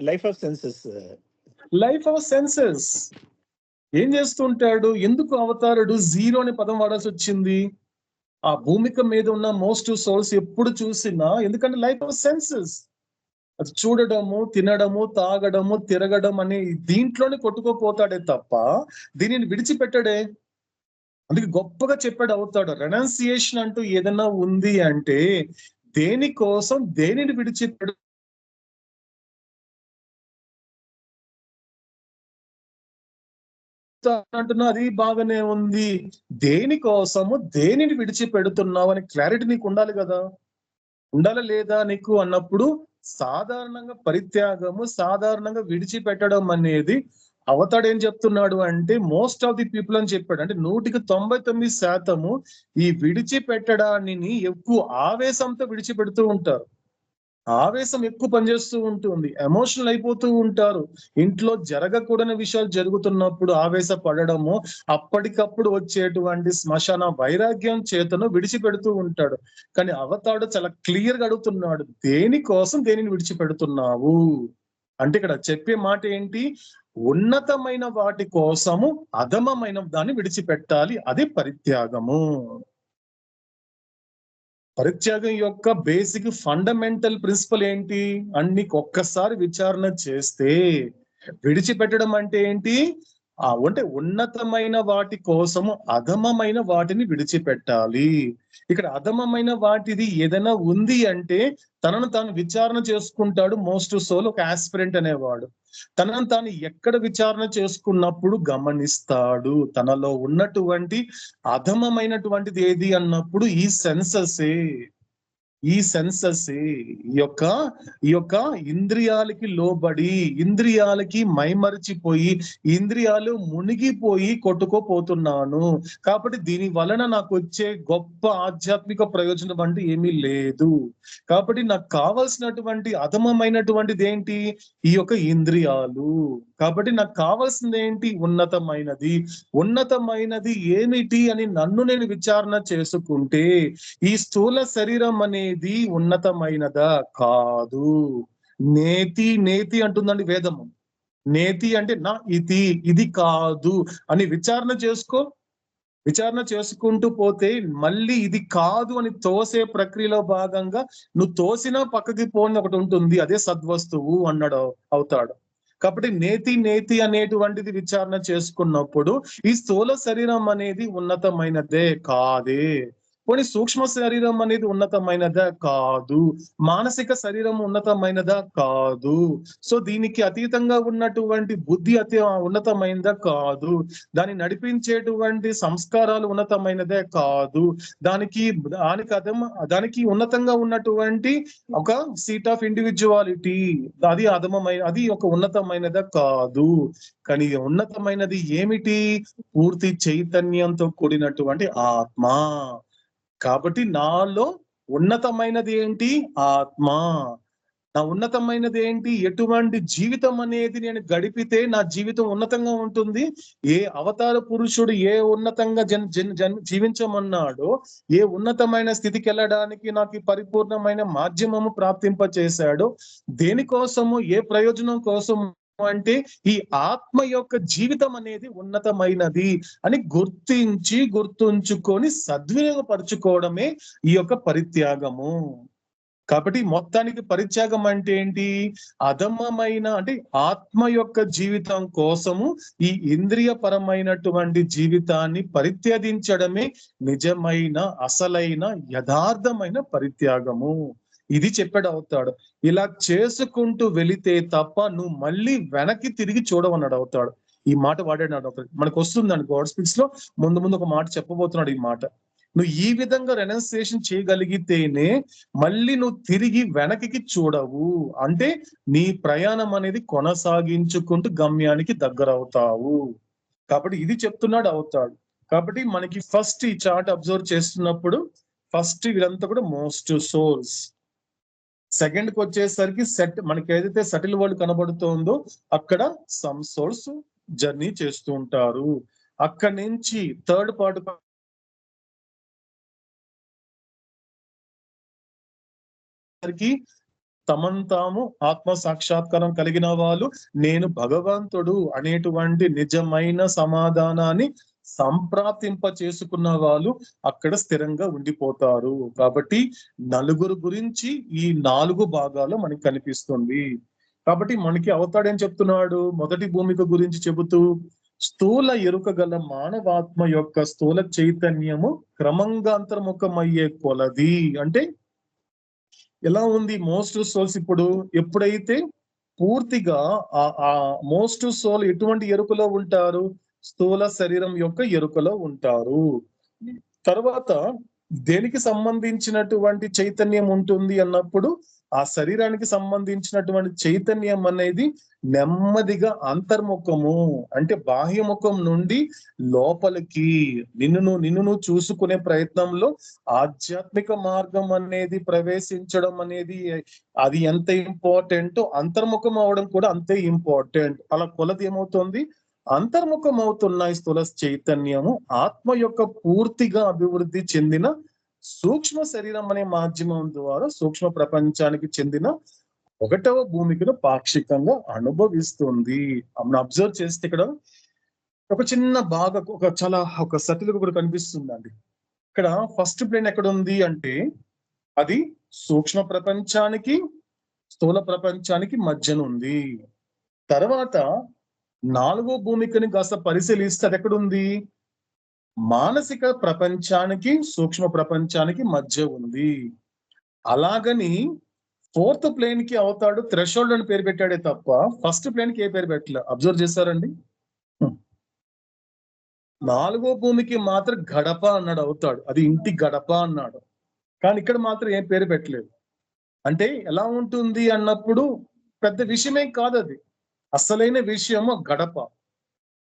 Speaker 7: Life of senses.
Speaker 1: Life of senses ఏం చేస్తుంటాడు? ఎందుకు అవతారుడు జీరో అనే పదం వాడాల్సి వచ్చింది? ఆ భూమిక మీద ఉన్న మోస్ట్ సోల్స్ ఎప్పుడు చూసినా, ఎందుకంటే లైఫ్ ఆఫ్ సెన్సెస్ అది చూడడము, తినడము, తాగడము, తిరగడం అనే దీంట్లోనే కొట్టుకోపోతాడే తప్ప దీనిని విడిచిపెట్టడే. అందుకే గొప్పగా చెప్పాడు అవుతాడు. రెనౌన్సియేషన్ అంటూ ఏదైనా ఉంది అంటే దేనికోసం దేనిని విడిచిపెడు అంటున్నా, అది బాగానే ఉంది. దేనికోసము దేనిని విడిచిపెడుతున్నావు అని క్లారిటీ నీకు ఉండాలి కదా. ఉండాలా లేదా నీకు అన్నప్పుడు సాధారణంగా పరిత్యాగము, సాధారణంగా విడిచిపెట్టడం అనేది అవతాడు ఏం చెప్తున్నాడు అంటే మోస్ట్ ఆఫ్ ది పీపుల్ అని చెప్పాడు. అంటే 99% ఈ విడిచిపెట్టడాన్ని ఎక్కువ ఆవేశంతో విడిచిపెడుతూ ఉంటారు. ఆవేశం ఎక్కువ పనిచేస్తూ ఉంటుంది, ఎమోషనల్ అయిపోతూ ఉంటారు. ఇంట్లో జరగకూడని విషయాలు జరుగుతున్నప్పుడు ఆవేశపడము, అప్పటికప్పుడు వచ్చేటువంటి శ్మశాన వైరాగ్యం చేతను విడిచిపెడుతూ ఉంటాడు. కానీ అవతాడు చాలా క్లియర్ గా అడుగుతున్నాడు, దేనికోసం దేనిని విడిచిపెడుతున్నావు అంటే ఇక్కడ చెప్పే మాట ఏంటి? ఉన్నతమైన వాటి కోసము అధమమైన దాన్ని విడిచిపెట్టాలి, అది పరిత్యాగము. పరిత్యాగం యొక్క బేసిక్ ఫండమెంటల్ ప్రిన్సిపల్ ఏంటి అని నీకు ఒక్కసారి విచారణ చేస్తే, విడిచిపెట్టడం అంటే ఏంటి? అంటే ఉన్నతమైన వాటి కోసము అధమమైన వాటిని విడిచిపెట్టాలి. ఇక్కడ అధమమైన వాటిది ఏదైనా ఉంది అంటే తనను తాను విచారణ చేసుకుంటాడు మోస్ట్ సోల్, ఒక ఆస్పిరెంట్ అనేవాడు. తనను తాను ఎక్కడ విచారణ చేసుకున్నప్పుడు గమనిస్తాడు తనలో ఉన్నటువంటి అధమమైనటువంటిది ఏది అన్నప్పుడు ఈ సెన్సెసే. ఈ యొక్క ఇంద్రియాలకి లోబడి, ఇంద్రియాలకి మైమరిచిపోయి, ఇంద్రియాలు మునిగిపోయి కొట్టుకోపోతున్నాను. కాబట్టి దీని వలన నాకు వచ్చే గొప్ప ఆధ్యాత్మిక ప్రయోజనం అంటే ఏమీ లేదు. కాబట్టి నాకు కావాల్సినటువంటి అధమమైనటువంటిది ఏంటి? ఈ యొక్క ఇంద్రియాలు. కాబట్టి నాకు కావాల్సింది ఏంటి? ఉన్నతమైనది. ఉన్నతమైనది ఏమిటి అని నన్ను నేను విచారణ చేసుకుంటే ఈ స్థూల శరీరం అనేది ఉన్నతమైనదా? కాదు. నేతి అంటుందండి వేదము. నేతి అంటే నా ఇది కాదు అని విచారణ చేసుకో. విచారణ చేసుకుంటూ పోతే మళ్ళీ ఇది కాదు అని తోసే ప్రక్రియలో భాగంగా నువ్వు తోసినా పక్కకి పోని ఒకటి ఉంటుంది, అదే సద్వస్తువు అన్నాడు అవుతాడు. కాబట్టి నేతి అనేటువంటిది విచారణ చేసుకున్నప్పుడు ఈ స్థూల శరీరం అనేది ఉన్నతమైనదే కాదే. పోనీ సూక్ష్మ శరీరం అనేది ఉన్నతమైనదా? కాదు. మానసిక శరీరం ఉన్నతమైనదా? కాదు. సో దీనికి అతీతంగా ఉన్నటువంటి బుద్ధి ఉన్నతమైనదా? కాదు. దాన్ని నడిపించేటువంటి సంస్కారాలు ఉన్నతమైనదే కాదు. దానికి ఉన్నతంగా ఉన్నటువంటి ఒక సీట్ ఆఫ్ ఇండివిజువాలిటీ, అది ఒక ఉన్నతమైనదా? కాదు. కానీ ఉన్నతమైనది ఏమిటి? పూర్తి చైతన్యంతో కూడినటువంటి ఆత్మ. కాబట్టి నాలో ఉన్నతమైనది ఏంటి? ఆత్మ. నా ఉన్నతమైనది ఏంటి? ఎటువంటి జీవితం అనేది నేను గడిపితే నా జీవితం ఉన్నతంగా ఉంటుంది. ఏ అవతార పురుషుడు ఏ ఉన్నతంగా జీవించమన్నాడో, ఏ ఉన్నతమైన స్థితికి వెళ్ళడానికి నాకు పరిపూర్ణమైన మాధ్యమము ప్రాప్తింప చేశాడో, దేనికోసము ఏ ప్రయోజనం కోసం అంటే ఈ ఆత్మ యొక్క జీవితం అనేది ఉన్నతమైనది అని గుర్తుంచుకొని సద్వినియోగపరచుకోవడమే ఈ యొక్క పరిత్యాగము. కాబట్టి మొత్తానికి పరిత్యాగం అంటే ఏంటి? అధమమైన అంటే ఆత్మ యొక్క జీవితం కోసము ఈ ఇంద్రియ పరమైనటువంటి జీవితాన్ని పరిత్యజించడమే నిజమైన అసలైన యథార్థమైన పరిత్యాగము. ఇది చెప్పాడు అవుతాడు. ఇలా చేసుకుంటూ వెళితే తప్ప నువ్వు మళ్ళీ వెనక్కి తిరిగి చూడవన్నాడు అవుతాడు. ఈ మాట వాడాడు అవుతాడు. మనకు వస్తుందండి గాడ్ స్పీక్స్ లో ముందు ఒక మాట చెప్పబోతున్నాడు. ఈ మాట నువ్వు ఈ విధంగా రెనౌన్సియేషన్ చేయగలిగితేనే మళ్ళీ నువ్వు తిరిగి వెనక్కి చూడవు. అంటే నీ ప్రయాణం అనేది కొనసాగించుకుంటూ గమ్యానికి దగ్గర అవుతావు. కాబట్టి ఇది చెప్తున్నాడు అవుతాడు. కాబట్టి మనకి ఫస్ట్ ఈ చార్ట్ అబ్జర్వ్ చేస్తున్నప్పుడు ఫస్ట్ వీళ్ళంతా కూడా మోస్ట్ సోల్స్. సెకండ్ కి వచ్చేసరికి మనకి ఏదైతే సటిల్ వరల్డ్ కనబడుతోందో అక్కడ సమ్ సోల్స్ జర్నీ చేస్తూ ఉంటారు. అక్కడి నుంచి థర్డ్ పార్ట్ తమను తాము ఆత్మ సాక్షాత్కారం కలిగిన వాళ్ళు నేను భగవంతుడు అనేటువంటి నిజమైన సమాధానాన్ని సంప్రాప్తింప చేసుకున్న వాళ్ళు అక్కడ స్థిరంగా ఉండిపోతారు. కాబట్టి నలుగురు గురించి ఈ 4 భాగాలు మనకి కనిపిస్తుంది. కాబట్టి మనకి అవుతాడేం చెప్తున్నాడు? మొదటి భూమిక గురించి చెబుతూ స్థూల ఎరుక గల మానవాత్మ యొక్క స్థూల చైతన్యము క్రమంగా అంతర్ముఖమయ్యే కొలది. అంటే ఎలా ఉంది మోస్ట్ సోల్స్? ఇప్పుడు ఎప్పుడైతే పూర్తిగా ఆ మోస్ట్ సోల్ ఎటువంటి ఎరుకలో ఉంటారు? స్థూల శరీరం యొక్క ఎరుకలో ఉంటారు. తర్వాత దేనికి సంబంధించినటువంటి చైతన్యం ఉంటుంది అన్నప్పుడు ఆ శరీరానికి సంబంధించినటువంటి చైతన్యం అనేది నెమ్మదిగా అంతర్ముఖము అంటే బాహ్యముఖం నుండి లోపలికి నిన్ను చూసుకునే ప్రయత్నంలో ఆధ్యాత్మిక మార్గం అనేది ప్రవేశించడం అనేది అది ఎంత ఇంపార్టెంట్, అంతర్ముఖం అవడం కూడా అంతే ఇంపార్టెంట్. అలా కొలది ఏమవుతుంది? అంతర్ముఖం అవుతున్న స్థూల చైతన్యము ఆత్మ యొక్క పూర్తిగా అభివృద్ధి చెందిన సూక్ష్మ శరీరం అనే మాధ్యమం ద్వారా సూక్ష్మ ప్రపంచానికి చెందిన 1వ భూమికను పాక్షికంగా అనుభవిస్తుంది. అబ్జర్వ్ చేస్తే ఇక్కడ ఒక చిన్న బాగా ఒక సటిల్ కూడా కనిపిస్తుందండి. ఇక్కడ ఫస్ట్ ప్లేన్ ఎక్కడ ఉంది అంటే అది సూక్ష్మ ప్రపంచానికి స్థూల ప్రపంచానికి మధ్యన ఉంది. తర్వాత 4వ భూమికని కాస్త పరిశీలిస్తే అది ఎక్కడుంది? మానసిక ప్రపంచానికి సూక్ష్మ ప్రపంచానికి మధ్య ఉంది. అలాగని 4th ప్లేన్ కి అవుతాడు థ్రెషోల్డ్ అని పేరు పెట్టాడే తప్ప ఫస్ట్ ప్లేన్ కి ఏ పేరు పెట్టలే. అబ్జర్వ్ చేశారండి? 4వ భూమికి మాత్రం గడప అన్నాడు అవుతాడు. అది ఇంటి గడప అన్నాడు. కానీ ఇక్కడ మాత్రం ఏం పేరు పెట్టలేదు. అంటే ఎలా ఉంటుంది అన్నప్పుడు పెద్ద విషయమేం కాదు. అది అసలైన విషయము గడప.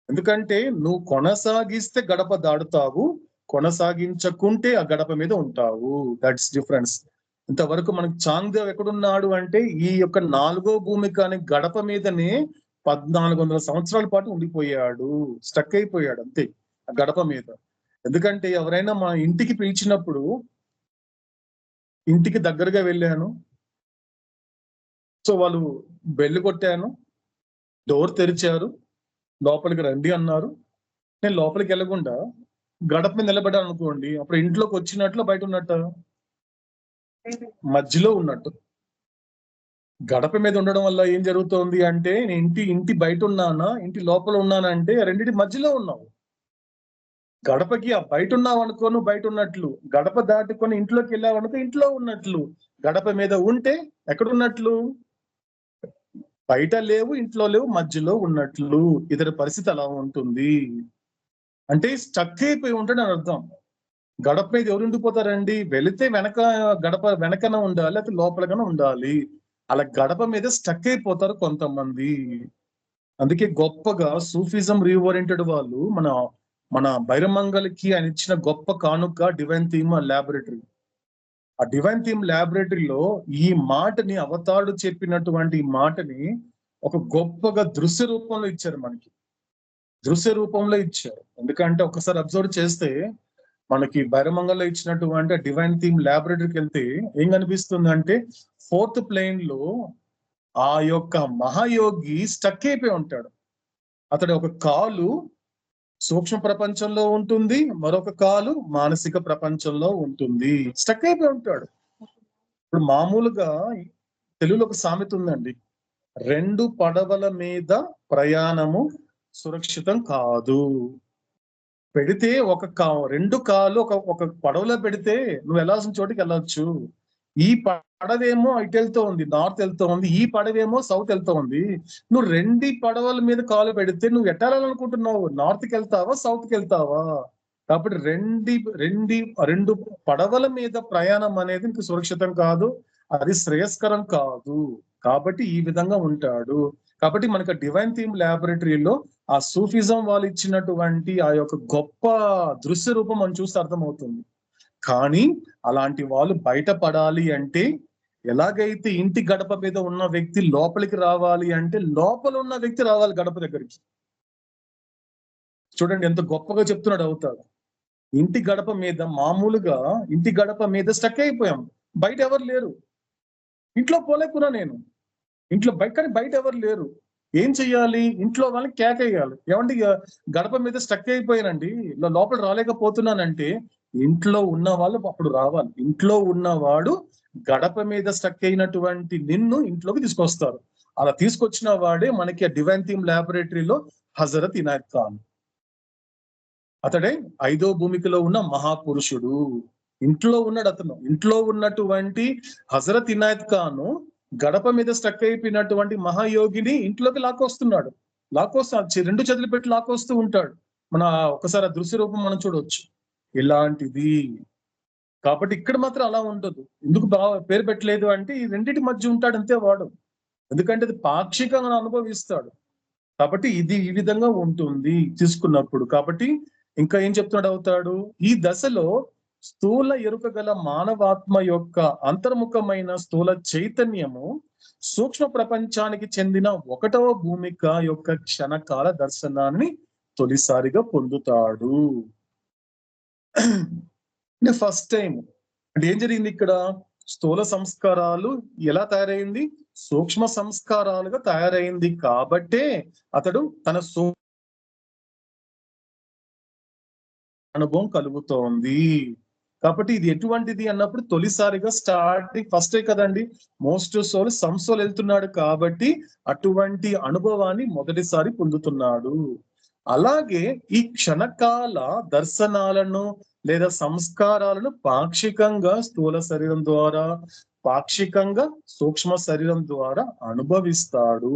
Speaker 1: ఎందుకంటే నువ్వు కొనసాగిస్తే గడప దాడుతావు, కొనసాగించకుంటే ఆ గడప మీద ఉంటావు. That's difference. ఇంతవరకు మనకు చాంగ్దేవ్ ఎక్కడున్నాడు అంటే ఈ యొక్క 4వ భూమిక అనే గడప మీదనే 1400 సంవత్సరాల పాటు ఉండిపోయాడు, స్టక్ అయిపోయాడు అంతే ఆ గడప మీద. ఎందుకంటే ఎవరైనా మా ఇంటికి పిలిచినప్పుడు ఇంటికి దగ్గరగా వెళ్ళాను, సో వాళ్ళు బెల్లు కొట్టాను, డోర్ తెరిచారు, లోపలికి రండి అన్నారు. నేను లోపలికి వెళ్ళకుండా గడప మీద నిలబడ్డాను అనుకోండి, అప్పుడు ఇంట్లోకి వచ్చినట్లు బయట ఉన్నట్టు? మధ్యలో ఉన్నట్టు. గడప మీద ఉండడం వల్ల ఏం జరుగుతోంది అంటే నేను ఇంటి బయట ఉన్నానా ఇంటి లోపల ఉన్నానంటే రెండింటి మధ్యలో ఉన్నావు. గడపకి ఆ బయట ఉన్నావు అనుకో నువ్వు బయట ఉన్నట్లు, గడప దాటుకొని ఇంట్లోకి వెళ్ళావు అనుకో ఇంట్లో ఉన్నట్లు. గడప మీద ఉంటే ఎక్కడున్నట్లు? బయట లేవు, ఇంట్లో లేవు, మధ్యలో ఉన్నట్లు. ఇతర పరిస్థితి అలా ఉంటుంది. అంటే స్టక్ అయిపోయి ఉంటాడు అని అర్థం. గడప మీద ఎవరు ఉండిపోతారండి? వెళితే గడప వెనకన ఉండాలి, లేకపోతే లోపలగానే ఉండాలి. అలా గడప మీద స్టక్ అయిపోతారు కొంతమంది. అందుకే గొప్పగా సూఫిజం రీఓరియంటెడ్ వాళ్ళు మన బైరమంగల్కి ఆయన ఇచ్చిన గొప్ప కానుక డివైన్ థీమ్ ల్యాబొరేటరీ. ఆ డివైన్ థీమ్ ల్యాబొరేటరీలో ఈ మాటని అవతారుడు చెప్పినటువంటి ఈ మాటని ఒక గొప్పగా దృశ్య రూపంలో ఇచ్చారు. మనకి దృశ్య రూపంలో ఇచ్చారు. ఎందుకంటే ఒకసారి అబ్జర్వ్ చేస్తే మనకి బైరమంగల్లో ఇచ్చినటువంటి డివైన్ థీమ్ ల్యాబొరేటరీకి వెళ్తే ఏం కనిపిస్తుంది అంటే 4th ప్లేన్ లో ఆ యొక్క మహాయోగి స్టక్ అయిపోయి ఉంటాడు. అతడి ఒక కాలు సూక్ష్మ ప్రపంచంలో ఉంటుంది, మరొక కాలు మానసిక ప్రపంచంలో ఉంటుంది. స్టక్ అయిపోయి ఉంటాడు. ఇప్పుడు మామూలుగా తెలుగులో ఒక సామెత ఉందండి, 2 పడవల మీద ప్రయాణము సురక్షితం కాదు. పెడితే రెండు కాళ్ళు ఒక పడవలో పెడితే నువ్వు వెళ్ళాల్సిన చోటికి వెళ్ళొచ్చు. ఈ పడవేమో ఇటు వెళ్తూ ఉంది, నార్త్ వెళ్తూ ఉంది, ఈ పడవేమో సౌత్ వెళ్తూ ఉంది. నువ్వు 2 పడవల మీద కాలు పెడితే నువ్వు ఎట్టాలనుకుంటున్నావు? నార్త్ కి వెళ్తావా, సౌత్ కి వెళ్తావా? కాబట్టి 2 పడవల మీద ప్రయాణం అనేది నీకు సురక్షితం కాదు, అది శ్రేయస్కరం కాదు. కాబట్టి ఈ విధంగా ఉంటాడు. కాబట్టి మనకు డివైన్ థీమ్ ల్యాబొరేటరీలో ఆ సూఫిజం వాళ్ళు ఇచ్చినటువంటి ఆ యొక్క గొప్ప దృశ్య రూపం మనం చూస్తే అర్థమవుతుంది. కానీ అలాంటి వాళ్ళు బయటపడాలి అంటే, ఎలాగైతే ఇంటి గడప మీద ఉన్న వ్యక్తి లోపలికి రావాలి అంటే, లోపల ఉన్న వ్యక్తి రావాలి గడప దగ్గరికి. చూడండి ఎంత గొప్పగా చెప్తున్నాడు అవుతాడు. ఇంటి గడప మీద, మామూలుగా ఇంటి గడప మీద స్టక్ అయిపోయాం, బయట ఎవరు లేరు. ఇంట్లో పోలేకున్నా నేను, ఇంట్లో బయట ఎవరు లేరు. ఏం చెయ్యాలి? ఇంట్లో వాళ్ళని కేకేయాలి. ఏమంటే గడప మీద స్టక్ అయిపోయానండి, లోపల రాలేకపోతున్నానంటే ఇంట్లో ఉన్న వాళ్ళు అప్పుడు రావాలి. ఇంట్లో ఉన్నవాడు గడప మీద స్టక్ అయినటువంటి నిన్ను ఇంట్లోకి తీసుకొస్తారు. అలా తీసుకొచ్చిన వాడే మనకి ఆ డివైన్ థీమ్ ల్యాబొరేటరీలో హజరత్ ఇనాయత్ ఖాన్. అతడే 5వ భూమికలో ఉన్న మహాపురుషుడు. ఇంట్లో ఉన్నాడు అతను. ఇంట్లో ఉన్నటువంటి హజరత్ ఇనాయత్ ఖాన్ గడప మీద స్టక్ అయిపోయినటువంటి మహాయోగిని ఇంట్లోకి లాక్కొస్తున్నాడు. 2 చేతులు పెట్టి లాక్కొస్తూ ఉంటాడు. మన ఒకసారి ఆ దృశ్య రూపం మనం చూడవచ్చు. ఇలాంటిది. కాబట్టి ఇక్కడ మాత్రం అలా ఉండదు. ఎందుకు పేరు పెట్టలేదు అంటే, ఈ రెండింటి మధ్య ఉంటాడు అంతే వాడు. ఎందుకంటే అది పాక్షికంగా అనుభవిస్తాడు. కాబట్టి ఇది ఈ విధంగా ఉంటుంది తీసుకున్నప్పుడు. కాబట్టి ఇంకా ఏం చెప్తున్నాడు అవుతాడు? ఈ దశలో స్థూల ఎరుక గల మానవాత్మ యొక్క అంతర్ముఖమైన స్థూల చైతన్యము సూక్ష్మ ప్రపంచానికి చెందిన 1వ భూమిక యొక్క క్షణకాల దర్శనాన్ని తొలిసారిగా పొందుతాడు. అంటే ఫస్ట్ టైం. అంటే ఏం జరిగింది ఇక్కడ? స్థూల సంస్కారాలు ఎలా తయారైంది? సూక్ష్మ సంస్కారాలుగా తయారైంది. కాబట్టే అతడు తన అనుభవం కలుగుతోంది. కాబట్టి ఇది ఎటువంటిది అన్నప్పుడు తొలిసారిగా స్టార్టింగ్ ఫస్టే కదండి, మోస్ట్ సోల్ సంసోల్ వెళ్తున్నాడు కాబట్టి అటువంటి అనుభవాన్ని మొదటిసారి పొందుతున్నాడు. అలాగే ఈ క్షణకాల దర్శనాలను లేదా సంస్కారాలను పాక్షికంగా స్థూల శరీరం ద్వారా, పాక్షికంగా సూక్ష్మ శరీరం ద్వారా అనుభవిస్తాడు.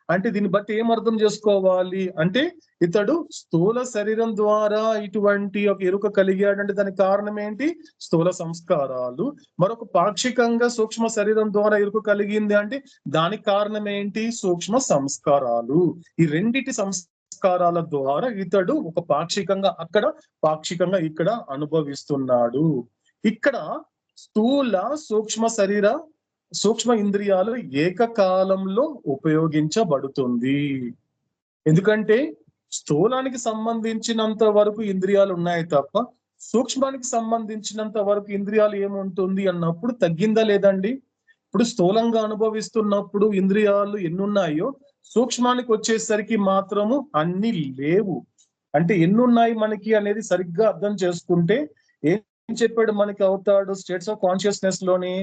Speaker 1: అంటే దీన్ని బట్టి ఏం అర్థం చేసుకోవాలి అంటే, ఇతడు స్థూల శరీరం ద్వారా ఇటువంటి ఒక ఎరుక కలిగాడంటే దానికి కారణం ఏంటి? స్థూల సంస్కారాలు. మరొక పాక్షికంగా సూక్ష్మ శరీరం ద్వారా ఎరుక కలిగింది అంటే దానికి కారణం ఏంటి? సూక్ష్మ సంస్కారాలు. ఈ రెండిటి సంస్కారాల ద్వారా ఇతడు ఒక పాక్షికంగా అక్కడ, పాక్షికంగా ఇక్కడ అనుభవిస్తున్నాడు. ఇక్కడ స్థూల సూక్ష్మ ఇంద్రియాలు ఏకకాలంలో ఉపయోగించబడుతుంది. ఎందుకంటే స్థూలానికి సంబంధించినంత వరకు ఇంద్రియాలు ఉన్నాయి తప్ప సూక్ష్మానికి సంబంధించినంత వరకు ఇంద్రియాలు ఏముంటుంది అన్నప్పుడు తగ్గిందా లేదండి? ఇప్పుడు స్థూలంగా అనుభవిస్తున్నప్పుడు ఇంద్రియాలు ఎన్నున్నాయో సూక్ష్మానికి వచ్చేసరికి మాత్రము అన్ని లేవు. అంటే ఎన్నున్నాయి మనకి అనేది సరిగ్గా అర్థం చేసుకుంటే ఏం చెప్పాడు మనకి అవుతాడు? స్టేట్స్ ఆఫ్ కాన్షియస్నెస్ లోని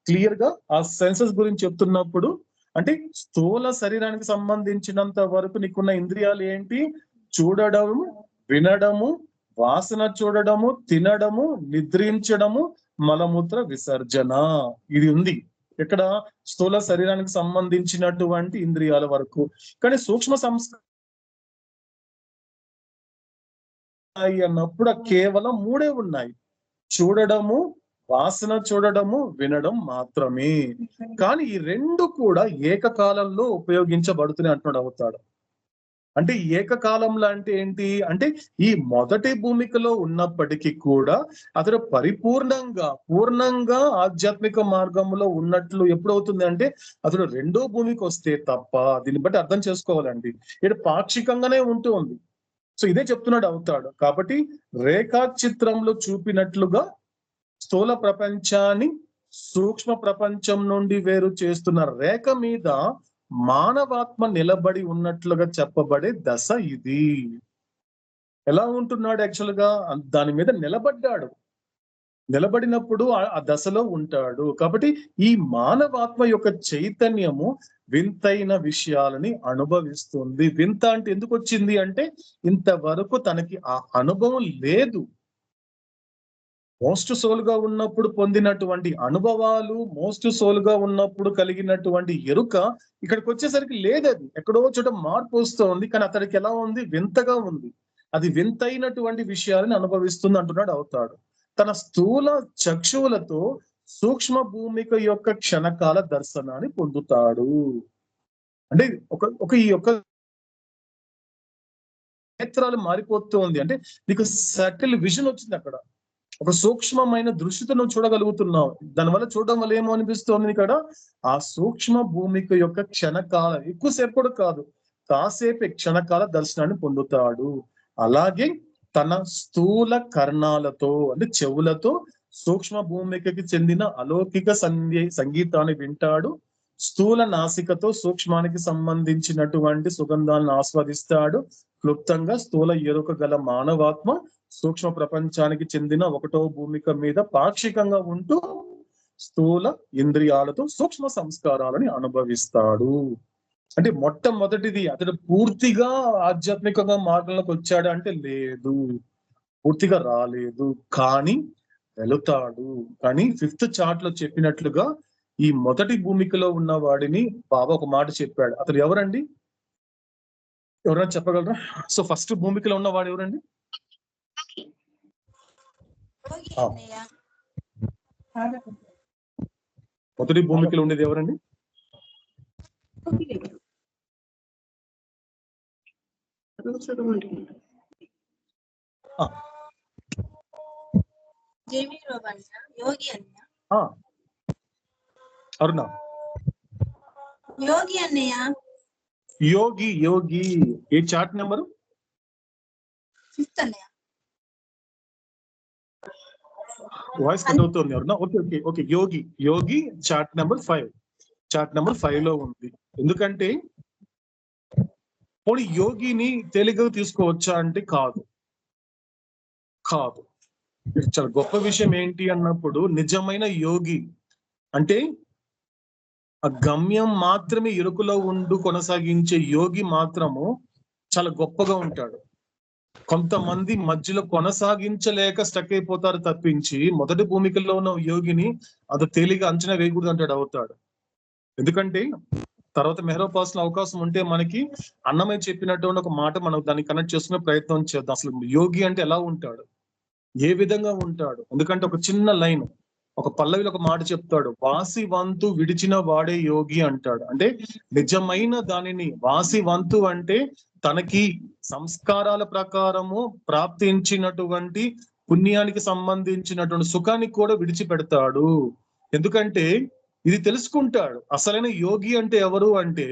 Speaker 1: క్లియర్ గా ఆ సెన్సెస్ గురించి చెప్తున్నప్పుడు, అంటే స్థూల శరీరానికి సంబంధించినంత వరకు నీకున్న ఇంద్రియాలు ఏంటి? చూడడము, వినడము, వాసన చూడడము, తినడము, నిద్రించడము, మలమూత్ర విసర్జన. ఇది ఉంది ఇక్కడ స్థూల శరీరానికి సంబంధించినటువంటి ఇంద్రియాల వరకు. కానీ సూక్ష్మ సంస్కారం అన్నప్పుడు కేవలం 3 ఉన్నాయి. చూడడము, వాసన చూడడము, వినడం మాత్రమే. కానీ ఈ 2 కూడా ఏకకాలంలో ఉపయోగించబడుతున్నాయి అంటున్నాడు అవుతాడు. అంటే ఏకకాలంలో అంటే ఏంటి అంటే, ఈ మొదటి భూమికలో ఉన్నప్పటికీ కూడా అతడు పూర్ణంగా ఆధ్యాత్మిక మార్గంలో ఉన్నట్లు ఎప్పుడవుతుంది అంటే అతడు 2వ భూమికి వస్తే తప్ప. దీన్ని బట్టి అర్థం చేసుకోవాలండి, ఇది పాక్షికంగానే ఉంటూ ఉంది. సో ఇదే చెప్తున్నాడు అవుతాడు. కాబట్టి రేఖా చిత్రంలో చూపినట్లుగా స్థూల ప్రపంచాన్ని సూక్ష్మ ప్రపంచం నుండి వేరు చేస్తున్న రేఖ మీద మానవాత్మ నిలబడి ఉన్నట్లుగా చెప్పబడే దశ ఇది. ఎలా ఉంటున్నాడు? యాక్చువల్ గా దాని మీద నిలబడ్డాడు. నిలబడినప్పుడు ఆ దశలో ఉంటాడు. కాబట్టి ఈ మానవాత్మ యొక్క చైతన్యము వింతైన విషయాలని అనుభవిస్తుంది. వింత అంటే ఎందుకు వచ్చింది అంటే ఇంతవరకు తనకి ఆ అనుభవం లేదు. మోస్ట్ సోల్ గా ఉన్నప్పుడు పొందినటువంటి అనుభవాలు, మోస్ట్ సోల్ గా ఉన్నప్పుడు కలిగినటువంటి ఎరుక ఇక్కడికి వచ్చేసరికి లేదది. ఎక్కడో చోట మార్పు వస్తుంది. కానీ అతడికి ఎలా ఉంది? వింతగా ఉంది. అది వింతైనటువంటి విషయాలను అనుభవిస్తుంది అంటున్నాడు అవుతాడు. తన స్థూల చక్షువులతో సూక్ష్మ భూమిక యొక్క క్షణకాల దర్శనాన్ని పొందుతాడు. అంటే ఈ యొక్క నేత్రాలు మారిపోతూ ఉంది. అంటే నీకు సటిల్ విజన్ వచ్చింది. అక్కడ ఒక సూక్ష్మమైన దృష్టితో నువ్వు చూడగలుగుతున్నావు. దానివల్ల చూడడం వల్ల ఏమో అనిపిస్తోంది ఇక్కడ, ఆ సూక్ష్మ భూమిక యొక్క క్షణకాల, ఎక్కువసేపు కూడా కాదు, కాసేపు క్షణకాల దర్శనాన్ని పొందుతాడు. అలాగే తన స్థూల కర్ణాలతో అంటే చెవులతో సూక్ష్మ భూమికకి చెందిన అలౌకిక సంగీతాన్ని వింటాడు. స్థూల నాసికతో సూక్ష్మానికి సంబంధించినటువంటి సుగంధాలను ఆస్వాదిస్తాడు. క్లుప్తంగా స్థూల ఎరుక గల మానవాత్మ సూక్ష్మ ప్రపంచానికి చెందిన ఒకటో భూమిక మీద పాక్షికంగా ఉంటూ స్థూల ఇంద్రియాలతో సూక్ష్మ సంస్కారాలని అనుభవిస్తాడు. అంటే మొట్టమొదటిది అతడు పూర్తిగా ఆధ్యాత్మికంగా మార్గంలోకి వచ్చాడు అంటే లేదు, పూర్తిగా రాలేదు, కానీ వెళుతాడు. కానీ 5th చార్ట్ లో చెప్పినట్లుగా ఈ మొదటి భూమికలో ఉన్న వాడిని బాబా ఒక మాట చెప్పాడు. అతడు ఎవరండి? ఎవరైనా చెప్పగలరా? సో ఫస్ట్ భూమికలో ఉన్నవాడు ఎవరండి? మొదటి భూమికలో ఉండేది ఎవరండి? అరుణ
Speaker 9: యోగి అన్నయ్య.
Speaker 1: యోగి యోగి ఏ చార్ట్ నెంబరు?
Speaker 9: 5th అన్నయ్య.
Speaker 1: వాయిస్ కట్ అవుతుంది అరుణ. ఓకే ఓకే ఓకే యోగి యోగి చార్ట్ నెంబర్ 5. చార్ట్ నెంబర్ 5 లో ఉంది. ఎందుకంటే పోనీ యోగిని తేలిగ్గా తీసుకోవచ్చా అంటే కాదు. చాలా గొప్ప విషయం ఏంటి అన్నప్పుడు, నిజమైన యోగి అంటే ఆ గమ్యం మాత్రమే ఎరుకలో ఉండు కొనసాగించే యోగి మాత్రము చాలా గొప్పగా ఉంటాడు. కొంతమంది మధ్యలో కొనసాగించలేక స్టక్ అయిపోతారు తప్పించి, మొదటి భూమికలో ఉన్న యోగిని అంత తేలిగా అంచనా వేయకూడదు అంటాడు అవుతాడు. ఎందుకంటే తర్వాత మెహరోపాసన అవకాశం ఉంటే మనకి అన్నమయ్య చెప్పినటువంటి ఒక మాట మనం దాన్ని కనెక్ట్ చేసుకునే ప్రయత్నం చేద్దాం. అసలు యోగి అంటే ఎలా ఉంటాడు, ఏ విధంగా ఉంటాడు? ఎందుకంటే ఒక చిన్న లైన్, ఒక పల్లవిలో ఒక మాట చెప్తాడు, వాసి వంతు విడిచిన వాడే యోగి అంటాడు. అంటే నిజమైన దానిని, వాసి వంతు అంటే తనకి సంస్కారాల ప్రకారము ప్రాప్తించినటువంటి పుణ్యానికి సంబంధించినటువంటి సుఖాన్ని కూడా విడిచిపెడతాడు. ఎందుకంటే ఇది తెలుసుకుంటాడు. అసలైన యోగి అంటే ఎవరు అంటే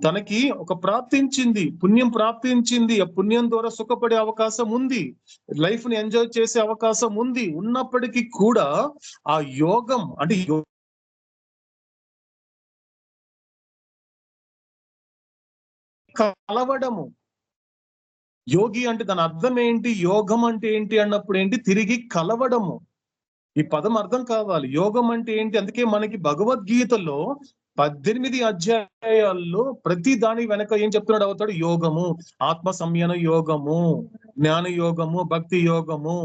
Speaker 1: తనకి ఒక ప్రాప్తించింది, పుణ్యం ప్రాప్తించింది, ఆ పుణ్యం ద్వారా సుఖపడే అవకాశం ఉంది, లైఫ్ ని ఎంజాయ్ చేసే అవకాశం ఉంది. ఉన్నప్పటికీ కూడా ఆ యోగం అంటే కలవడము. యోగి అంటే దాని అర్థం ఏంటి, యోగం అంటే ఏంటి అన్నప్పుడు ఏంటి, తిరిగి కలవడము. ఈ పదం అర్థం కావాలి. యోగం అంటే ఏంటి? అందుకే మనకి భగవద్గీతలో 18 అధ్యాయాల్లో ప్రతి దాని వెనక ఏం చెప్తున్నాడు అవుతాడు? యోగము, ఆత్మ సంయన యోగము, జ్ఞాన యోగము, భక్తి యోగము,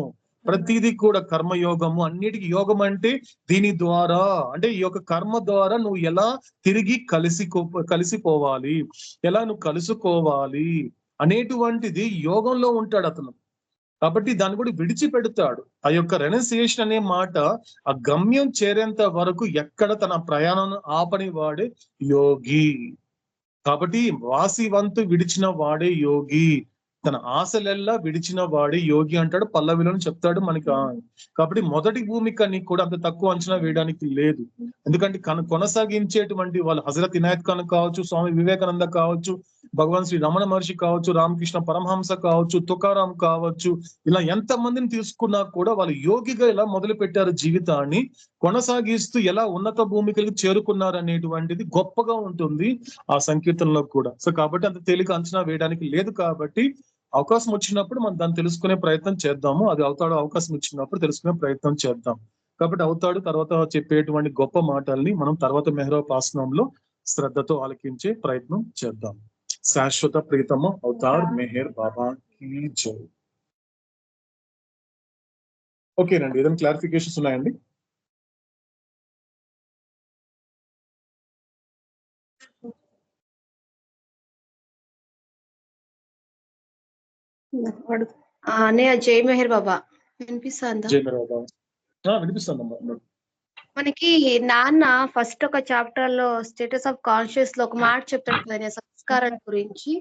Speaker 1: ప్రతిదీ కూడా కర్మయోగము. అన్నిటికీ యోగం అంటే దీని ద్వారా, అంటే ఈ యొక్క కర్మ ద్వారా నువ్వు ఎలా తిరిగి కలిసిపోవాలి, ఎలా నువ్వు కలుసుకోవాలి అనేటువంటిది యోగంలో ఉంటాడు అతను. కాబట్టి దాన్ని కూడా విడిచిపెడతాడు. ఆ యొక్క రెనౌన్సియేషన్ అనే మాట ఆ గమ్యం చేరేంత వరకు ఎక్కడ తన ప్రయాణం ఆపని వాడే యోగి. కాబట్టి వాసి వంతు విడిచిన వాడే యోగి, తన ఆశలెల్లా విడిచిన వాడే యోగి అంటాడు. పల్లవిలో చెప్తాడు మనకి. కాబట్టి మొదటి భూమికని కూడా అంత తక్కువ అంచనా వేయడానికి లేదు. ఎందుకంటే కొనసాగించేటువంటి వాళ్ళు హజరత్ ఇనాయత్ ఖాన్ కావచ్చు, స్వామి వివేకానంద కావచ్చు, భగవాన్ శ్రీ రమణ మహర్షి కావచ్చు, రామకృష్ణ పరమహంస కావచ్చు, తుకారాం కావచ్చు, ఇలా ఎంత మందిని తీసుకున్నా కూడా వాళ్ళు యోగిగా ఇలా మొదలు పెట్టారు జీవితాన్ని, కొనసాగిస్తూ ఎలా ఉన్నత భూమికలకు చేరుకున్నారు అనేటువంటిది గొప్పగా ఉంటుంది ఆ సంకీర్తనలో కూడా. సో కాబట్టి అంత తేలిక అంచనా వేయడానికి లేదు. కాబట్టి అవకాశం వచ్చినప్పుడు మనం దాన్ని తెలుసుకునే ప్రయత్నం చేద్దాము. అది అవుతాడు అవకాశం ఇచ్చినప్పుడు తెలుసుకునే ప్రయత్నం చేద్దాం. కాబట్టి అవుతాడు తర్వాత చెప్పేటువంటి గొప్ప మాటల్ని మనం తర్వాత మెహరోపాసనంలో శ్రద్ధతో ఆలకించే ప్రయత్నం చేద్దాం. శాశ్వత ప్రీతమ అవతార్ మెహర్ బాబా కీ జై. ఓకేనండి, ఏదైనా క్లారిఫికేషన్స్ ఉన్నాయండి?
Speaker 2: అన్నయ్య జై మెహర్ బాబా వినిపిస్తుందా?
Speaker 1: జై మెహర్ బాబా వినిపిస్తుందమ్మా.
Speaker 2: మనకి నాన్న ఫస్ట్ ఒక చాప్టర్ లో స్టేటస్ ఆఫ్ కాన్షియస్ లో ఒక మాట చెప్తాడు కదా సంస్కారాల గురించి,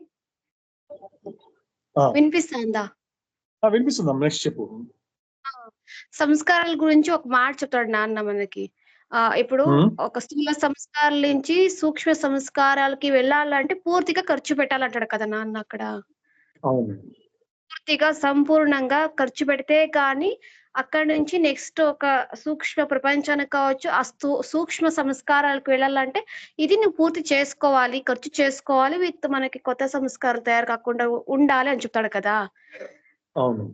Speaker 2: వినిపిస్తుందా?
Speaker 1: వినిపిస్తుందమ్మా, నెక్స్ట్ చెప్పు.
Speaker 2: సంస్కారాల గురించి ఒక మాట చెప్తాడు నాన్న మనకి. ఇప్పుడు ఒక స్థూల సంస్కారాల నుంచి సూక్ష్మ సంస్కారాలకి వెళ్ళాలంటే పూర్తిగా ఖర్చు పెట్టాలంటాడు కదా నాన్న అక్కడ. పూర్తిగా సంపూర్ణంగా ఖర్చు పెడితే కానీ అక్కడ నుంచి నెక్స్ట్ ఒక సూక్ష్మ ప్రపంచానికి కావచ్చు, ఆ సూక్ష్మ సంస్కారాలకు వెళ్ళాలంటే ఇది నువ్వు పూర్తి చేసుకోవాలి, ఖర్చు చేసుకోవాలి, విత్ మనకి కొత్త సంస్కారం తయారు కాకుండా ఉండాలి అని చెప్తాడు కదా.
Speaker 1: అవును,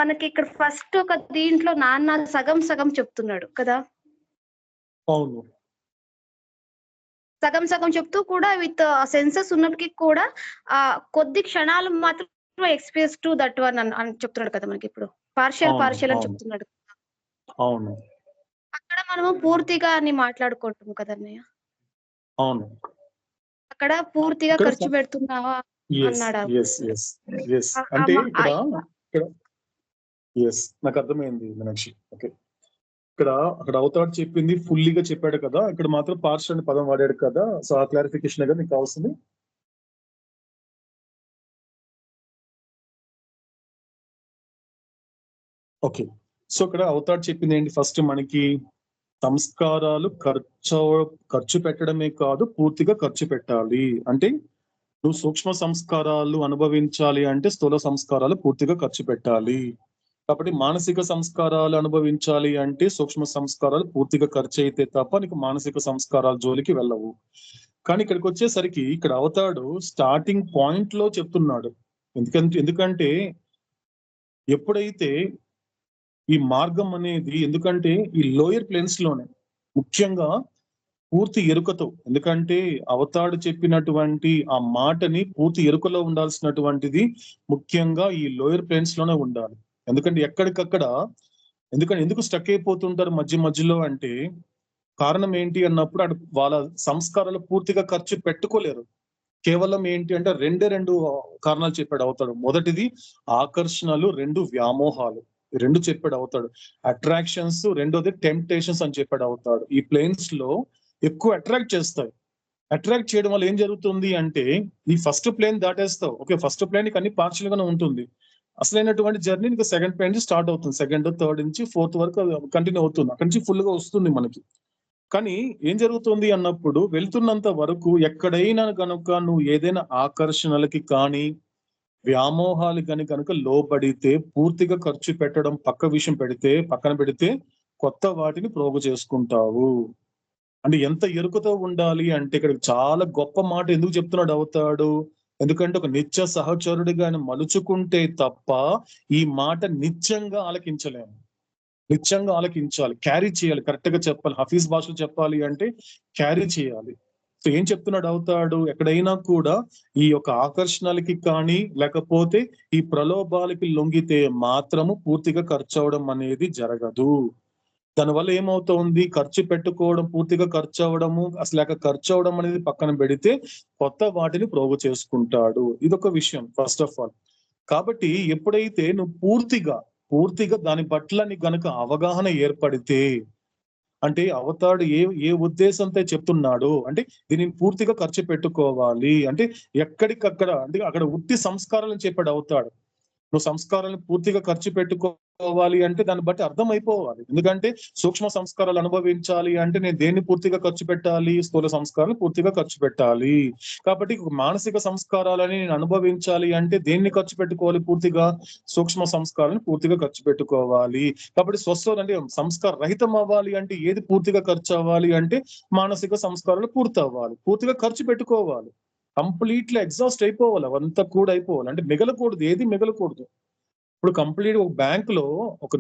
Speaker 2: మనకి ఇక్కడ ఫస్ట్ ఒక దీంట్లో నాన్న సగం సగం చెప్తున్నాడు కదా.
Speaker 1: అవును,
Speaker 2: సగం సగం చెప్తూ కూడా విత్ సెన్సెస్ ఉన్నటికి కూడా కొద్ది క్షణాలు మాత్రం ఎక్స్పీరియన్స్ టు దట్ వన్ అని చెప్తున్నాడు కదా మనకి. ఇప్పుడు పార్షియల్ అని చెప్తున్నాడు.
Speaker 1: అవును,
Speaker 2: అక్కడ మనము పూర్తిగా అని మాట్లాడుకుంటాం కదా అన్నయ్య.
Speaker 1: అవును,
Speaker 2: అక్కడ పూర్తిగా ఖర్చు పెడుతున్నావా అన్నాడు.
Speaker 1: అంటే ఇక్కడ నాకు అర్థమైంది మీనాక్షి. ఓకే, ఇక్కడ అక్కడ అవతాడు చెప్పింది ఫుల్లీగా చెప్పాడు కదా, ఇక్కడ మాత్రం పార్షల్ అనే పదం వాడాడు కదా. సో ఆ క్లారిఫికేషన్ కదా మీకు కావాల్సింది. ఓకే, సో ఇక్కడ అవతాడు చెప్పింది ఏంటి? ఫస్ట్ మనకి సంస్కారాలు ఖర్చు పెట్టడమే కాదు, పూర్తిగా ఖర్చు పెట్టాలి. అంటే నువ్వు సూక్ష్మ సంస్కారాలు అనుభవించాలి అంటే స్థూల సంస్కారాలు పూర్తిగా ఖర్చు పెట్టాలి. కాబట్టి మానసిక సంస్కారాలు అనుభవించాలి అంటే సూక్ష్మ సంస్కారాలు పూర్తిగా ఖర్చు అయితే తప్ప నీకు మానసిక సంస్కారాల జోలికి వెళ్ళవు. కానీ ఇక్కడికి వచ్చేసరికి ఇక్కడ అవతాడు స్టార్టింగ్ పాయింట్ లో చెప్తున్నాడు. ఎందుకంటే ఎప్పుడైతే ఈ మార్గం అనేది, ఎందుకంటే ఈ లోయర్ ప్లేన్స్ లోనే ముఖ్యంగా పూర్తి ఎరుకతో, ఎందుకంటే అవతాడు చెప్పినటువంటి ఆ మాటని పూర్తి ఎరుకలో ఉండాల్సినటువంటిది ముఖ్యంగా ఈ లోయర్ ప్లేన్స్ లోనే ఉండాలి. ఎందుకంటే ఎక్కడికక్కడ ఎందుకు స్టక్ అయిపోతుంటారు మధ్య మధ్యలో అంటే కారణం ఏంటి అన్నప్పుడు అటు వాళ్ళ సంస్కారాలు పూర్తిగా ఖర్చు పెట్టుకోలేరు. కేవలం ఏంటి అంటే రెండు కారణాలు చెప్పాడు అవుతాడు. మొదటిది ఆకర్షణలు, రెండు వ్యామోహాలు, రెండు చెప్పాడు అవుతాడు. అట్రాక్షన్స్, రెండోది టెంప్టేషన్స్ అని చెప్పాడు అవుతాడు. ఈ ప్లేన్స్ లో ఎక్కువ అట్రాక్ట్ చేస్తాయి. అట్రాక్ట్ చేయడం వల్ల ఏం జరుగుతుంది అంటే ఈ ఫస్ట్ ప్లేన్ దాటేస్తావు. ఓకే, ఫస్ట్ ప్లేన్ నీకు అన్ని పార్షియల్ గానే ఉంటుంది. అసలైనటువంటి జర్నీ నీకు సెకండ్ ప్లేన్ నుంచి స్టార్ట్ అవుతుంది. సెకండ్, థర్డ్ నుంచి ఫోర్త్ వరకు కంటిన్యూ అవుతుంది. అక్కడి నుంచి ఫుల్ గా వస్తుంది మనకి. కానీ ఏం జరుగుతుంది అన్నప్పుడు వెళ్తున్నంత వరకు ఎక్కడైనా కనుక నువ్వు ఏదైనా ఆకర్షణలకి కానీ వ్యామోహాలు కనుక లోబడితే, పూర్తిగా ఖర్చు పెట్టడం పక్కన పెడితే కొత్త వాటిని ప్రోగు చేసుకుంటావు. అంటే ఎంత ఎరుకతో ఉండాలి అంటే ఇక్కడ చాలా గొప్ప మాట ఎందుకు చెప్తున్నాడు అవుతాడు. ఎందుకంటే ఒక నిత్య సహచరుడిగా ఆయన మలుచుకుంటే తప్ప ఈ మాట నిత్యంగా ఆలకించలేము. నిత్యంగా ఆలకించాలి, క్యారీ చేయాలి, కరెక్ట్ గా చెప్పాలి. హఫీజ్ భాషలో చెప్పాలి అంటే క్యారీ చేయాలి. సో ఏం చెప్తున్నాడు అవుతాడు, ఎక్కడైనా కూడా ఈ యొక్క ఆకర్షణలకి కానీ లేకపోతే ఈ ప్రలోభాలకి లొంగితే మాత్రము పూర్తిగా ఖర్చు అవడం అనేది జరగదు. దానివల్ల ఏమవుతుంది, ఖర్చు పెట్టుకోవడం, పూర్తిగా ఖర్చు అవడము, అసలు ఖర్చు అవడం అనేది పక్కన పెడితే కొత్త వాటిని ప్రోగు చేసుకుంటాడు. ఇదొక విషయం ఫస్ట్ ఆఫ్ ఆల్. కాబట్టి ఎప్పుడైతే నువ్వు పూర్తిగా దాని పట్ల నీకు గనక అవగాహన ఏర్పడితే, అంటే అవతాడు ఏ ఉద్దేశంతో చెప్తున్నాడు అంటే దీనిని పూర్తిగా ఖర్చు పెట్టుకోవాలి అంటే ఎక్కడికక్కడ, అంటే అక్కడ ఉత్తి సంస్కారాలను చెప్పాడు అవుతాడు. నువ్వు సంస్కారాలను పూర్తిగా ఖర్చు పెట్టుకో చేసుకోవాలి అంటే దాన్ని బట్టి అర్థం అయిపోవాలి. ఎందుకంటే సూక్ష్మ సంస్కారాలు అనుభవించాలి అంటే నేను దేన్ని పూర్తిగా ఖర్చు పెట్టాలి? స్థూల సంస్కారాలు పూర్తిగా ఖర్చు పెట్టాలి. కాబట్టి మానసిక సంస్కారాలని నేను అనుభవించాలి అంటే దేన్ని ఖర్చు పెట్టుకోవాలి? పూర్తిగా సూక్ష్మ సంస్కారాలను పూర్తిగా ఖర్చు పెట్టుకోవాలి. కాబట్టి అంటే సంస్కార రహితం అవ్వాలి అంటే ఏది పూర్తిగా ఖర్చు అవ్వాలి అంటే మానసిక సంస్కారాలు పూర్తి అవ్వాలి, పూర్తిగా ఖర్చు పెట్టుకోవాలి, కంప్లీట్లీ ఎగ్జాస్ట్ అయిపోవాలి, అవంతా కూడా అయిపోవాలి. అంటే మిగలకూడదు, ఏది మిగలకూడదు. ఇప్పుడు కంప్లీట్ ఒక బ్యాంక్ లో ఒక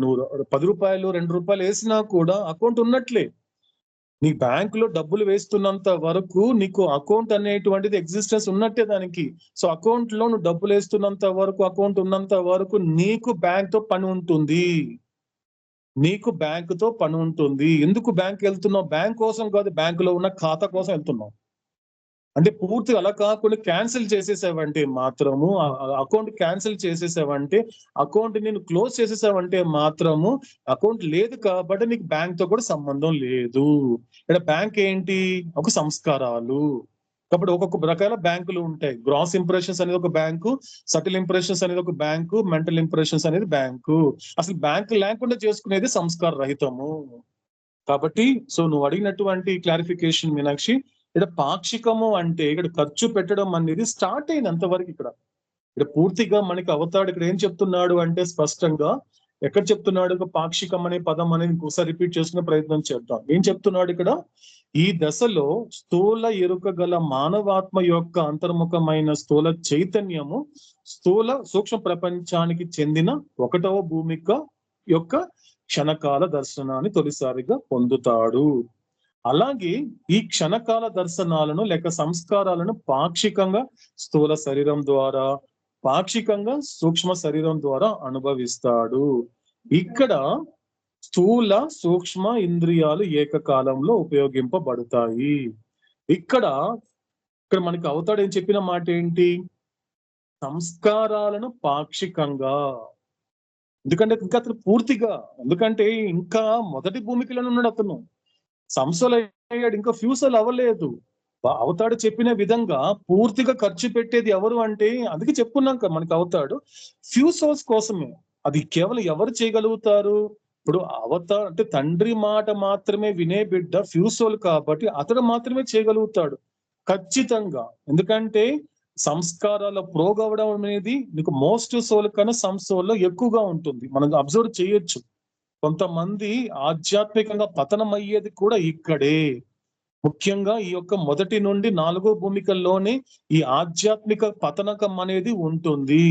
Speaker 1: 10 రూపాయలు 2 రూపాయలు వేసినా కూడా అకౌంట్ ఉన్నట్లే. నీ బ్యాంక్ లో డబ్బులు వేస్తున్నంత వరకు నీకు అకౌంట్ అనేటువంటిది ఎగ్జిస్టెన్స్ ఉన్నట్టే దానికి. సో అకౌంట్ లో నువ్వు డబ్బులు వేస్తున్నంత వరకు, అకౌంట్ ఉన్నంత వరకు నీకు బ్యాంక్ తో పని ఉంటుంది, నీకు బ్యాంక్ తో పని ఉంటుంది. ఎందుకు బ్యాంక్ వెళ్తున్నావు? బ్యాంక్ కోసం కాదు, బ్యాంక్ లో ఉన్న ఖాతా కోసం వెళ్తున్నావు. అంటే పూర్తిగా అలా కాకుండా క్యాన్సిల్ చేసేసావంటే మాత్రము, అకౌంట్ క్యాన్సిల్ చేసేసావంటే, అకౌంట్ నేను క్లోజ్ చేసేసావంటే మాత్రము అకౌంట్ లేదు కాబట్టి నీకు బ్యాంక్ తో కూడా సంబంధం లేదు. ఇక్కడ బ్యాంక్ ఏంటి? ఒక సంస్కారాలు. కాబట్టి ఒక్కొక్క రకాల బ్యాంకులు ఉంటాయి. గ్రాస్ ఇంప్రెషన్స్ అనేది ఒక బ్యాంకు, సటిల్ ఇంప్రెషన్స్ అనేది ఒక బ్యాంకు, మెంటల్ ఇంప్రెషన్స్ అనేది బ్యాంకు. అసలు బ్యాంక్ లేకుండా చేసుకునేది సంస్కార రహితము. కాబట్టి సో నువ్వు అడిగినటువంటి క్లారిఫికేషన్ మీనాక్షి, ఇక్కడ పాక్షికము అంటే ఇక్కడ ఖర్చు పెట్టడం అనేది స్టార్ట్ అయింది అంతవరకు. ఇక్కడ పూర్తిగా మనకి అవతాడు ఇక్కడ ఏం చెప్తున్నాడు అంటే స్పష్టంగా ఎక్కడ చెప్తున్నాడు? పాక్షికం అనే పదం అనేది ఇంకోసారి రిపీట్ చేసుకునే ప్రయత్నం చేద్దాం. ఏం చెప్తున్నాడు ఇక్కడ? ఈ దశలో స్థూల ఎరుక గల మానవాత్మ యొక్క అంతర్ముఖమైన స్థూల చైతన్యము స్థూల సూక్ష్మ ప్రపంచానికి చెందిన 1వ భూమిక యొక్క క్షణకాల దర్శనాన్ని తొలిసారిగా పొందుతాడు. అలాగే ఈ క్షణకాల దర్శనాలను లేక సంస్కారాలను పాక్షికంగా స్థూల శరీరం ద్వారా, పాక్షికంగా సూక్ష్మ శరీరం ద్వారా అనుభవిస్తాడు. ఇక్కడ స్థూల సూక్ష్మ ఇంద్రియాలు ఏకకాలంలో ఉపయోగింపబడతాయి. ఇక్కడ మనకి అవతాడు ఏం చెప్పిన మాట ఏంటి? సంస్కారాలను పాక్షికంగా. ఎందుకంటే ఇంకా అతను పూర్తిగా, ఎందుకంటే ఇంకా మొదటి భూమికలోనే ఉన్నాడు అతను, సంసోల్ అయ్యాడు, ఇంకా ఫ్యూసల్ అవ్వలేదు. అవతాడు చెప్పిన విధంగా పూర్తిగా ఖర్చు పెట్టేది ఎవరు అంటే, అందుకే చెప్పుకున్నాం మనకి అవతాడు ఫ్యూసోల్స్ కోసమే. అది కేవలం ఎవరు చేయగలుగుతారు? ఇప్పుడు అవతాడు అంటే తండ్రి మాట మాత్రమే వినే బిడ్డ ఫ్యూసోల్ కాబట్టి అతడు మాత్రమే చేయగలుగుతాడు ఖచ్చితంగా. ఎందుకంటే సంస్కారాల ప్రోగవడం అనేది నీకు మోస్ట్ సోల్ కన్నా సమ్ సోల్ లో ఎక్కువగా ఉంటుంది. మనం అబ్జర్వ్ చేయొచ్చు. కొంతమంది ఆధ్యాత్మికంగా పతనం అయ్యేది కూడా ఇక్కడే. ముఖ్యంగా ఈ యొక్క 1 నుండి 4వ భూమికల్లోనే ఈ ఆధ్యాత్మిక పతనకం అనేది ఉంటుంది.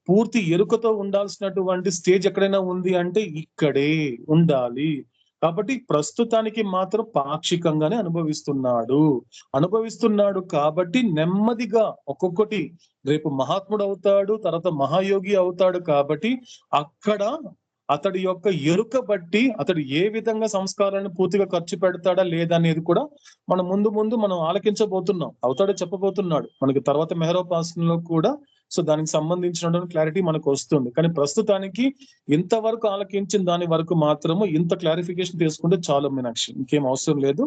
Speaker 1: పూర్తి ఎరుకతో ఉండాల్సినటువంటి స్టేజ్ ఎక్కడైనా ఉంది అంటే ఇక్కడే ఉండాలి. కాబట్టి ప్రస్తుతానికి మాత్రం పాక్షికంగానే అనుభవిస్తున్నాడు కాబట్టి నెమ్మదిగా ఒక్కొక్కటి రేపు మహాత్ముడు అవుతాడు, తర్వాత మహాయోగి అవుతాడు. కాబట్టి అక్కడ అతడి యొక్క ఎరుక బట్టి అతడు ఏ విధంగా సంస్కారాన్ని పూర్తిగా ఖర్చు పెడతాడా లేదా అనేది కూడా మనం ముందు మనం ఆలకించబోతున్నాం. అవతాడు చెప్పబోతున్నాడు మనకి తర్వాత మెహరోపాసనలో కూడా. సో దానికి సంబంధించిన క్లారిటీ మనకు వస్తుంది. కానీ ప్రస్తుతానికి ఇంతవరకు ఆలకించిన దాని వరకు మాత్రము ఇంత క్లారిఫికేషన్ తీసుకుంటే చాలు మీనాక్షి, ఇంకేం అవసరం లేదు.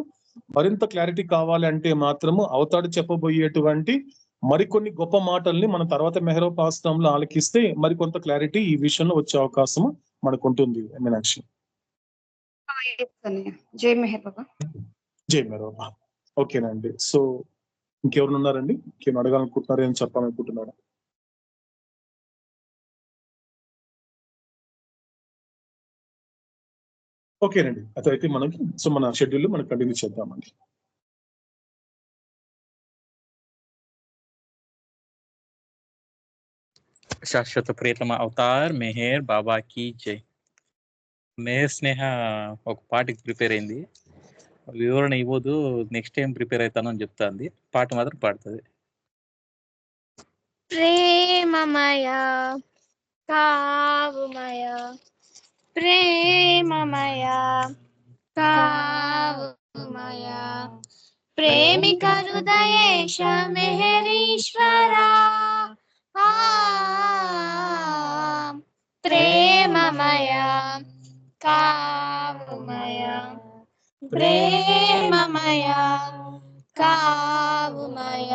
Speaker 1: మరింత క్లారిటీ కావాలి అంటే మాత్రము అవతాడు చెప్పబోయేటువంటి మరికొన్ని గొప్ప మాటల్ని మన తర్వాత మెహరోపాసనంలో ఆలకిస్తే మరికొంత క్లారిటీ ఈ విషయంలో వచ్చే అవకాశం మనకు ఉంటుంది మీనాక్షి.
Speaker 2: జై మెహర్ బాబా.
Speaker 1: జై మెహర్ బాబా. ఓకేనండి. సో ఇంకెవరు ఉన్నారండి? ఇంకేం అడగాలనుకుంటున్నారు, ఏం చెప్పాలనుకుంటున్నారా? ఓకేనండి. అదైతే మనకి సో మన షెడ్యూల్ మనం కంటిన్యూ చేద్దామండి.
Speaker 10: ಶಾಶ್ವತ ಪ್ರಿಯತಮ అవతార్ మెహర్ బాబాకి జై. మెహర్ స్నేహ ఒక పాటకి ప్రిపేర్ అయింది, వివరణ ఇవ్వదు, నెక్స్ట్ టైం ప్రిపేర్ అవుతాను అని చెప్తాంది. పాట మాత్రం పాడుతుంది.
Speaker 6: ప్రేమమయ కావుమయ, ప్రేమమయ కావుమయ, ప్రేమిక హృదయేశ మెహరీశ్వరా, ప్రేమమయ కావుమయ, ప్రేమమయ కావుమయ,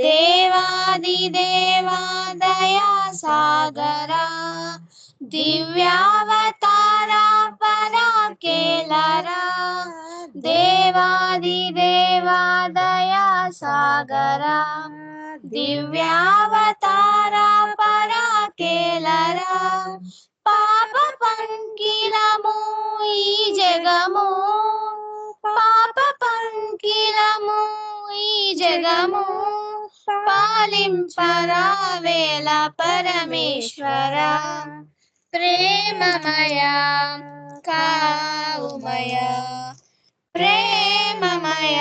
Speaker 6: దేవాది దేవా దయా సాగరా,
Speaker 11: दिव्यावतारा पराकेलरा देवादिदेवा दया सागरा दिव्यावतारा पराकेलरा पाप पंकिलमु ई जगमु पाप पंकिलमु ఈ జగము పాలింపరావేల పరమేశ్వర ప్రేమమయ కావుమయ ప్రేమమయ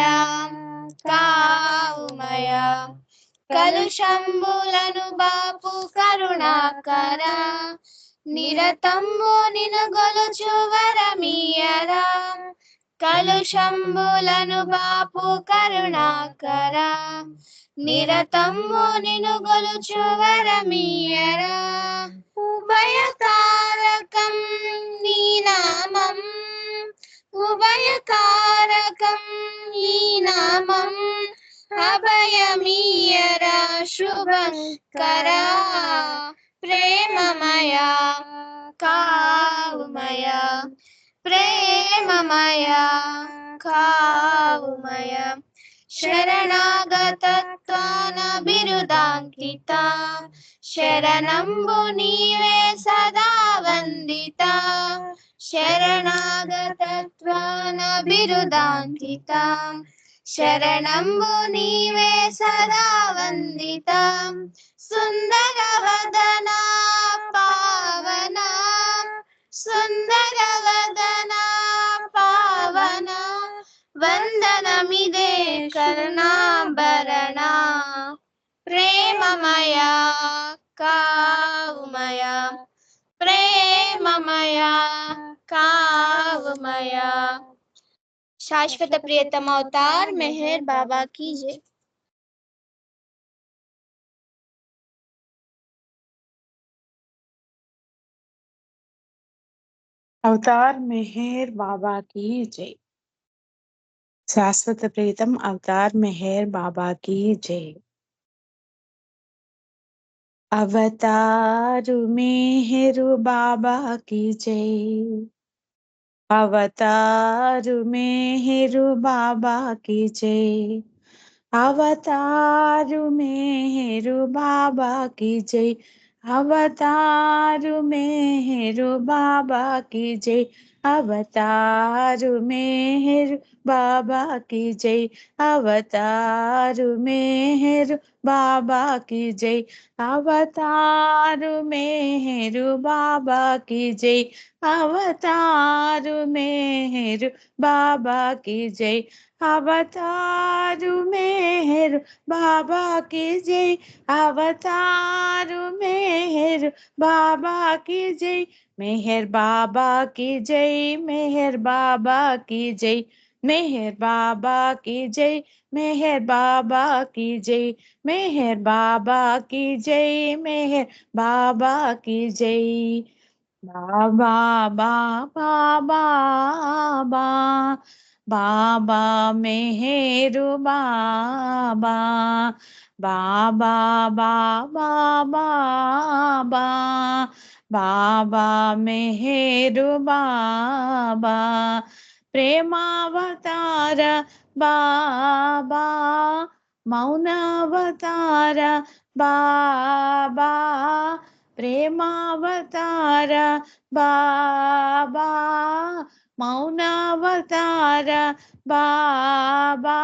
Speaker 11: కావుమయ కలుషంబులను బాపు కరుణాకర నిరతంబు నిను గొలుచు వరమీయరా కలుషంబులను బాపు కరుణాకర నిరతంబు నిను గొలుచు వరమీయరా ఉభయకారకం నీ నామం ఉభయకారకం నీ నామం అభయమీయరా శుభంకరా ప్రేమమయ కావుమయ ప్రేమమయ కావుమయ శరణాగతత్వాన బిరుదాంకిత శరణంబు నీవే సదా వందిత శరణాగతత్వాన బిరుదాంకిత శరణంబు నీవే సదా వందిత సుందర వదన పావన సుందర వదన పావన వందనమిదే కరుణాభరణ ప్రేమమయ కావుమయ ప్రేమమయ కావుమయ శాశ్వత ప్రియతమ అవతార్ మెహర్ బాబా की जय।
Speaker 12: अवतार मेहर बाबा की जय। शाश्वत प्रीतम अवतार मेहर बाबा की जय। अवतार मेहर बाबा की जय। अवतार मेहर बाबा की जय। अवतार मेहर बाबा की जय। अवतार मेहर बाबा की जय। अवतार मेहर बाबा की जय। अवतार मेहर बाबा की जय। अवतार मेहर बाबा की जय। अवतार मेहर बाबा की जय। अवतार मेहर बाबा की जय। अवतार मेहर बाबा की जय। मेहर बाबा की जय। मेहर बाबा की जय। मेहर बाबा की जय। मेहर बाबा की जय। मेहर बाबा की जय। मेहर बाबा की जय। बाबा बाबा बाबा बाबा मेहर बाबा बाबा बाबा बाबा बाबा मेहर बाबा प्रेमावतार बाबा मौनावतार बाबा प्रेमावतार बाबा मौनावतार बाबा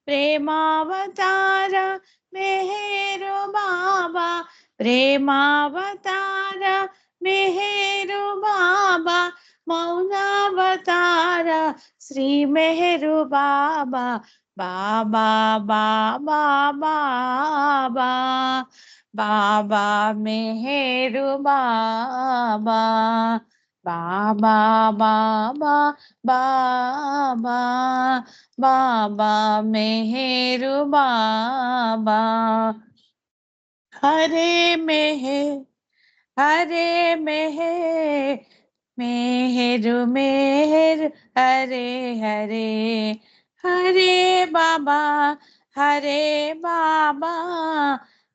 Speaker 12: प्रेमावतार मेहर बाबा प्रेमावतार मेहर बाबा मौनावतार श्री मेहर बाबा बाबा बाबा बाबा बाबा मेहर बाबा बाबा बाबा बाबा बाबा मेहर बाबा हरे मेहर हरे मेहर मेहर मेहर हरे हरे हरे बाबा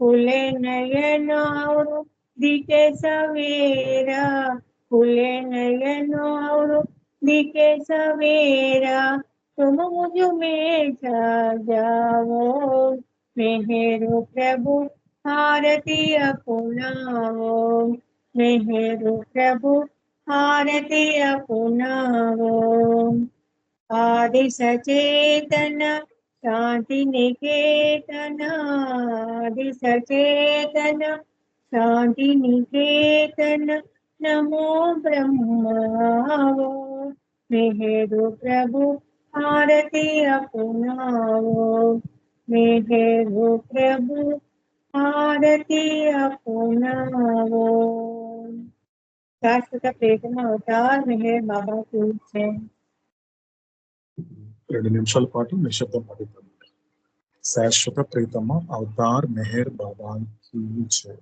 Speaker 13: फूले नयन और दिखे सवेरा, फूले नयन और दिखे सवेरा, तुम मुझ में छा जाओ, मेहरो प्रभु आरती अपनाओ, मेहरो प्रभु आरती अपनाओ। आदि सचेतन शांति निकेतन, आदि सचेतन शांति निकेतन, नमो ब्रह्मावो, मेहरो प्रभु आरती अपनाओ, मेहरो प्रभु आरती अपनाओ। शाश्वत प्रेतम अवतार मेहर बाबा की जय।
Speaker 1: 2 నిమిషాల పాటు నిశ్శబ్దం పడుతుంది. శాశ్వత ప్రీతమ అవతార్ మెహర్ బాబా కీ జై.